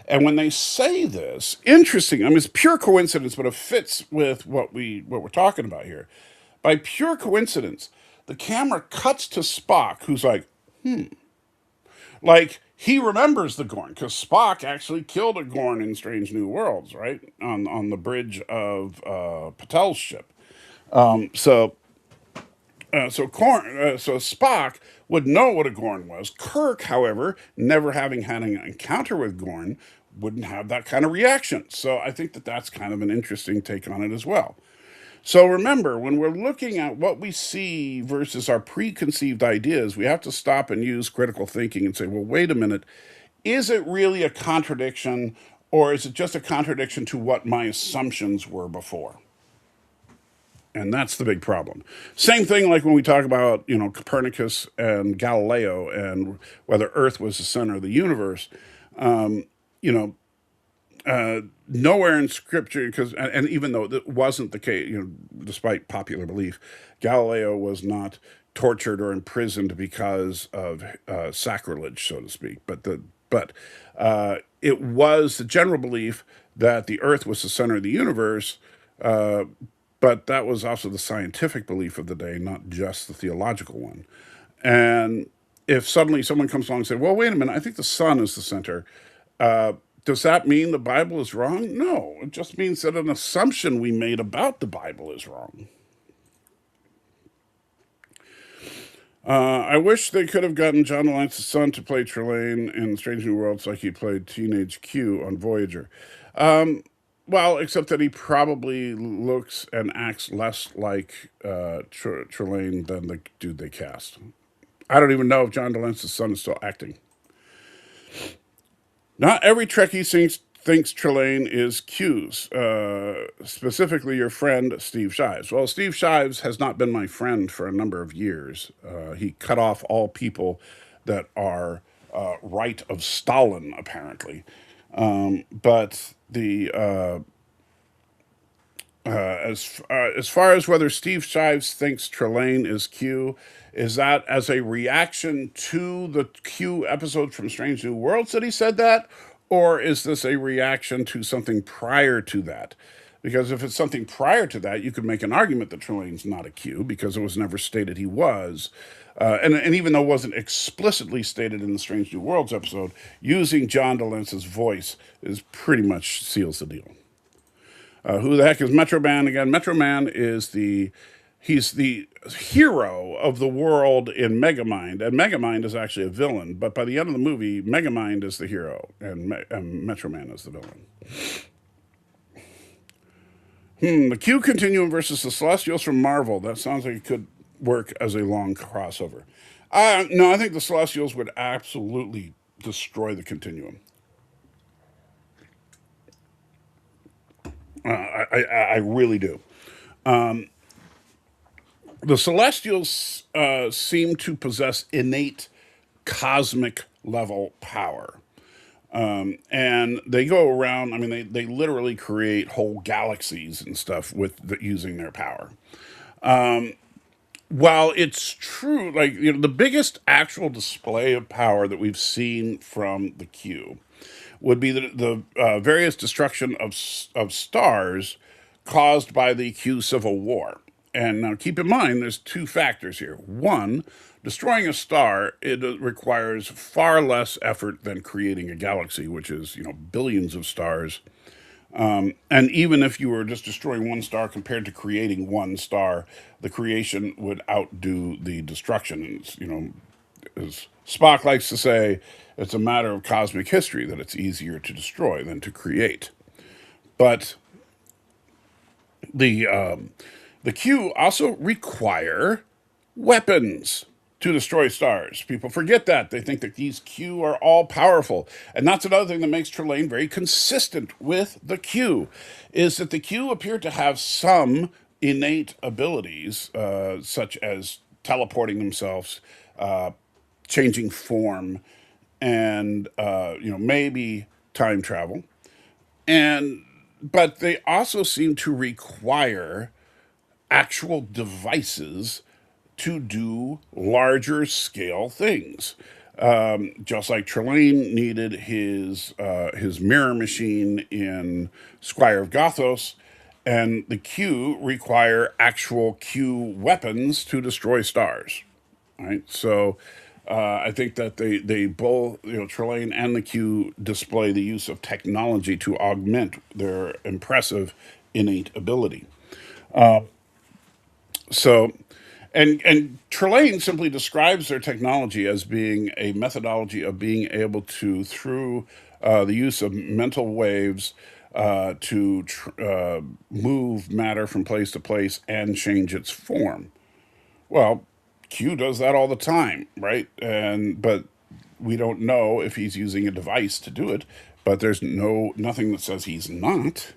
And when they say this, interesting, I mean, it's pure coincidence, but it fits with what we're talking about here. By pure coincidence, the camera cuts to Spock, who's like he remembers the Gorn because Spock actually killed a Gorn in Strange New Worlds, right on the bridge of Patel's ship. So so Spock would know what a Gorn was. Kirk, however, never having had an encounter with Gorn, wouldn't have that kind of reaction. So I think that that's kind of an interesting take on it as well. So remember, when we're looking at what we see versus our preconceived ideas, we have to stop and use critical thinking and say, well, wait a minute, is it really a contradiction, or is it just a contradiction to what my assumptions were before? And that's the big problem. Same thing like when we talk about, Copernicus and Galileo and whether Earth was the center of the universe. You know, Nowhere in scripture, and even though that wasn't the case, despite popular belief, Galileo was not tortured or imprisoned because of sacrilege, so to speak. But it was the general belief that the Earth was the center of the universe. But that was also the scientific belief of the day, not just the theological one. And if suddenly someone comes along and says, well, wait a minute, I think the sun is the center, does that mean the Bible is wrong? No, it just means that an assumption we made about the Bible is wrong. I wish they could have gotten John Alliance's son to play Trelane in Strange New Worlds like he played Teenage Q on Voyager. Well, except that he probably looks and acts less like Trelane than the dude they cast. I don't even know if John DeLance's son is still acting. Not every Trekkie thinks Trelane is Q's, specifically your friend Steve Shives. Well, Steve Shives has not been my friend for a number of years. He cut off all people that are right of Stalin, apparently. But as far as whether Steve Shives thinks Trelane is Q, is that as a reaction to the Q episode from Strange New Worlds that he said that, or is this a reaction to something prior to that? Because if it's something prior to that, you could make an argument that Trelane's not a Q because it was never stated he was. And even though it wasn't explicitly stated in the Strange New Worlds episode, using John DeLance's voice is pretty much seals the deal. Who the heck is Metro Man again? Metro Man is he's the hero of the world in Megamind, and Megamind is actually a villain. But by the end of the movie, Megamind is the hero, and Metro Man is the villain. The Q Continuum versus the Celestials from Marvel. That sounds like it could work as a long crossover. No, I think the Celestials would absolutely destroy the continuum. I really do. The Celestials seem to possess innate cosmic level power. And they go around, I mean, they literally create whole galaxies and stuff using their power. While it's true, like, the biggest actual display of power that we've seen from the Q would be the various destruction of stars caused by the Q Civil War. And now keep in mind, there's two factors here. One, destroying a star, it requires far less effort than creating a galaxy, which is, billions of stars. And even if you were just destroying one star compared to creating one star, the creation would outdo the destruction. And as Spock likes to say, it's a matter of cosmic history that it's easier to destroy than to create. But the Q also require weapons to destroy stars. People forget that. They think that these Q are all powerful. And that's another thing that makes Trelane very consistent with the Q, is that the Q appear to have some innate abilities, such as teleporting themselves, changing form, and maybe time travel. And but they also seem to require actual devices to do larger scale things. Just like Trelane needed his mirror machine in Squire of Gothos, and the Q require actual Q weapons to destroy stars. Right, so I think that they both, Trelane and the Q display the use of technology to augment their impressive innate ability. So, and Trelane simply describes their technology as being a methodology of being able to, through the use of mental waves, to move matter from place to place and change its form. Well, Q does that all the time, right? But we don't know if he's using a device to do it. But there's nothing that says he's not.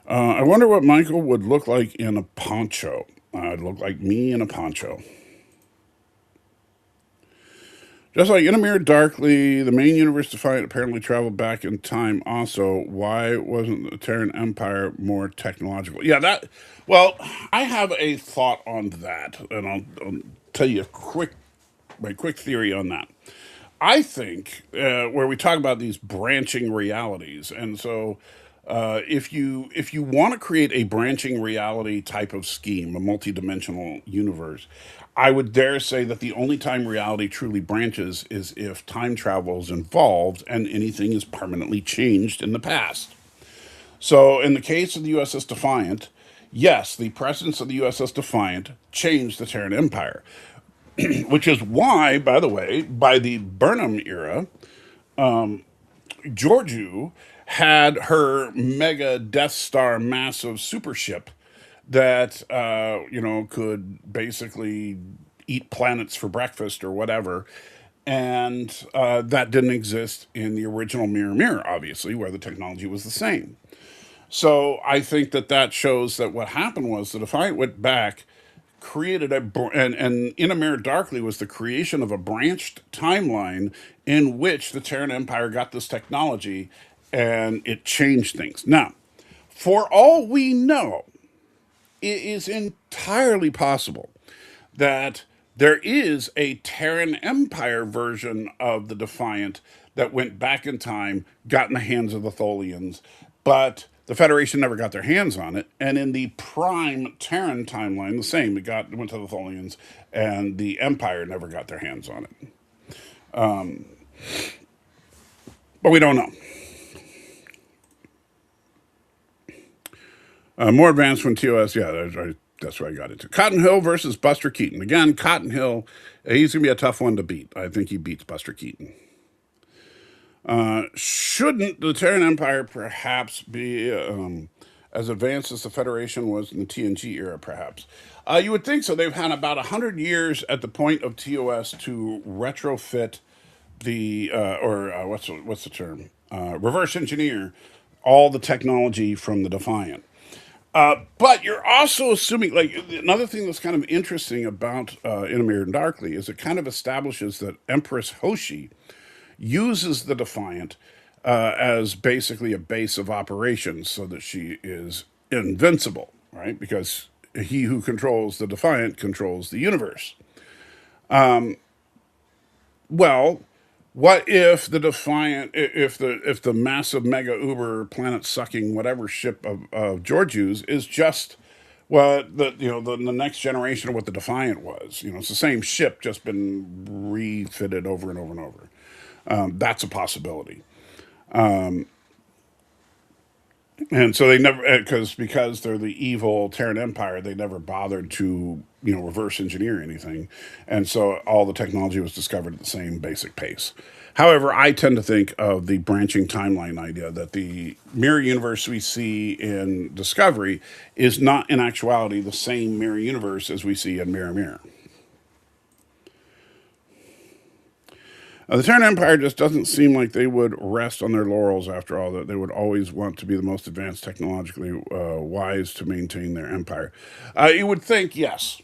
I wonder what Michael would look like in a poncho. I'd look like me in a poncho. Just like in a mirror darkly, the main universe defiant apparently traveled back in time. Also, why wasn't the Terran Empire more technological? Yeah, that. Well, I have a thought on that, and I'll tell you my quick theory on that. I think where we talk about these branching realities, and so if you want to create a branching reality type of scheme, a multidimensional universe, I would dare say that the only time reality truly branches is if time travel is involved and anything is permanently changed in the past. So, in the case of the USS Defiant, yes, the presence of the USS Defiant changed the Terran Empire, which is why, by the way, by the Burnham era, Georgiou had her mega Death Star massive super ship that could basically eat planets for breakfast or whatever, and that didn't exist in the original Mirror Mirror, obviously, where the technology was the same. So I think that shows that what happened was that if I went back, created and In a Mirror Darkly was the creation of a branched timeline in which the Terran Empire got this technology and it changed things. Now, for all we know, it is entirely possible that there is a Terran Empire version of the Defiant that went back in time, got in the hands of the Tholians, but the Federation never got their hands on it. And in the prime Terran timeline, the same. It went to the Tholians, and the Empire never got their hands on it. But we don't know. More advanced from TOS, yeah, that's where I got into. Cotton Hill versus Buster Keaton. Again, Cotton Hill, he's going to be a tough one to beat. I think he beats Buster Keaton. Shouldn't the Terran Empire perhaps be as advanced as the Federation was in the TNG era, perhaps. You would think so. They've had about 100 years at the point of TOS to retrofit what's the term? Reverse engineer all the technology from the Defiant. But you're also assuming, like, another thing that's kind of interesting about In a Mirror Darkly is it kind of establishes that Empress Hoshi uses the Defiant as basically a base of operations so that she is invincible, right? Because he who controls the Defiant controls the universe. Well, what if the Defiant, if the massive mega uber planet sucking whatever ship of Georgiou's is just what the next generation of what the Defiant was? It's the same ship, just been refitted over and over and over. That's a possibility. And so they never, because they're the evil Terran Empire, they never bothered to reverse engineer anything, and so all the technology was discovered at the same basic pace. However, I tend to think of the branching timeline idea that the mirror universe we see in Discovery is not in actuality the same mirror universe as we see in Mirror Mirror. The Terran Empire just doesn't seem like they would rest on their laurels after all that. They would always want to be the most advanced technologically wise to maintain their empire. You would think, yes.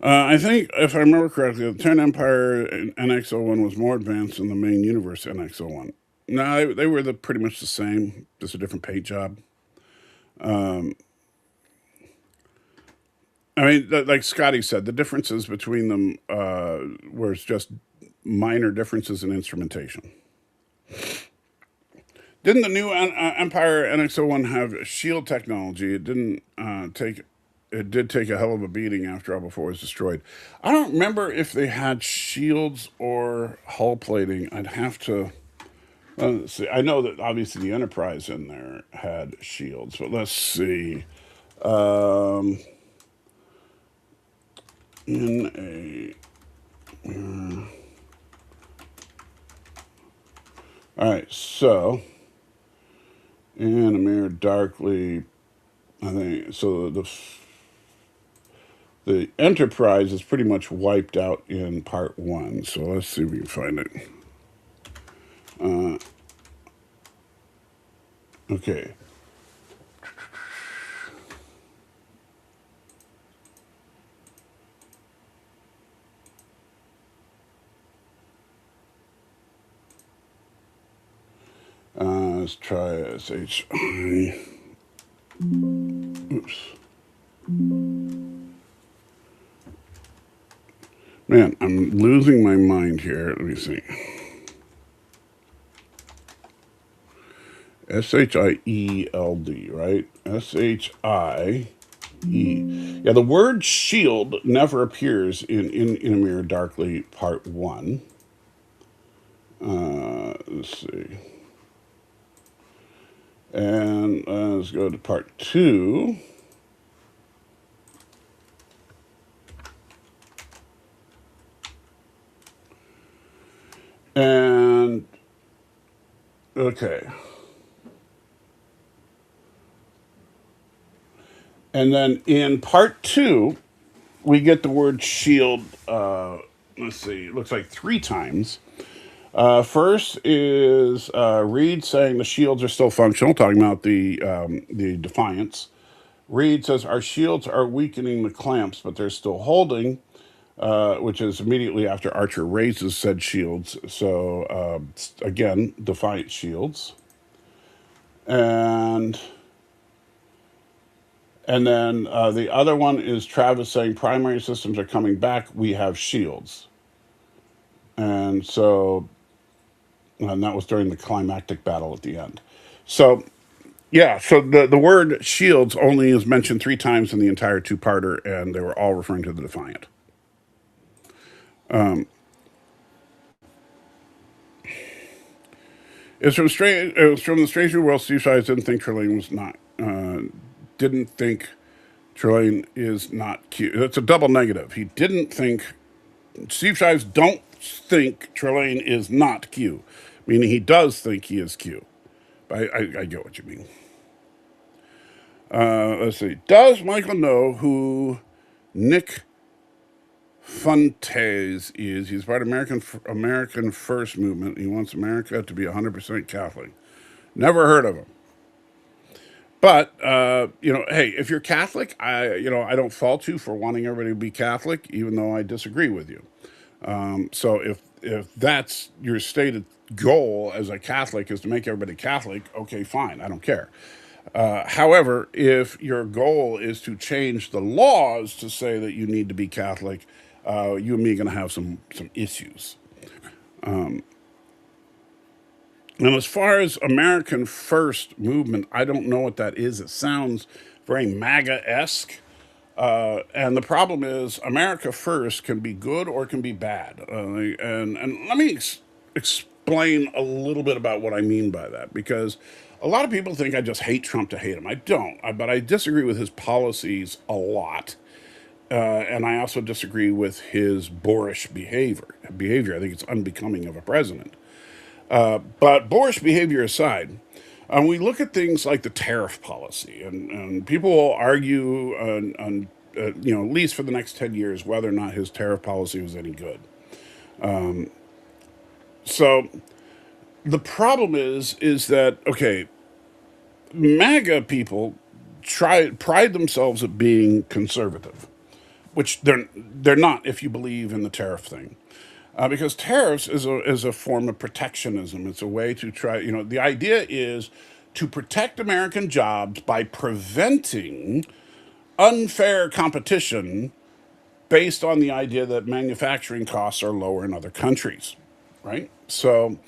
I think, if I remember correctly, the Terran Empire in NX-01 was more advanced than the main universe NX-01. No, they were pretty much the same, just a different paint job. I mean, like Scotty said, the differences between them were just minor differences in instrumentation. Didn't the new Empire NX-01 have shield technology? It didn't take. It did take a hell of a beating after all before it was destroyed. I don't remember if they had shields or hull plating. I'd have to. Let's see. I know that obviously the Enterprise in there had shields, but let's see. Um, in a all right, so in a Mirror Darkly, I think so. The Enterprise is pretty much wiped out in part one. So let's see if we can find it. Okay. Let's try SHI. Oops. Man, I'm losing my mind here. Let me see. SHIELD, right? SHIE. Yeah, the word shield never appears in a Mirror Darkly part one. Let's see. And let's go to part two. And okay. And then in part two, we get the word shield, let's see, it looks like 3 times. First is Reed saying the shields are still functional, talking about the Defiance. Reed says our shields are weakening the clamps, but they're still holding, which is immediately after Archer raises said shields. So again, Defiant shields. And then the other one is Travis saying primary systems are coming back. We have shields. And so, and that was during the climactic battle at the end. So, yeah, so the word shields only is mentioned 3 times in the entire two-parter, and they were all referring to the Defiant. It's from the Strange New World. Steve Shives didn't think Trelane was not. Didn't think Trelane is not Q. That's a double negative. He didn't think. Steve Shives don't think Trelane is not Q, meaning he does think he is Q. I get what you mean. Let's see. Does Michael know who Nick Fuentes is? He's part of American First Movement. He wants America to be 100% Catholic. Never heard of him. But hey, if you're Catholic, I don't fault you for wanting everybody to be Catholic, even though I disagree with you. So if that's your stated goal as a Catholic is to make everybody Catholic, okay, fine, I don't care. However, if your goal is to change the laws to say that you need to be Catholic, you and me are going to have some issues. And as far as American First Movement, I don't know what that is. It sounds very MAGA esque. And the problem is, America First can be good or it can be bad. And let me explain a little bit about what I mean by that, because a lot of people think I just hate Trump to hate him. I don't, but I disagree with his policies a lot. And I also disagree with his boorish behavior. I think it's unbecoming of a president. But boorish behavior aside, we look at things like the tariff policy, and people will argue at least for the next 10 years, whether or not his tariff policy was any good. So the problem is that, okay, MAGA people pride themselves at being conservative, which they're not if you believe in the tariff thing. Because tariffs is a form of protectionism. It's a way to try, the idea is to protect American jobs by preventing unfair competition based on the idea that manufacturing costs are lower in other countries, right? So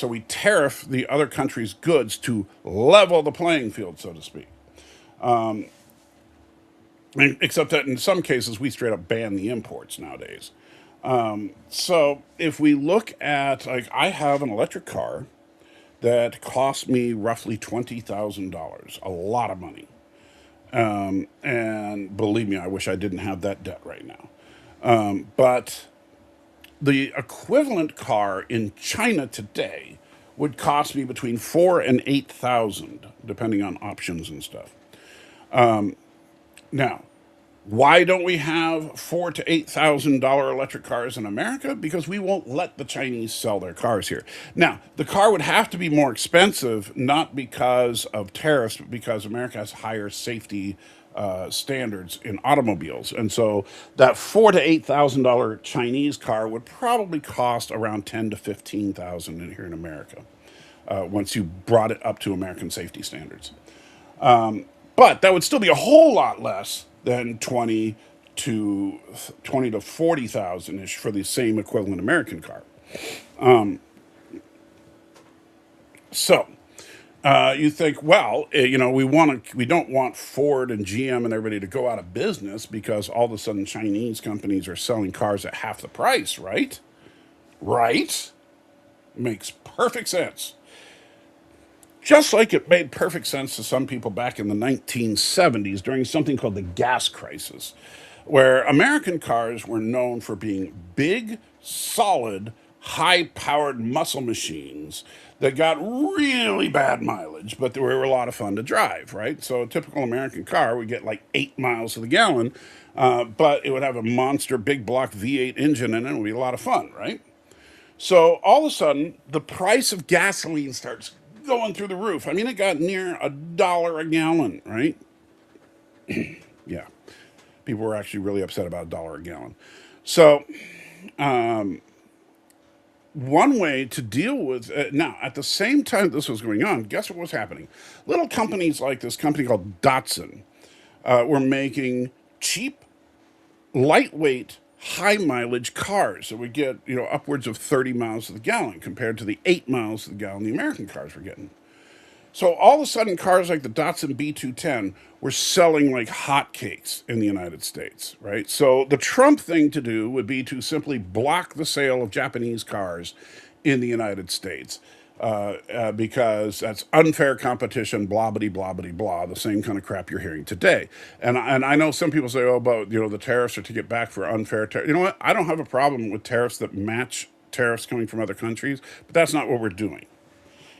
we tariff the other country's goods to level the playing field, so to speak. Except that in some cases, we straight up ban the imports nowadays. So if we look at, like, I have an electric car that cost me roughly $20,000, a lot of money. And believe me, I wish I didn't have that debt right now. But the equivalent car in China today would cost me between 4 and 8 thousand, depending on options and stuff. Now, why don't we have $4 to $8,000 electric cars in America? Because we won't let the Chinese sell their cars here. Now, the car would have to be more expensive, not because of tariffs, but because America has higher safety standards in automobiles, and so that $4 to $8,000 Chinese car would probably cost around 10 to 15 thousand in here in America once you brought it up to American safety standards. But that would still be a whole lot less than 20 to 40,000 ish for the same equivalent American car. So you think, well, we don't want Ford and GM and everybody to go out of business because all of a sudden Chinese companies are selling cars at half the price, right? Right? Makes perfect sense. Just like it made perfect sense to some people back in the 1970s during something called the gas crisis, where American cars were known for being big, solid, high powered muscle machines that got really bad mileage, but they were a lot of fun to drive, right? So a typical American car would get like 8 miles to the gallon, but it would have a monster big block V8 engine in it. It would be a lot of fun, right? So all of a sudden, the price of gasoline starts going through the roof. I mean, it got near $1 a gallon, right? Yeah. People were actually really upset about $1 a gallon. So, one way to deal with now, at the same time this was going on, guess what was happening? Little companies like this company called Datsun were making cheap, lightweight, high mileage cars that would get upwards of 30 miles to the gallon compared to the 8 miles to the gallon the American cars were getting. So all of a sudden, cars like the Datsun B210 were selling like hotcakes in the United States, right? So the Trump thing to do would be to simply block the sale of Japanese cars in the United States because that's unfair competition, blah, blah, blah, blah, blah, the same kind of crap you're hearing today. And I know some people say, oh, but the tariffs are to get back for unfair tariffs. You know what? I don't have a problem with tariffs that match tariffs coming from other countries, but that's not what we're doing.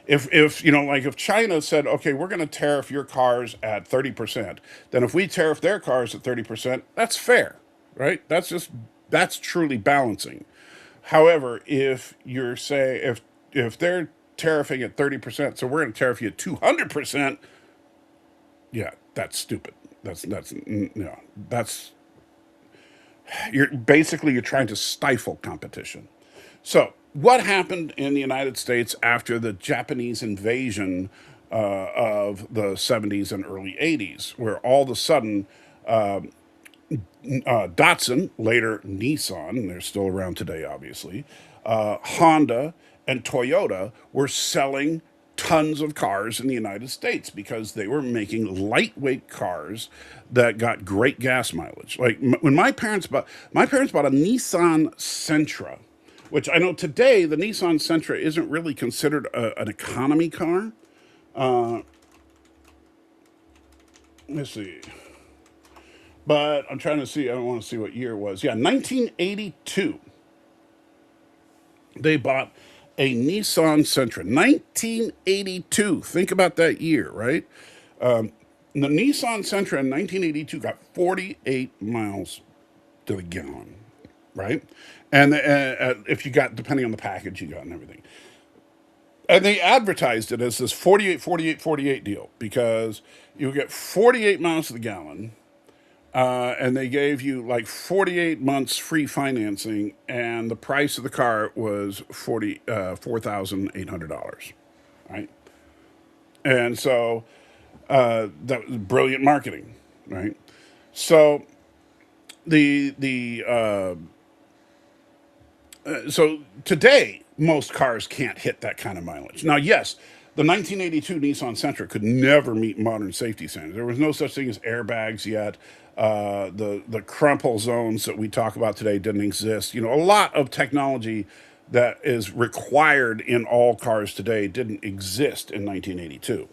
If you know, like if China said, okay, we're going to tariff your cars at 30%, then if we tariff their cars at 30%, that's fair, right? That's truly balancing. However, if you're say if they're tariffing at 30%, so we're going to tariff you at 200%, yeah, that's stupid. That's you're trying to stifle competition. So, what happened in the United States after the Japanese invasion of the 70s and early 80s, where all of a sudden Datsun, later Nissan, and they're still around today, obviously, Honda, and Toyota were selling tons of cars in the United States because they were making lightweight cars that got great gas mileage. Like when my parents bought a Nissan Sentra, which I know today the Nissan Sentra isn't really considered an economy car. Let's see. But I'm trying to see, I don't want to see what year it was. Yeah, 1982. They bought a Nissan Sentra. 1982. Think about that year, right? The Nissan Sentra in 1982 got 48 miles to the gallon, right? And if you got, depending on the package you got and everything. And they advertised it as this 48, 48, 48 deal because you get 48 miles to the gallon. And they gave you like 48 months free financing, and the price of the car was $4,800, right? And so that was brilliant marketing, right? So so today most cars can't hit that kind of mileage. Now, yes, the 1982 Nissan Sentra could never meet modern safety standards. There was no such thing as airbags yet. The crumple zones that we talk about today didn't exist. You know, a lot of technology that is required in all cars today didn't exist in 1982.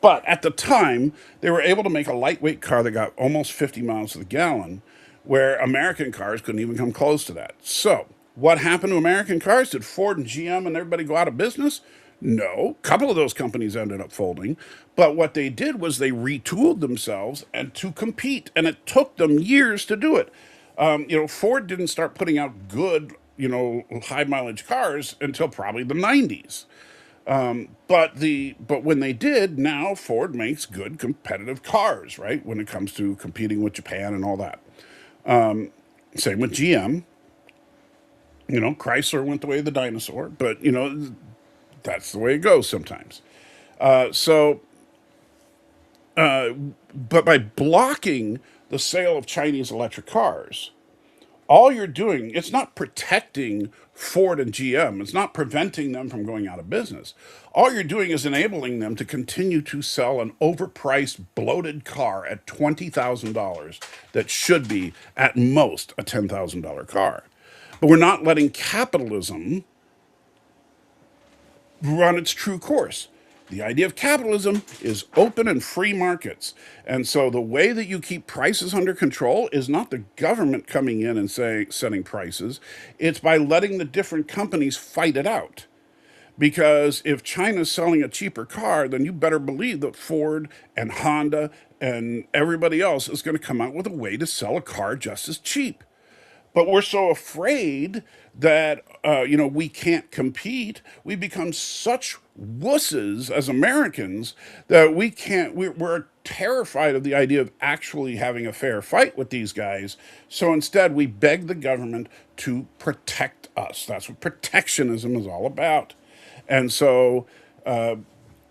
But at the time, they were able to make a lightweight car that got almost 50 miles to the gallon, where American cars couldn't even come close to that. So, what happened to American cars? Did Ford and GM and everybody go out of business? No. A couple of those companies ended up folding. But what they did was they retooled themselves and to compete, and it took them years to do it. Ford didn't start putting out good, high mileage cars until probably the 90s. But when they did, now Ford makes good competitive cars, right? When it comes to competing with Japan and all that. Same with GM. Chrysler went the way of the dinosaur, but that's the way it goes sometimes. So, but by blocking the sale of Chinese electric cars, all you're doing, it's not protecting Ford and GM. It's not preventing them from going out of business. All you're doing is enabling them to continue to sell an overpriced, bloated car at $20,000 that should be, at most, a $10,000 car. But we're not letting capitalism run its true course. The idea of capitalism is open and free markets. And so the way that you keep prices under control is not the government coming in and setting prices. It's by letting the different companies fight it out. Because if China's selling a cheaper car, then you better believe that Ford and Honda and everybody else is going to come out with a way to sell a car just as cheap. But we're so afraid that we can't compete. We become such wusses as Americans that we can't. We're terrified of the idea of actually having a fair fight with these guys. So instead, we beg the government to protect us. That's what protectionism is all about. And so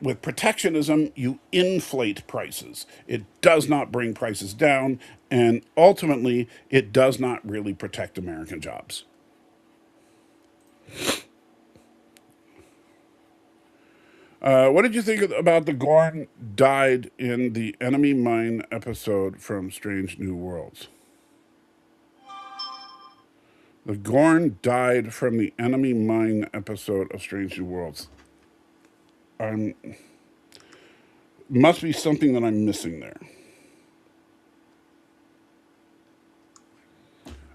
with protectionism, you inflate prices. It does not bring prices down, and ultimately, it does not really protect American jobs. What did you think about the Gorn died in the Enemy Mine episode from Strange New Worlds? The Gorn died from the Enemy Mine episode of Strange New Worlds. Must be something that I'm missing there.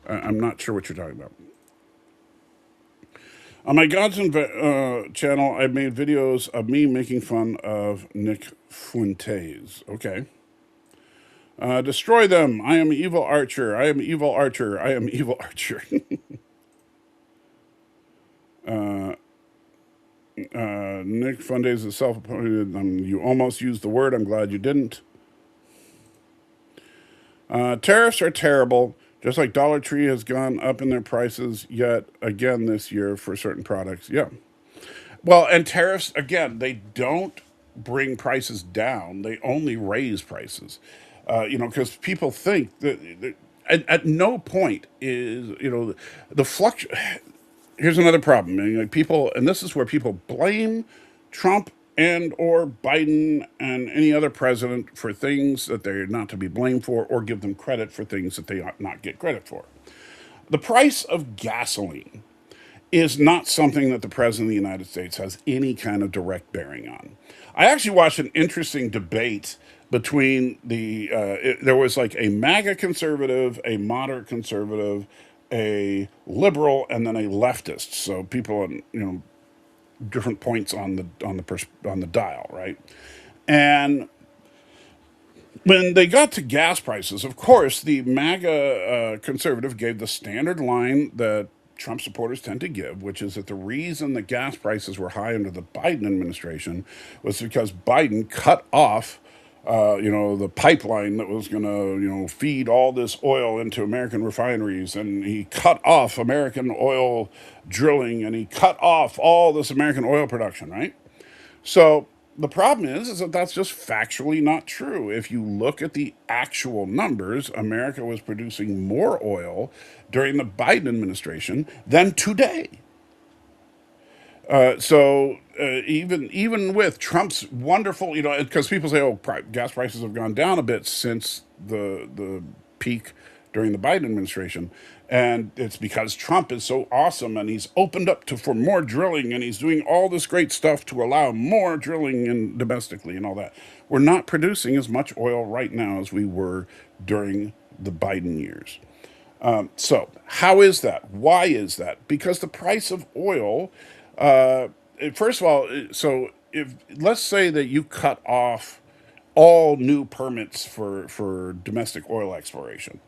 I'm not sure what you're talking about. On my Godson channel, I made videos of me making fun of Nick Fuentes. Okay. Destroy them. I am evil archer. I am evil archer. I am evil archer. Nick Fuentes is self-appointed. You almost used the word. I'm glad you didn't. Tariffs are terrible. Just like Dollar Tree has gone up in their prices yet again this year for certain products. Yeah. Well, and tariffs, again, they don't bring prices down, they only raise prices. Because people think that at no point is, the fluctu. Here's another problem. I mean, like people, and this is where people blame Trump and or Biden and any other president for things that they're not to be blamed for, or give them credit for things that they ought not get credit for. The price of gasoline is not something that the President of the United States has any kind of direct bearing on. I actually watched an interesting debate between there was like a MAGA conservative, a moderate conservative, a liberal, and then a leftist. So people on different points on the dial, right? And when they got to gas prices, of course, the MAGA conservative gave the standard line that Trump supporters tend to give, which is that the reason the gas prices were high under the Biden administration was because Biden cut off, the pipeline that was going to, feed all this oil into American refineries, and he cut off American oil drilling, and he cut off all this American oil production, right? So the problem is that that's just factually not true. If you look at the actual numbers, America was producing more oil during the Biden administration than today. Even with Trump's wonderful, because people say, oh, gas prices have gone down a bit since the peak during the Biden administration, and it's because Trump is so awesome and he's opened up for more drilling and he's doing all this great stuff to allow more drilling domestically and all that. We're not producing as much oil right now as we were during the Biden years. So, how is that? Why is that? Because the price of oil, uh, first of all, so if let's say that you cut off all new permits for domestic oil exploration,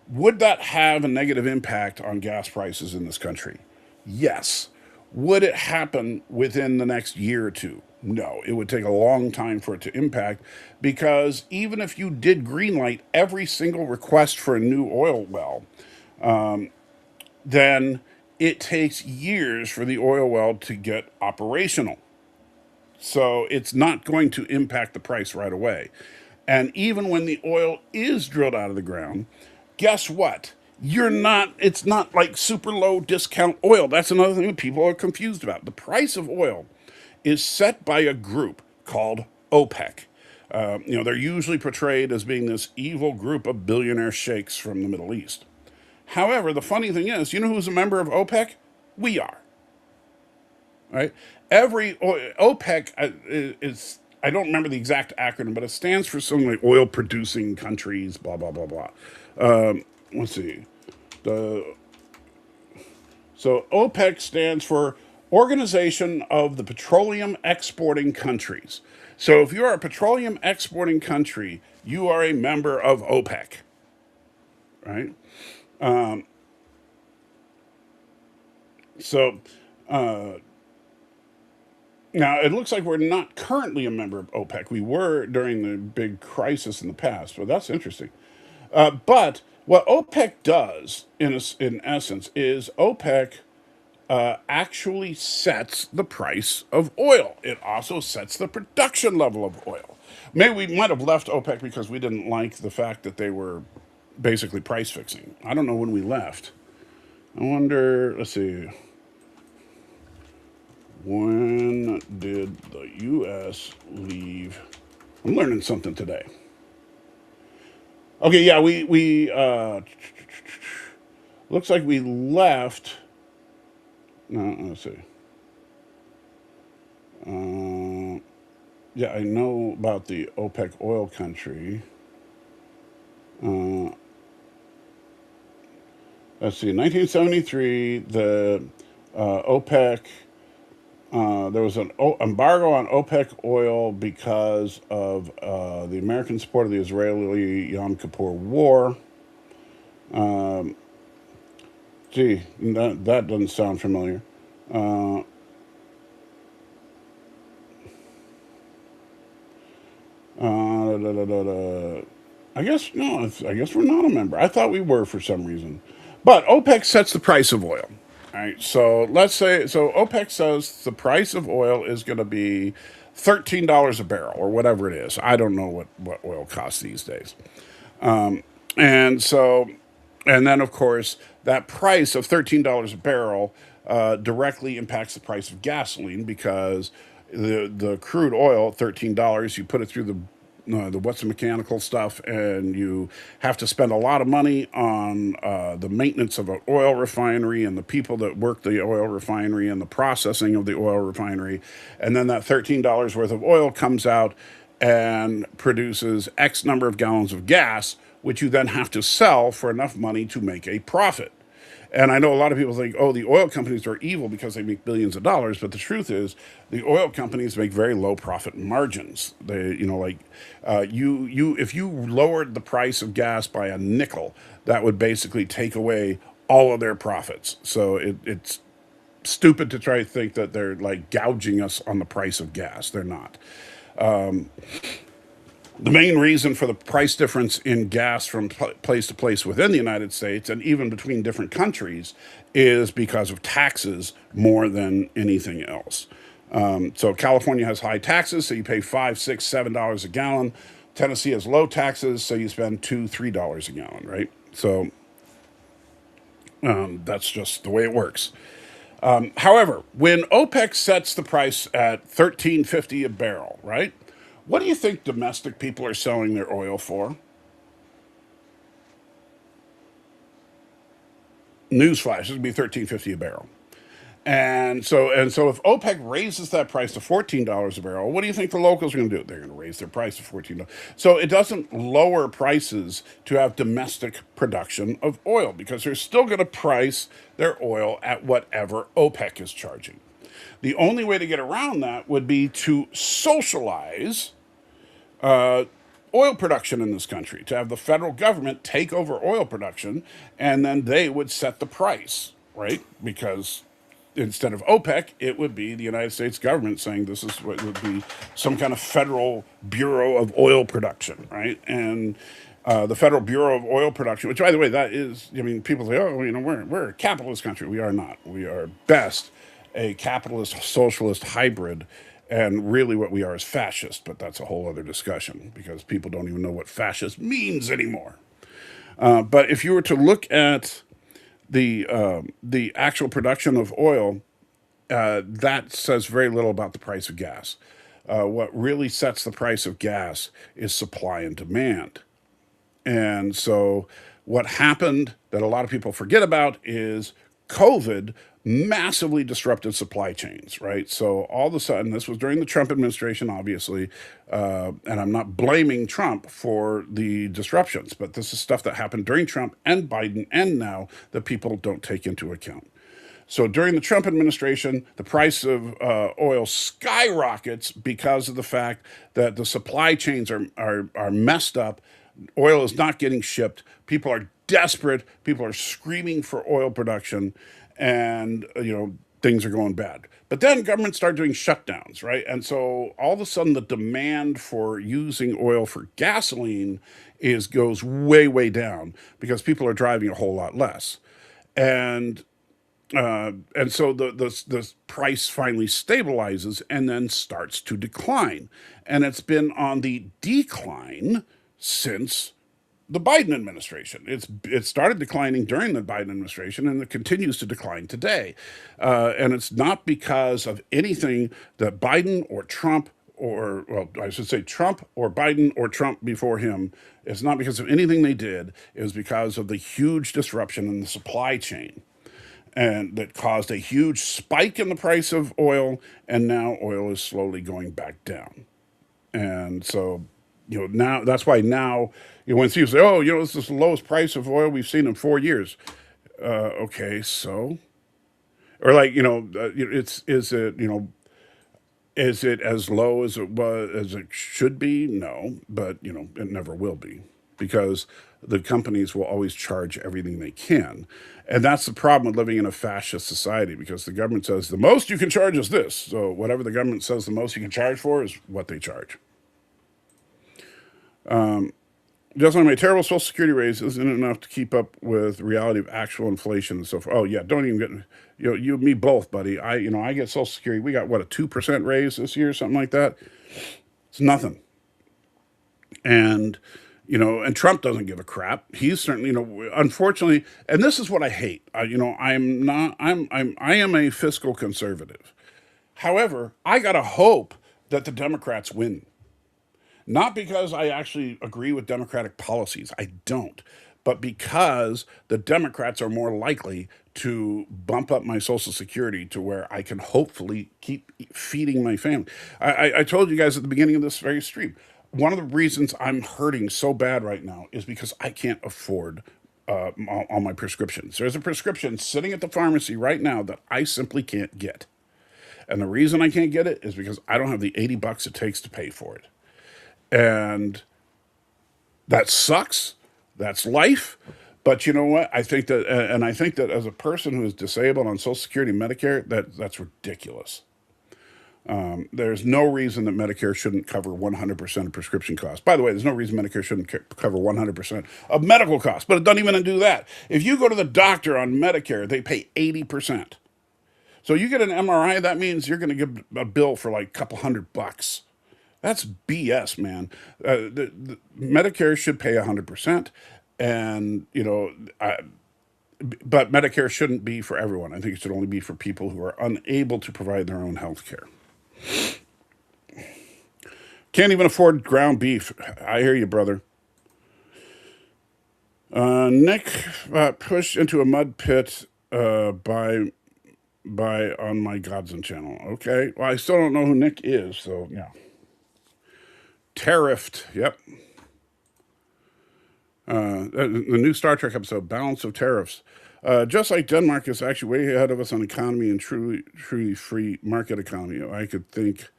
would that have a negative impact on gas prices in this country? Yes. Would it happen within the next year or two? No, it would take a long time for it to impact because even if you did greenlight every single request for a new oil well, then it takes years for the oil well to get operational. So it's not going to impact the price right away. And even when the oil is drilled out of the ground, guess what? It's not like super low discount oil. That's another thing that people are confused about. The price of oil is set by a group called OPEC. They're usually portrayed as being this evil group of billionaire sheikhs from the Middle East. However, the funny thing is, you know who's a member of OPEC? We are. Right? Every OPEC is, I don't remember the exact acronym, but it stands for something like oil producing countries, blah, blah, blah, blah. Let's see. The So OPEC stands for Organization of the Petroleum Exporting Countries. So if you're a petroleum exporting country, you are a member of OPEC, right? So now it looks like we're not currently a member of OPEC. We were during the big crisis in the past, but that's interesting. But what OPEC does, in essence, is OPEC actually sets the price of oil. It also sets the production level of oil. Maybe we might have left OPEC because we didn't like the fact that they were basically price fixing. I don't know when we left. I wonder, let's see. When did the U.S. leave? I'm learning something today. Okay, yeah, we looks like we left. No, let's see. Yeah, I know about the OPEC oil country. Let's see, 1973, the OPEC. There was an embargo on OPEC oil because of the American support of the Israeli Yom Kippur War. Gee, that doesn't sound familiar. Uh, da, da, da, da. I guess no. I guess we're not a member. I thought we were for some reason. But OPEC sets the price of oil. All right. So let's say OPEC says the price of oil is going to be $13 a barrel or whatever it is. I don't know what oil costs these days. And so, and then of course, that price of $13 a barrel directly impacts the price of gasoline because the crude oil, $13, you put it through the what's the mechanical stuff, and you have to spend a lot of money on the maintenance of an oil refinery and the people that work the oil refinery and the processing of the oil refinery, and then that $13 worth of oil comes out and produces X number of gallons of gas, which you then have to sell for enough money to make a profit. And I know a lot of people think, oh, the oil companies are evil because they make billions of dollars. But the truth is, the oil companies make very low profit margins. They, like if you lowered the price of gas by a nickel, that would basically take away all of their profits. So it's stupid to try to think that they're like gouging us on the price of gas. They're not. The main reason for the price difference in gas from place to place within the United States and even between different countries is because of taxes more than anything else. So California has high taxes, so you pay $5, $6, $7 a gallon. Tennessee has low taxes, so you spend $2, $3 a gallon, right? So that's just the way it works. However, when OPEC sets the price at $13.50 a barrel, right? What do you think domestic people are selling their oil for? Newsflash, it would be $13.50 a barrel. And so if OPEC raises that price to $14 a barrel, what do you think the locals are going to do? They're going to raise their price to $14. So it doesn't lower prices to have domestic production of oil because they're still going to price their oil at whatever OPEC is charging. The only way to get around that would be to socialize oil production in this country, to have the federal government take over oil production, and then they would set the price, right? Because instead of OPEC, it would be the United States government saying this is what would be some kind of federal bureau of oil production, right? And the Federal Bureau of Oil Production, which, by the way, that is, I mean, people say, oh, we're a capitalist country. We are not. We are best a capitalist socialist hybrid. And really, what we are is fascist, but that's a whole other discussion because people don't even know what fascist means anymore. But if you were to look at the actual production of oil, that says very little about the price of gas. What really sets the price of gas is supply and demand. And so, what happened that a lot of people forget about is COVID massively disrupted supply chains, right? So, all of a sudden, this was during the Trump administration, obviously, and I'm not blaming Trump for the disruptions, but this is stuff that happened during Trump and Biden and now that people don't take into account. So during the Trump administration, the price of oil skyrockets because of the fact that the supply chains are messed up. Oil is not getting shipped. People are desperate. People are screaming for oil production, and things are going bad. But then governments start doing shutdowns, right? And so all of a sudden, the demand for using oil for gasoline goes way, way down because people are driving a whole lot less. And so the price finally stabilizes and then starts to decline, and it's been on the decline since the Biden administration. It started declining during the Biden administration, and it continues to decline today. And it's not because of anything that Biden or Trump or, well, I should say Trump or Biden or Trump before him. It's not because of anything they did. It was because of the huge disruption in the supply chain and that caused a huge spike in the price of oil, and now oil is slowly going back down. And so, now that's why now, when people say, "Oh, this is the lowest price of oil we've seen in 4 years," okay, so, Or like, it's is it as low as it was as it should be? No, but it never will be because the companies will always charge everything they can. And that's the problem with living in a fascist society because the government says the most you can charge is this. So whatever the government says the most you can charge for is what they charge. Just like my terrible Social Security raise isn't enough to keep up with the reality of actual inflation and so forth. Oh yeah, don't even get you and me both, buddy. I get Social Security. We got what a 2% raise this year, something like that. It's nothing. And and Trump doesn't give a crap. He's certainly, unfortunately, and this is what I hate. I'm not. I am a fiscal conservative. However, I gotta hope that the Democrats win. Not because I actually agree with Democratic policies, I don't, but because the Democrats are more likely to bump up my Social Security to where I can hopefully keep feeding my family. I told you guys at the beginning of this very stream, one of the reasons I'm hurting so bad right now is because I can't afford all my prescriptions. There's a prescription sitting at the pharmacy right now that I simply can't get. And the reason I can't get it is because I don't have the $80 it takes to pay for it. And that sucks. That's life. But you know what? I think that as a person who is disabled on Social Security and Medicare, that's ridiculous. There's no reason that Medicare shouldn't cover 100% of prescription costs. By the way, there's no reason Medicare shouldn't cover 100% of medical costs, but it doesn't even do that. If you go to the doctor on Medicare, they pay 80%. So you get an MRI, that means you're going to get a bill for like a couple $100. That's BS, man. The Medicare should pay 100%, and but Medicare shouldn't be for everyone. I think it should only be for people who are unable to provide their own health care. Can't even afford ground beef. I hear you, brother. Nick pushed into a mud pit by on my Godson channel. Okay, well I still don't know who Nick is, so yeah. Tariffed. Yep. The new Star Trek episode, Balance of Tariffs. Just like Denmark is actually way ahead of us on economy and truly free market economy, I could think,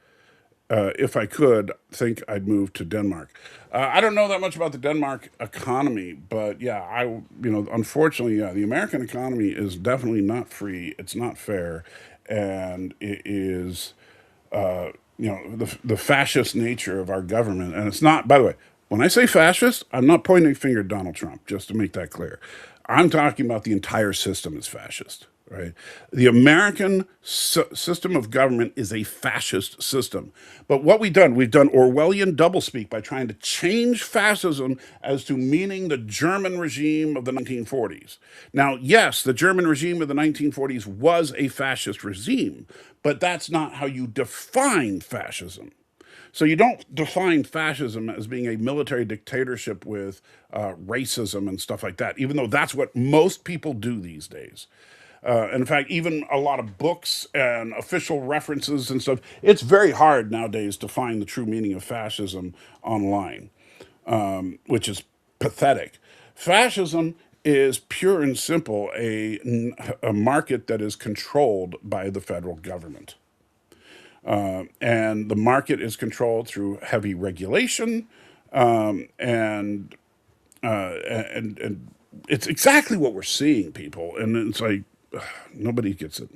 if I could, think I'd move to Denmark. I don't know that much about the Denmark economy, but yeah, unfortunately, yeah, the American economy is definitely not free. It's not fair, and it is the fascist nature of our government. And it's not, by the way, when I say fascist, I'm not pointing a finger at Donald Trump, just to make that clear. I'm talking about the entire system is fascist, right? The American system of government is a fascist system. But what we've done Orwellian doublespeak by trying to change fascism as to meaning the German regime of the 1940s. Now, yes, the German regime of the 1940s was a fascist regime, but that's not how you define fascism. So you don't define fascism as being a military dictatorship with racism and stuff like that, even though that's what most people do these days. And in fact, even a lot of books and official references and stuff, it's very hard nowadays to find the true meaning of fascism online, which is pathetic. Fascism is pure and simple a market that is controlled by the federal government. And the market is controlled through heavy regulation, and it's exactly what we're seeing, people. And it's like nobody gets it.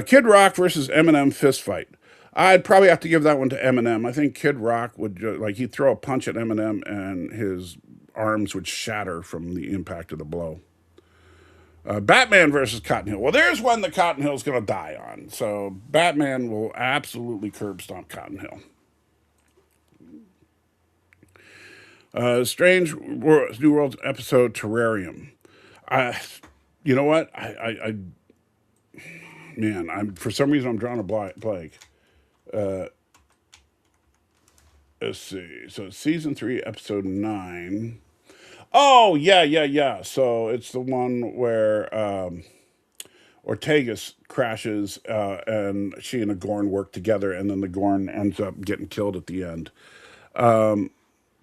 Kid Rock versus Eminem fist fight. I'd probably have to give that one to Eminem. I think Kid Rock would he'd throw a punch at Eminem and his arms would shatter from the impact of the blow. Batman versus Cotton Hill. Well, there's one that Cotton Hill's going to die on. So Batman will absolutely curb stomp Cotton Hill. Strange New World episode Terrarium. You know what? Man, for some reason I'm drawing a blank. Let's see. So season 3, episode 9. Oh yeah. So it's the one where Ortegas crashes, and she and a Gorn work together, and then the Gorn ends up getting killed at the end.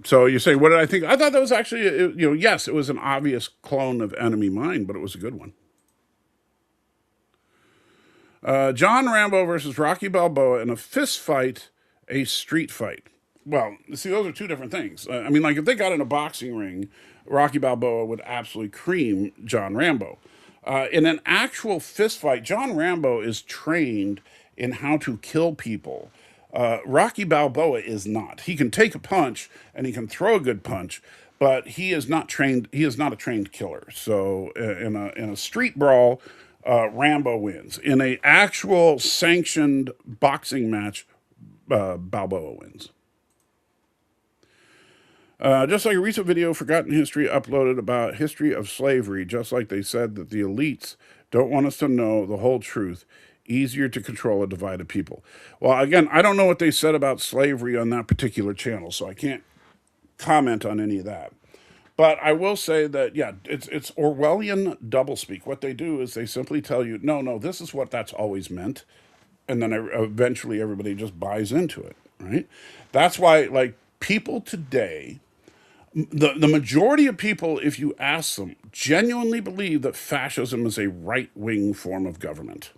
So you say, what did I think? I thought that was actually, yes, it was an obvious clone of Enemy Mine, but it was a good one. John Rambo versus Rocky Balboa in a fist fight, a street fight. Well, see, those are two different things. I mean, like if they got in a boxing ring, Rocky Balboa would absolutely cream John Rambo. In an actual fist fight, John Rambo is trained in how to kill people. Rocky Balboa is not. He can take a punch and he can throw a good punch, but he is not trained. He is not a trained killer. So in a street brawl, Rambo wins. In a actual sanctioned boxing match, Balboa wins. Just like a recent video, Forgotten History uploaded about history of slavery, just like they said that the elites don't want us to know the whole truth. Easier to control a divided people. Well, again, I don't know what they said about slavery on that particular channel, so I can't comment on any of that. But I will say that, yeah, it's Orwellian doublespeak. What they do is they simply tell you, no, no, this is what that's always meant. And then eventually everybody just buys into it, right? That's why, like, people today, the majority of people, if you ask them, genuinely believe that fascism is a right wing form of government,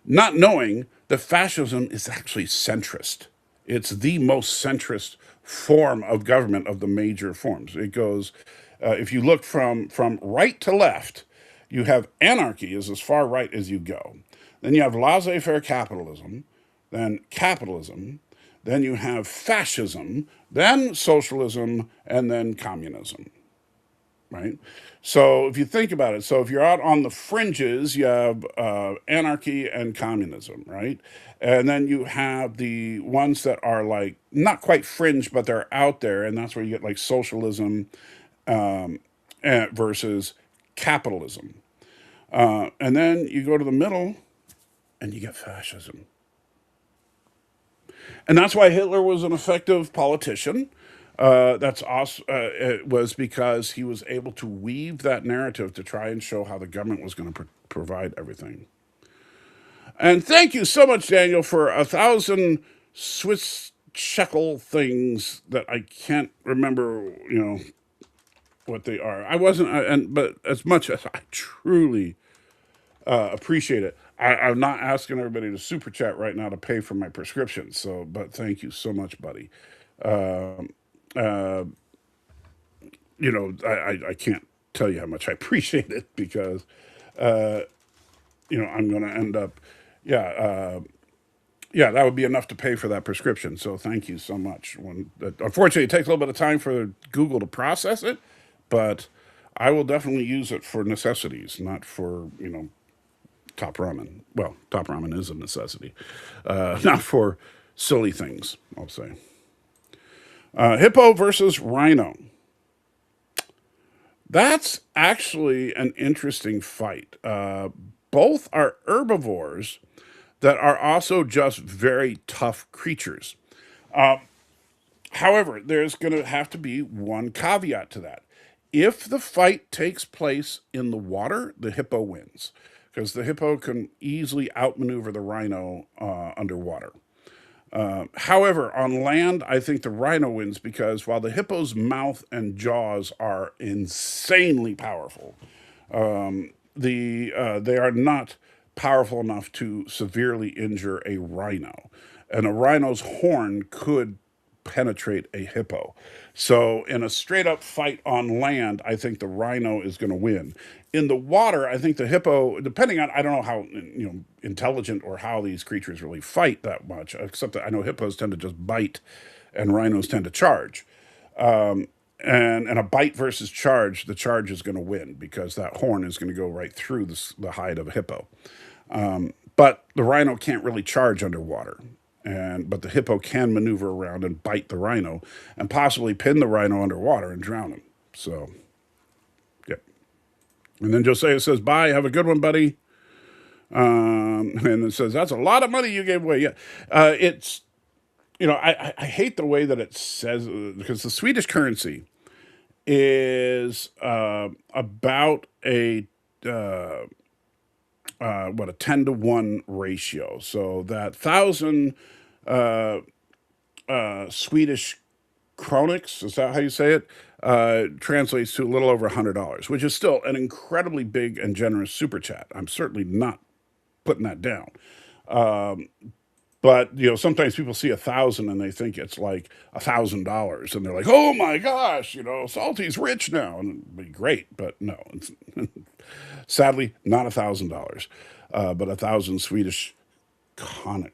not knowing that fascism is actually centrist. It's the most centrist form of government of the major forms. It goes, if you look from right to left, you have anarchy is as far right as you go. Then you have laissez-faire capitalism, then you have fascism, then socialism, and then communism, right? So if you think about it, so if you're out on the fringes, you have anarchy and communism, right? And then you have the ones that are like not quite fringe, but they're out there, and that's where you get like socialism versus capitalism. And then you go to the middle, and you get fascism. And that's why Hitler was an effective politician. That's awesome. It was because he was able to weave that narrative to try and show how the government was going to provide everything. And thank you so much, Daniel, for 1,000 Swiss shekel things that I can't remember, what they are. I wasn't, but as much as I truly appreciate it, I'm not asking everybody to super chat right now to pay for my prescription. So, but thank you so much, buddy. Uh, I can't tell you how much I appreciate it because, I'm going to end up, yeah, that would be enough to pay for that prescription. So thank you so much. Unfortunately, it takes a little bit of time for Google to process it, but I will definitely use it for necessities, not for, top ramen. Well, top ramen is a necessity, not for silly things, I'll say. Hippo versus rhino. That's actually an interesting fight. Both are herbivores that are also just very tough creatures. However, there's going to have to be one caveat to that. If the fight takes place in the water, the hippo wins because the hippo can easily outmaneuver the rhino underwater. However, on land, I think the rhino wins because while the hippo's mouth and jaws are insanely powerful, they are not powerful enough to severely injure a rhino. And a rhino's horn could penetrate a hippo. So in a straight up fight on land, I think the rhino is going to win. In the water, I think the hippo, depending on, I don't know how intelligent or how these creatures really fight that much, except that I know hippos tend to just bite and rhinos tend to charge. And a bite versus charge, the charge is going to win because that horn is going to go right through the hide of a hippo. But the rhino can't really charge underwater. But the hippo can maneuver around and bite the rhino and possibly pin the rhino underwater and drown him. So, yep. And then Josiah says, bye, have a good one, buddy. And it says, that's a lot of money you gave away. Yeah. It's, I hate the way that it says, because the Swedish currency is about a 10-to-1 ratio. So that 1,000 Swedish kroniks, is that how you say it? Translates to a little over $100, which is still an incredibly big and generous super chat. I'm certainly not putting that down. But sometimes people see 1,000 and they think it's like $1,000, and they're like, "Oh my gosh, Salty's rich now," and it'd be great. But no, it's sadly not $1,000, but 1,000 Swedish chronics,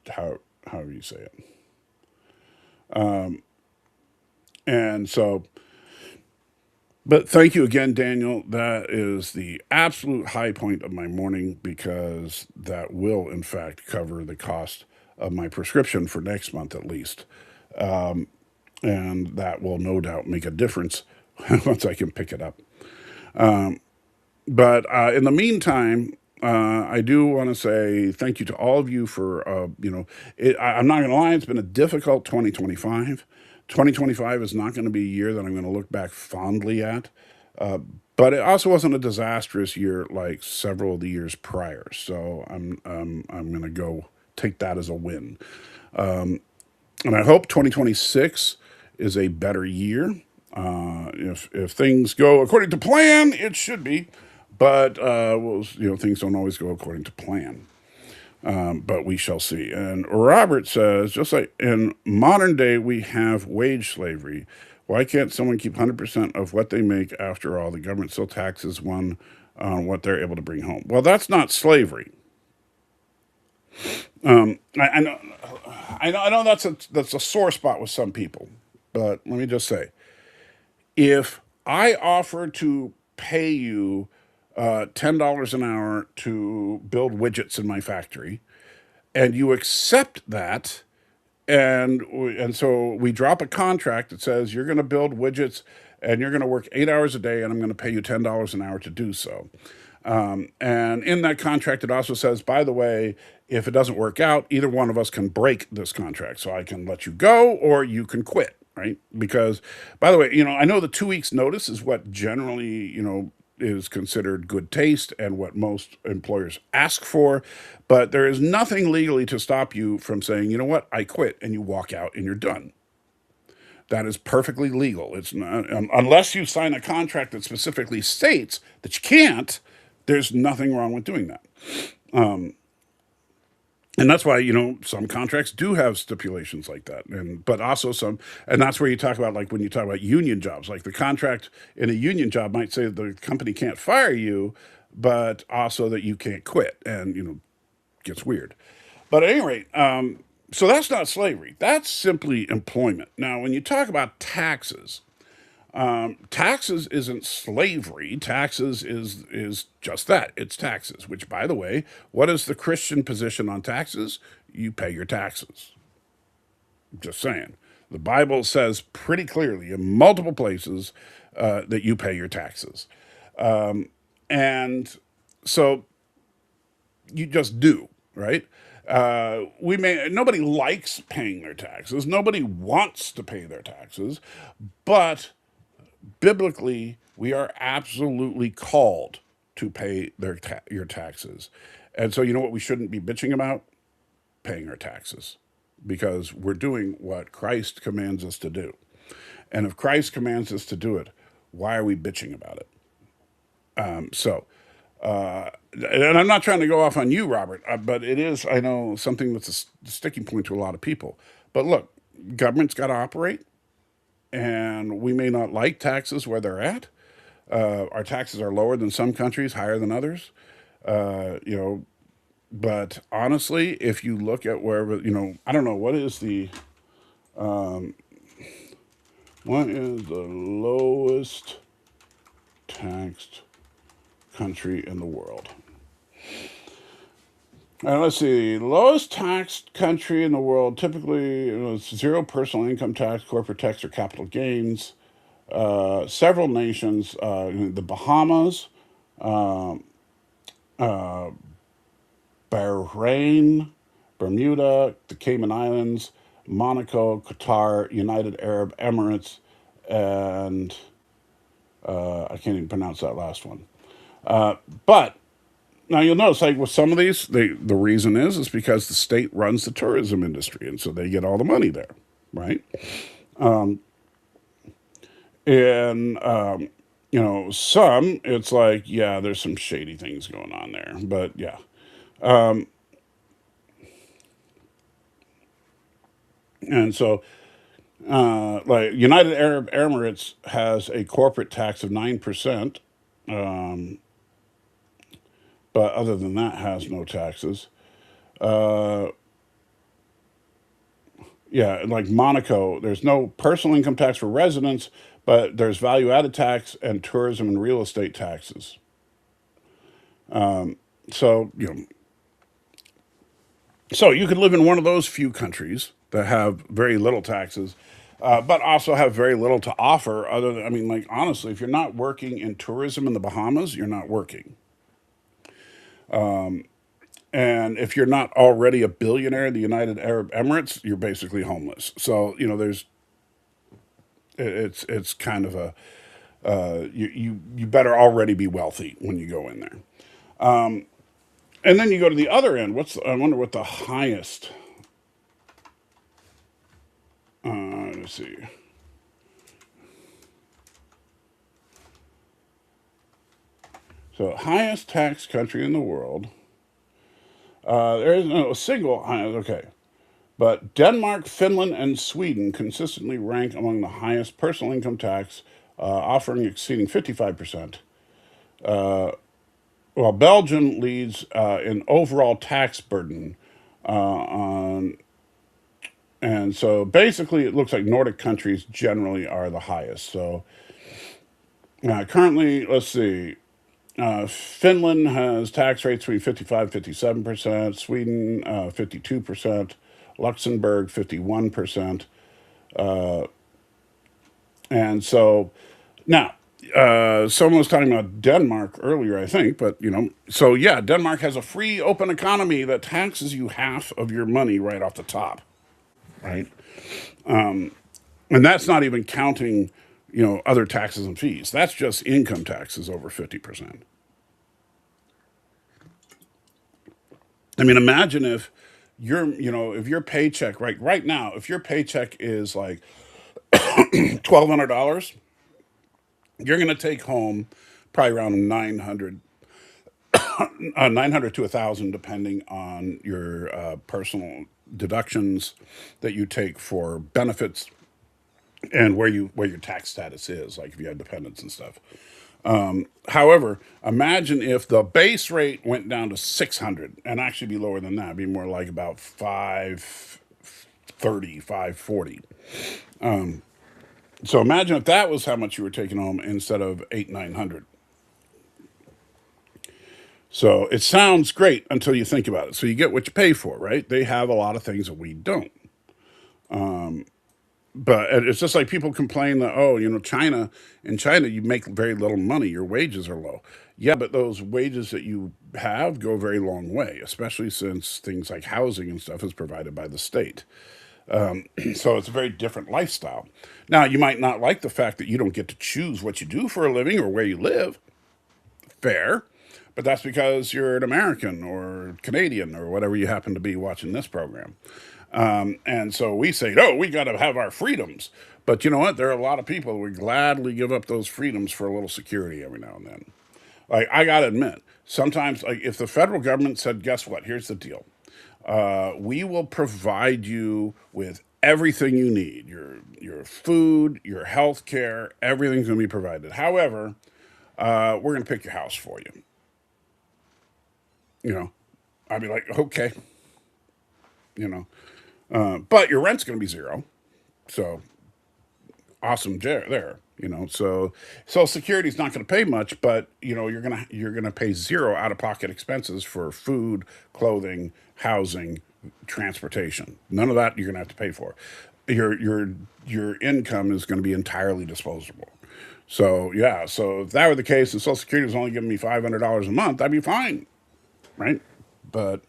however you say it. And so, but thank you again, Daniel. That is the absolute high point of my morning, because that will, in fact, cover the cost of my prescription for next month at least. And that will no doubt make a difference once I can pick it up. But in the meantime, I do want to say thank you to all of you for, I'm not going to lie, it's been a difficult 2025. 2025 is not going to be a year that I'm going to look back fondly at. But it also wasn't a disastrous year like several of the years prior. So I'm going to go take that as a win. And I hope 2026 is a better year. If things go according to plan, it should be. But things don't always go according to plan. But we shall see. And Robert says, just like in modern day, we have wage slavery. Why can't someone keep 100% of what they make? After all, the government still taxes one on what they're able to bring home. Well, that's not slavery. I know, I know that's a sore spot with some people, but let me just say, if I offer to pay you $10 an hour to build widgets in my factory, and you accept that, and so we drop a contract that says you're going to build widgets and you're going to work 8 hours a day, and I'm going to pay you $10 an hour to do so. And in that contract, it also says, by the way, if it doesn't work out, either one of us can break this contract. So I can let you go or you can quit, right? Because, by the way, I know the 2 weeks notice is what generally, is considered good taste and what most employers ask for. But there is nothing legally to stop you from saying, you know what, I quit, and you walk out and you're done. That is perfectly legal. It's not, unless you sign a contract that specifically states that you can't. There's nothing wrong with doing that. And that's why, some contracts do have stipulations like that. But also and that's where you talk about, like when you talk about union jobs, like the contract in a union job might say the company can't fire you, but also that you can't quit, and, gets weird. But at any rate, so that's not slavery. That's simply employment. Now, when you talk about taxes, taxes isn't slavery. Taxes is just that. It's taxes, which, by the way, what is the Christian position on taxes? You pay your taxes. Just saying. The Bible says pretty clearly in multiple places that you pay your taxes. And so you just do, right? Nobody likes paying their taxes. Nobody wants to pay their taxes, but biblically, we are absolutely called to pay your taxes. And so, you know what we shouldn't be bitching about? Paying our taxes, because we're doing what Christ commands us to do. And if Christ commands us to do it, why are we bitching about it? And I'm not trying to go off on you, Robert, but it is, I know, something that's a sticking point to a lot of people. But look, government's got to operate, and we may not like taxes where they're at. Our taxes are lower than some countries, higher than others. But honestly, if you look at wherever, I don't know, what is the lowest taxed country in the world? Let's see. Lowest taxed country in the world, typically, it's zero personal income tax, corporate tax, or capital gains. Several nations, the Bahamas, Bahrain, Bermuda, the Cayman Islands, Monaco, Qatar, United Arab Emirates, and I can't even pronounce that last one. But now you'll notice, like with some of these, the reason is because the state runs the tourism industry, and so they get all the money there, right? And some it's like, yeah, there's some shady things going on there, but yeah. And so, like United Arab Emirates has a corporate tax of 9%, but other than that, has no taxes. Uh, yeah, like Monaco, there's no personal income tax for residents, but there's value added tax and tourism and real estate taxes. So so you could live in one of those few countries that have very little taxes, but also have very little to offer. Other than, I mean, like honestly, if you're not working in tourism in the Bahamas, you're not working. And if you're not already a billionaire in the United Arab Emirates, you're basically homeless. So there's it's kind of a you better already be wealthy when you go in there. And then you go to the other end. I wonder what the highest. Let's see. So highest tax country in the world. There is no single highest. Okay, but Denmark, Finland, and Sweden consistently rank among the highest personal income tax, offering exceeding 55%. Well, Belgium leads in overall tax burden on, and so basically it looks like Nordic countries generally are the highest. So currently, let's see, Finland has tax rates between 55-57%, Sweden 52%, Luxembourg 51%. And so now, someone was talking about Denmark earlier, I think, but so yeah, Denmark has a free open economy that taxes you half of your money right off the top, right? And that's not even counting, other taxes and fees. That's just income taxes over 50%. I mean, imagine if if your paycheck right now, if your paycheck is like $1,200, you're going to take home probably around 900 to 1,000, depending on your personal deductions that you take for benefits and where your tax status is, like if you have dependents and stuff. However, imagine if the base rate went down to 600, and actually be lower than that, it'd be more like about 530, 540. So imagine if that was how much you were taking home instead of 900. So it sounds great until you think about it. So you get what you pay for, right? They have a lot of things that we don't. But it's just like people complain that, oh, in China you make very little money, your wages are low. Yeah, but those wages that you have go a very long way, especially since things like housing and stuff is provided by the state. So it's a very different lifestyle. Now, you might not like the fact that you don't get to choose what you do for a living or where you live. Fair. But that's because you're an American or Canadian or whatever you happen to be watching this program. And so we say, no, we got to have our freedoms. But you know what? There are a lot of people who would gladly give up those freedoms for a little security every now and then. Like, I got to admit, sometimes, like, if the federal government said, guess what? Here's the deal. We will provide you with everything you need, your food, your health care, everything's going to be provided. However, we're going to pick your house for you. You know, I'd be like, okay, you know, but your rent's going to be zero. So awesome there. So Social Security's not going to pay much, but you're gonna pay zero out of pocket expenses for food, clothing, housing, transportation. None of that you're going to have to pay for. Your income is going to be entirely disposable. So yeah, so if that were the case, and Social Security was only giving me $500 a month, I'd be fine, right? But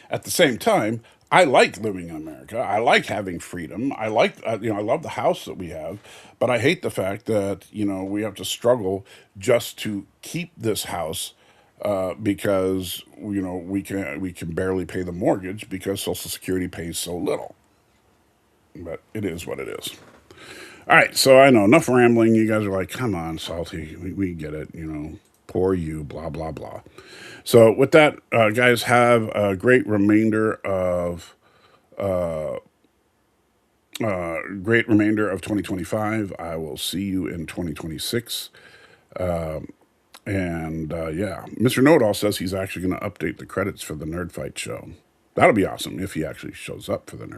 at the same time, I like living in America. I like having freedom. I love the house that we have, but I hate the fact that we have to struggle just to keep this house because we can barely pay the mortgage because Social Security pays so little. But it is what it is. All right, so I know enough rambling. You guys are like, come on, Salty, we get it. Poor you, blah blah blah. So with that, guys, have a great remainder of 2025. I will see you in 2026. And yeah, Mr. Know-It-All says he's actually going to update the credits for the Nerd Fight show. That'll be awesome if he actually shows up for the Nerd